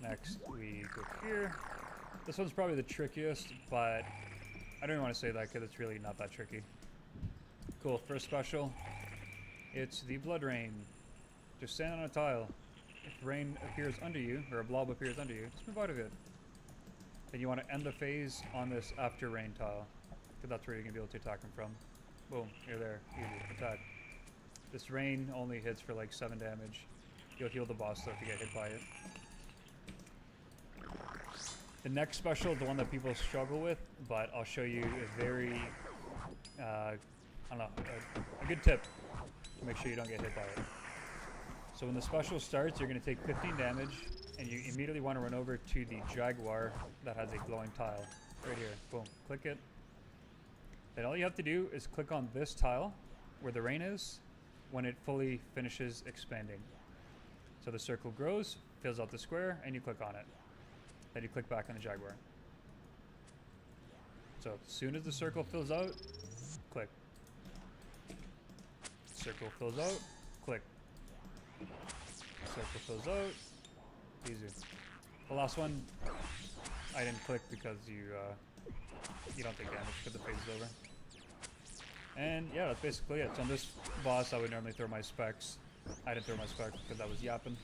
Next, we go here. This one's probably the trickiest, but I don't even want to say that because it's really not that tricky. Cool, first special. It's the Blood Rain. Just stand on a tile. If rain appears under you, or a blob appears under you, just move out of it. Then you want to end the phase on this after rain tile, because that's where you're going to be able to attack him from. Boom, you're there. Easy, attack. This rain only hits for like 7 damage. You'll heal the boss though if you get hit by it. The next special is the one that people struggle with, but I'll show you a very, I don't know, a good tip to make sure you don't get hit by it. So when the special starts, you're going to take 15 damage, and you immediately want to run over to the Jaguar that has a glowing tile. Right here. Boom. Click it. Then all you have to do is click on this tile, where the rain is when it fully finishes expanding. So the circle grows, fills out the square, and you click on it. Then you click back on the Jaguar. So as soon as the circle fills out, click. Circle fills out, click. Circle fills out, easy. The last one, I didn't click because you don't take damage because the phase is over. And yeah, that's basically it. So on this boss, I would normally throw my specs. I didn't throw my specs because I was yapping.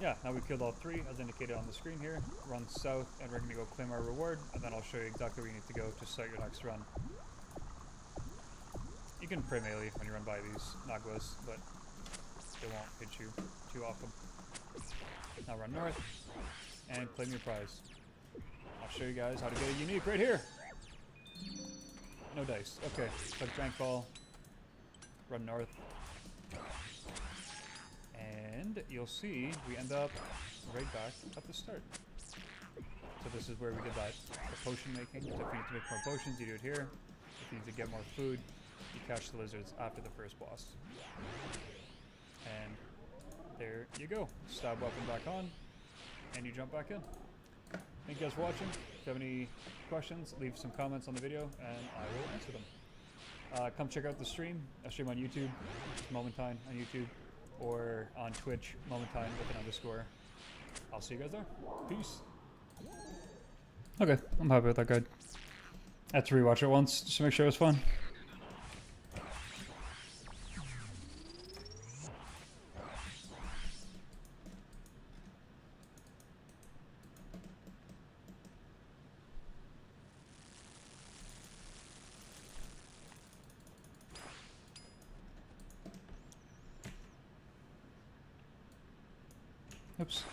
Yeah, now we killed all 3 as indicated on the screen here. Run south and we're going to go claim our reward, and then I'll show you exactly where you need to go to start your next run. You can pray melee when you run by these Naguas, but they won't hit you too often. Now run north and claim your prize. I'll show you guys how to get a unique right here. No dice. Okay, click Giant Ball, run north, and you'll see we end up right back at the start. So this is where we did that, the potion making. So if you need to make more potions, you do it here. If you need to get more food, you catch the lizards after the first boss. And there you go. Stab weapon back on, and you jump back in. Thank you guys for watching. If you have any questions, leave some comments on the video, and I will answer them. Come check out the stream. I stream on YouTube, Momentine on YouTube, or on Twitch, Momentine with an underscore. I'll see you guys there. Peace. Okay, I'm happy with that guide. I had to rewatch it once just to make sure it was fun. Oops.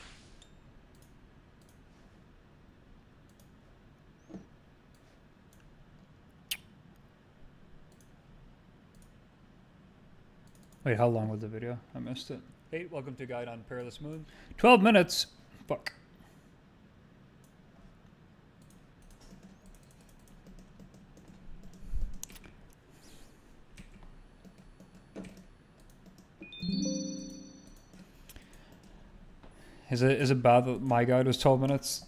Wait, how long was the video? I missed it. Hey, welcome to Guide on Perilous Moon. 12 minutes! Fuck. Is it bad that my guide was 12 minutes?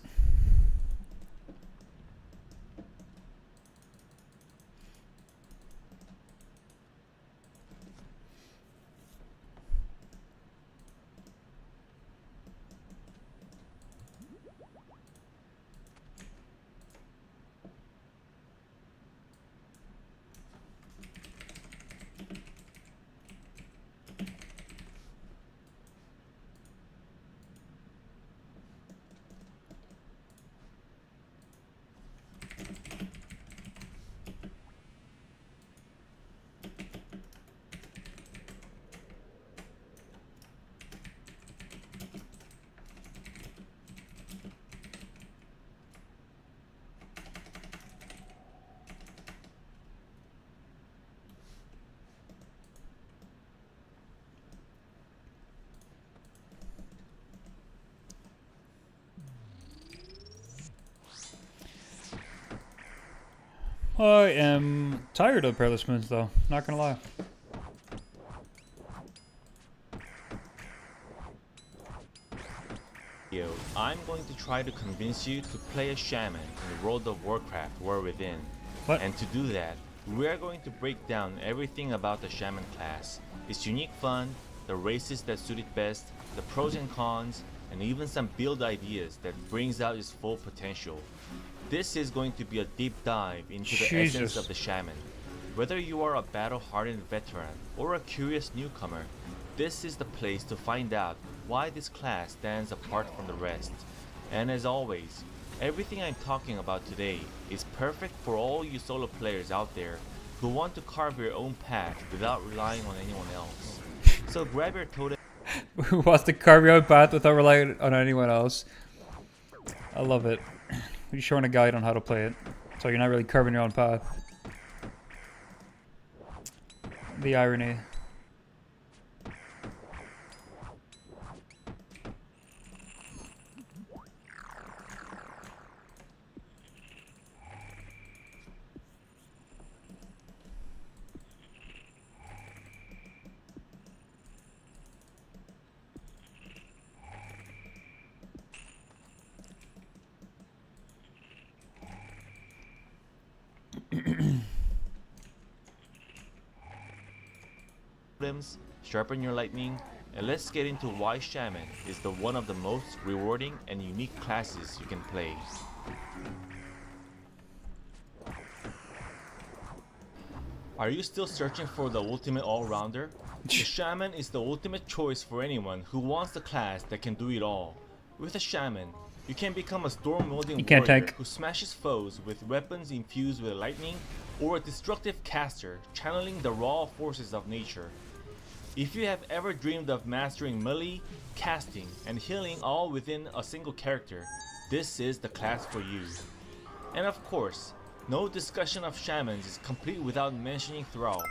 I am tired of Perilous Moons though, not gonna lie. I'm going to try to convince you to play a shaman in World of Warcraft War Within. What? And to do that, we are going to break down everything about the shaman class, its unique fun, the races that suit it best, the pros and cons, and even some build ideas that brings out its full potential. This is going to be a deep dive into the essence of the shaman. Whether you are a battle-hardened veteran or a curious newcomer, this is the place to find out why this class stands apart from the rest. And as always, everything I'm talking about today is perfect for all you solo players out there who want to carve your own path without relying on anyone else. So grab your totem. Who wants to carve your own path without relying on anyone else? I love it. You're showing a guide on how to play it, so you're not really carving your own path. The irony. totems, sharpen your lightning, and let's get into why Shaman is the one of the most rewarding and unique classes you can play. Are you still searching for the ultimate all-rounder? The Shaman is the ultimate choice for anyone who wants a class that can do it all. With a Shaman, you can become a storm-wielding warrior tank. who smashes foes with weapons infused with lightning, or a destructive caster channeling the raw forces of nature. If you have ever dreamed of mastering melee, casting, and healing all within a single character, this is the class for you. And of course, no discussion of Shamans is complete without mentioning Thrall,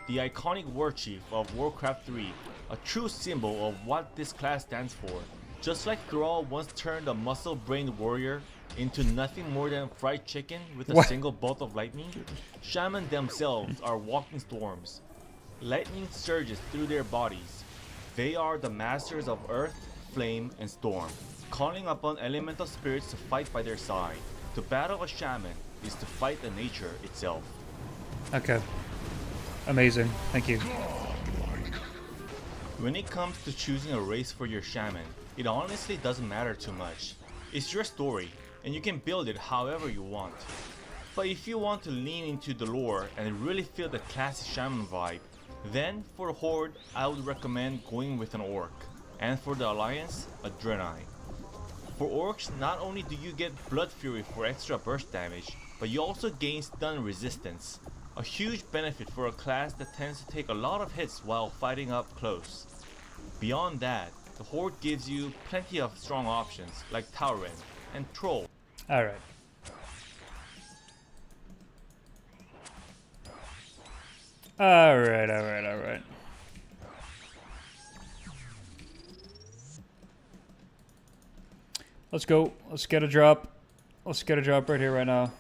the iconic warchief of Warcraft 3, a true symbol of what this class stands for. Just like Thrall once turned a muscle-brained warrior into nothing more than fried chicken with a single bolt of lightning, Shaman themselves are walking storms. Lightning surges through their bodies. They are the masters of earth, flame, and storm, calling upon elemental spirits to fight by their side. To battle a Shaman is to fight the nature itself. Okay. Amazing. Thank you. When it comes to choosing a race for your Shaman, it honestly doesn't matter too much. It's your story, and you can build it however you want. But if you want to lean into the lore and really feel the classic Shaman vibe, then for Horde, I would recommend going with an Orc, and for the Alliance, a Draenei. For Orcs, not only do you get Blood Fury for extra burst damage, but you also gain stun resistance, a huge benefit for a class that tends to take a lot of hits while fighting up close. Beyond that, the Horde gives you plenty of strong options like Tauren and Troll. Alright. Alright. Let's go. Let's get a drop. Let's get a drop right here, right now.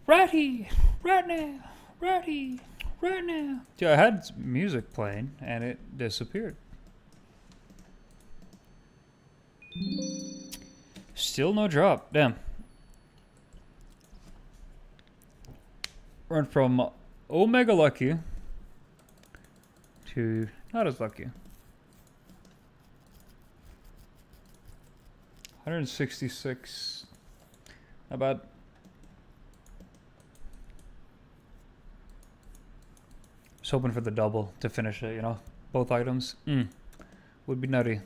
Right here. Right now. Right here. Right now. Dude, I had music playing and it disappeared. Still no drop. Damn. Went from Omega lucky to not as lucky. 166. Not bad. Just hoping for the double to finish it, you know? Both items. Would be nutty.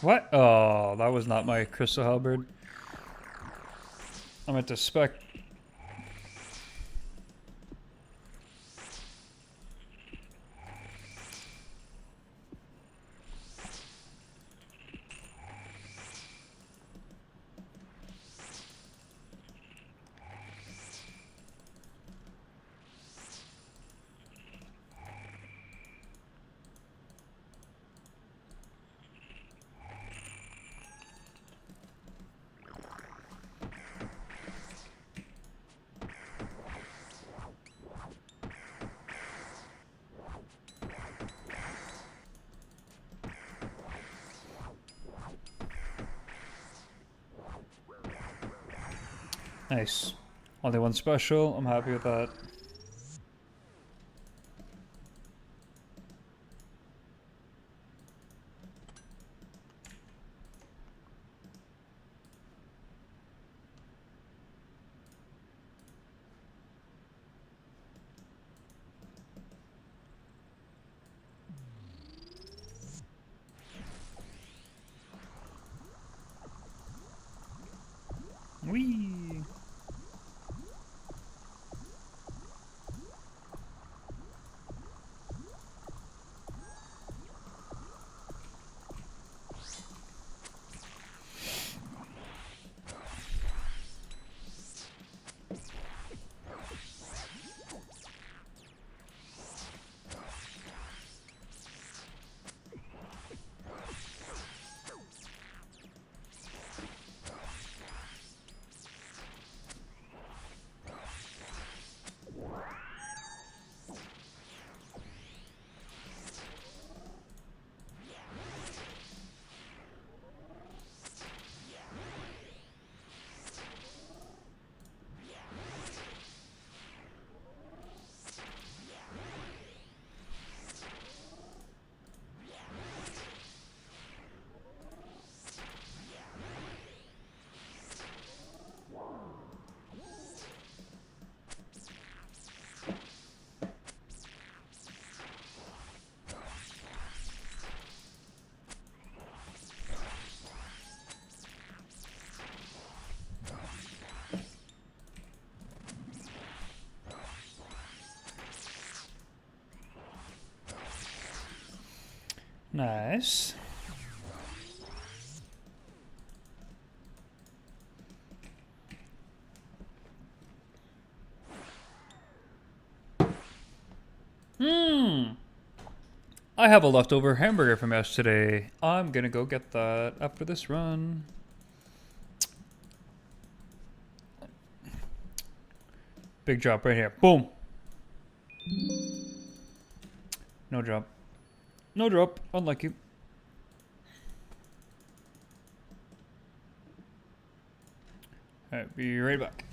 What? Oh, that was not my Crystal Halberd. I meant to spec. Nice. Only one special. I'm happy with that. Whee! Nice. I have a leftover hamburger from yesterday. I'm gonna go get that after this run. Big drop right here. Boom. No drop. No drop. Unlike you. Alright, be right back.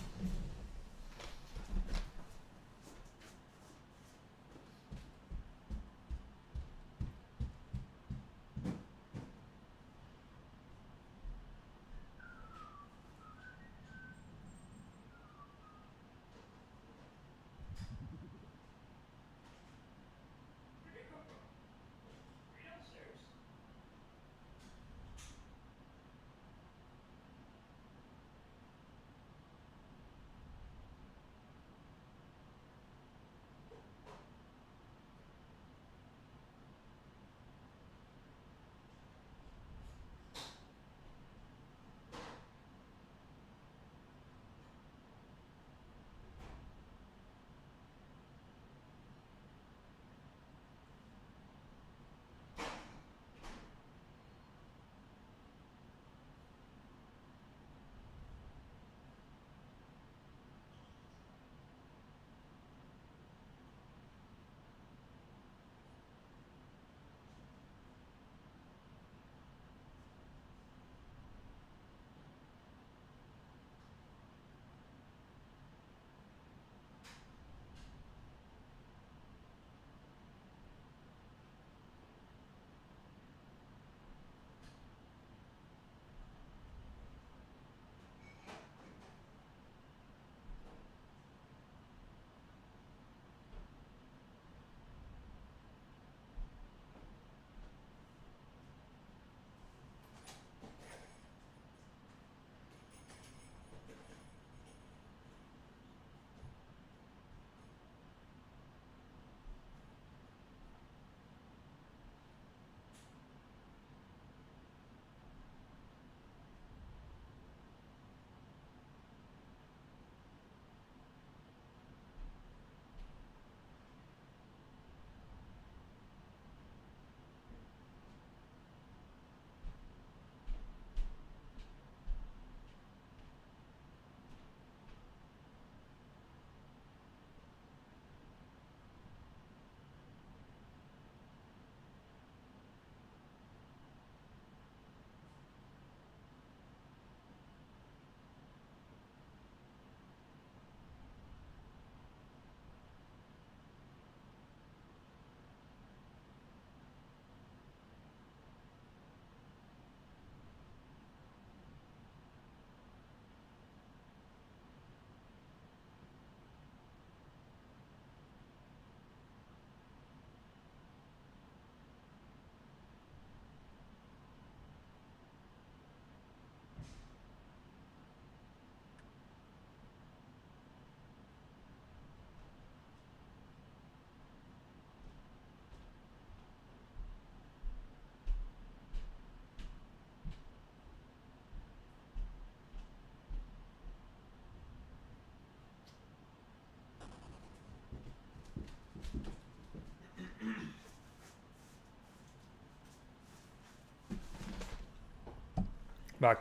Back.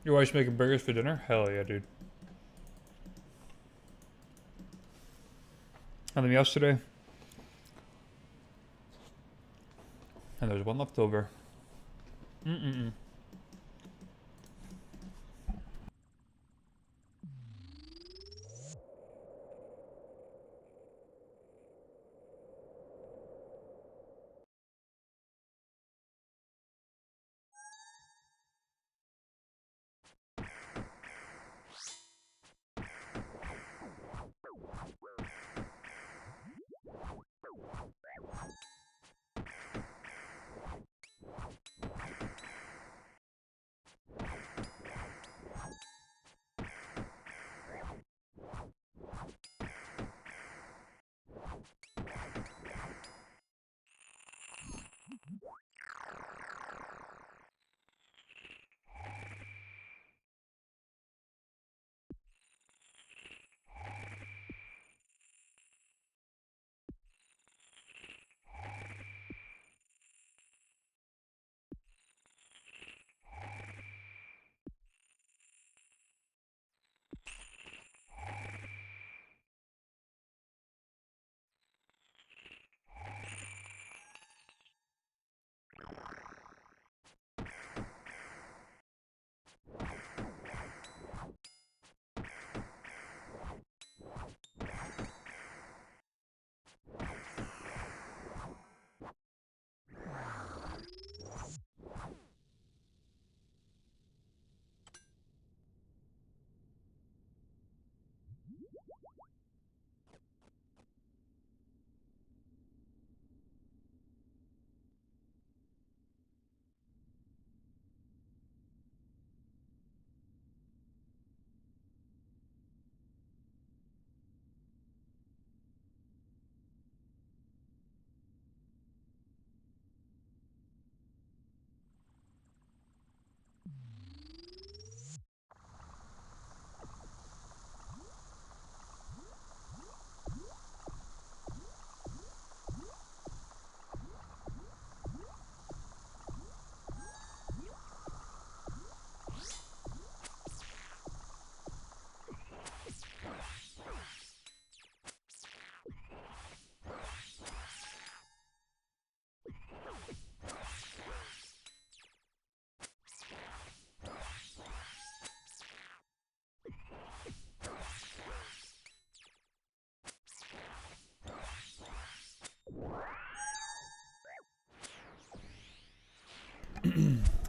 Your wife's making burgers for dinner? Hell yeah, dude. Had them yesterday. And there's one left over.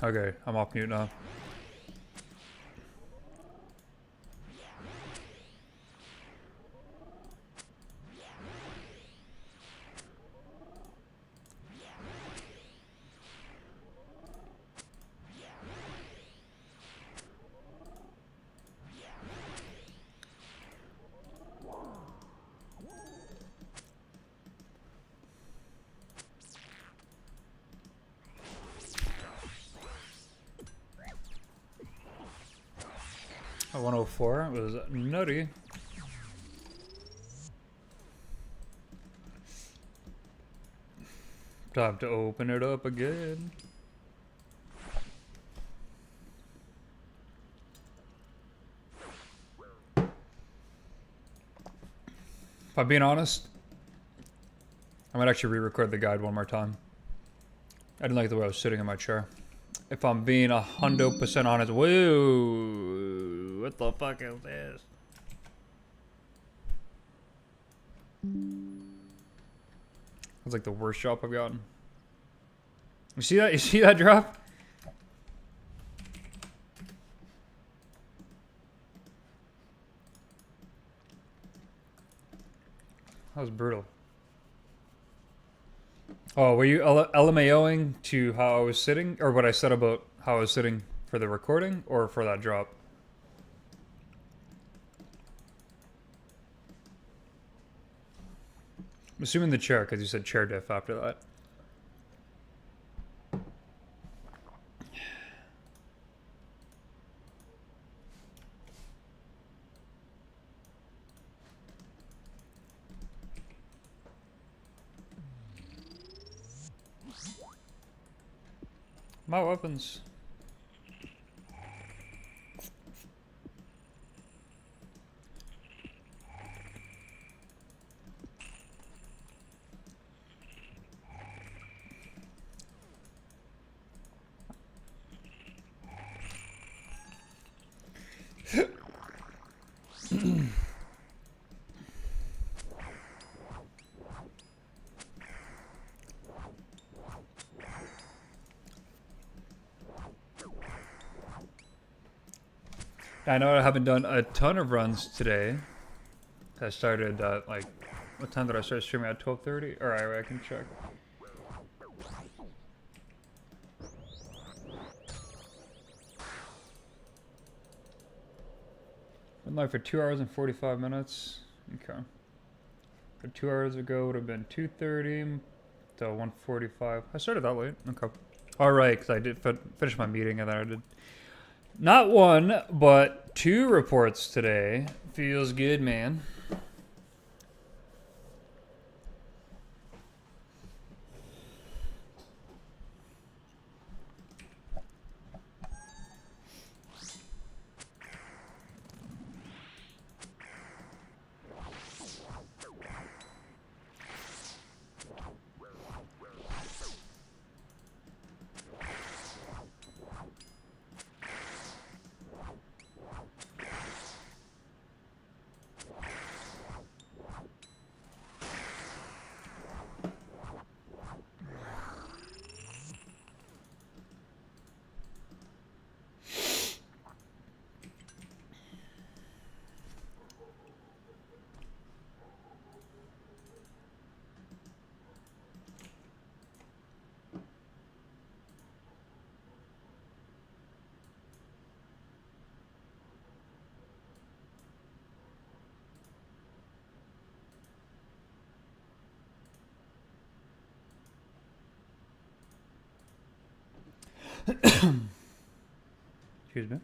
Okay, I'm off mute now. A 104 was nutty. Time to open it up again. If I'm being honest, I might actually re-record the guide one more time. I didn't like the way I was sitting in my chair. If I'm being 100% honest, whoa, what the fuck is this? That's like the worst drop I've gotten. You see that? You see that drop? That was brutal. Oh, were you LMAOing to how I was sitting? Or what I said about how I was sitting for the recording? Or for that drop? I'm assuming the chair, because you said chair diff after that. My weapons. I know I haven't done a ton of runs today. I started at like, what time did I start streaming? At 12:30? Alright, I can check. Been live for 2 hours and 45 minutes. Okay. For 2 hours ago would have been 2:30 1:45. I started that late. Okay. All right, because I did finish my meeting and then I did not one, but 2 reports today. Feels good, man. Excuse me.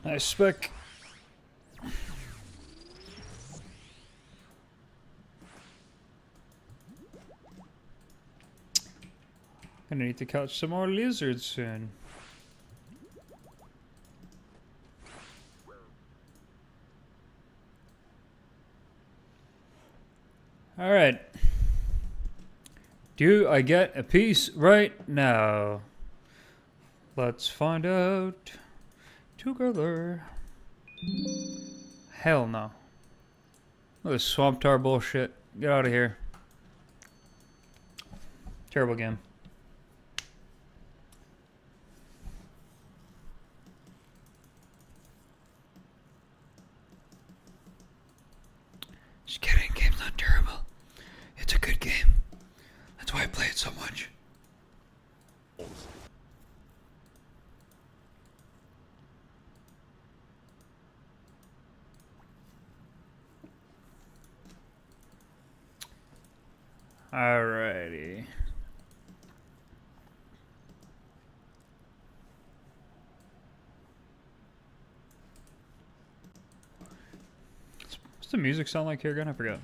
Nice spec. Gonna need to catch some more lizards soon. Alright. Do I get a piece right now? Let's find out together. Hell no. Look at this swamp tar bullshit. Get out of here. Terrible game. Just kidding, game's not terrible. It's a good game. That's why I play it so much. Alrighty. What's the music sound like here again? I forgot.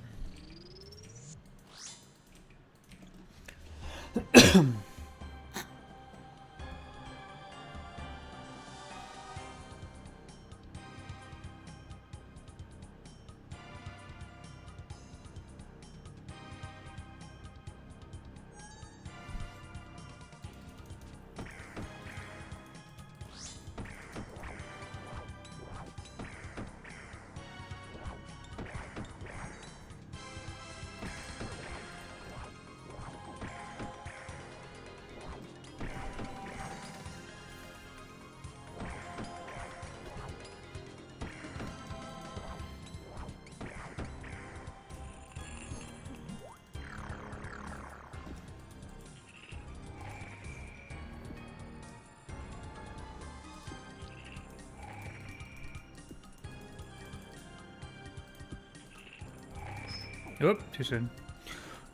Oop, too soon.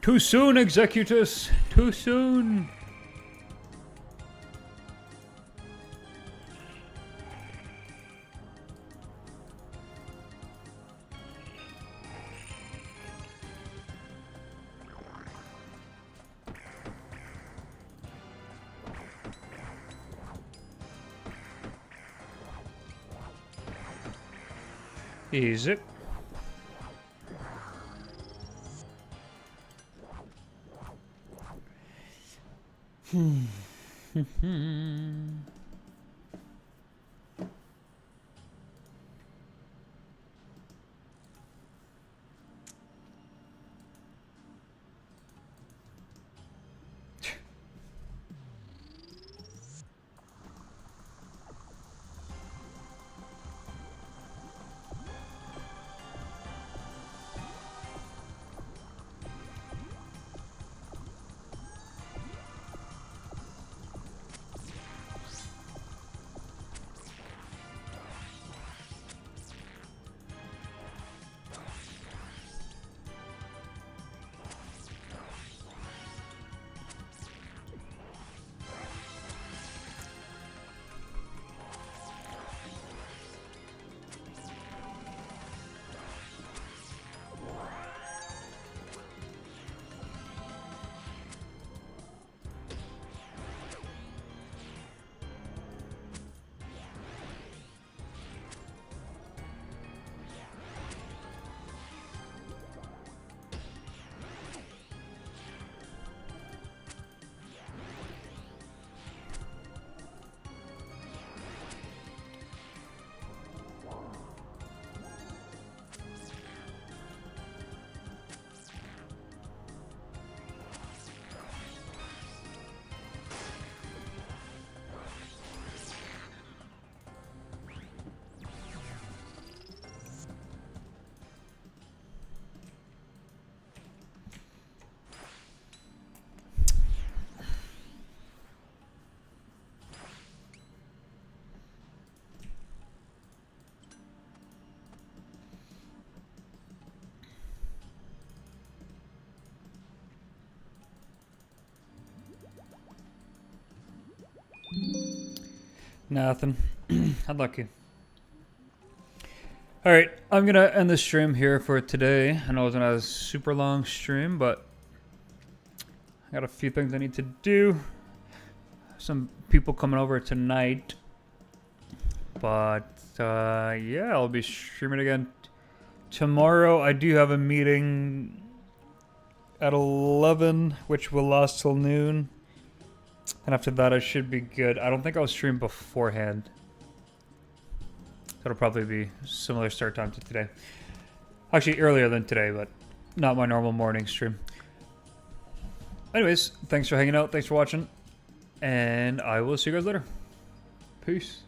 Too soon, Executus! Too soon! Easy. Nothing. Unlucky. Alright, I'm gonna end the stream here for today. I know it wasn't a super long stream, but I got a few things I need to do. Some people coming over tonight. But yeah, I'll be streaming again tomorrow. I do have a meeting at 11, which will last till noon. And after that, I should be good. I don't think I'll stream beforehand. That'll probably be similar start time to today. Actually, earlier than today, but not my normal morning stream. Anyways, thanks for hanging out. Thanks for watching. And I will see you guys later. Peace.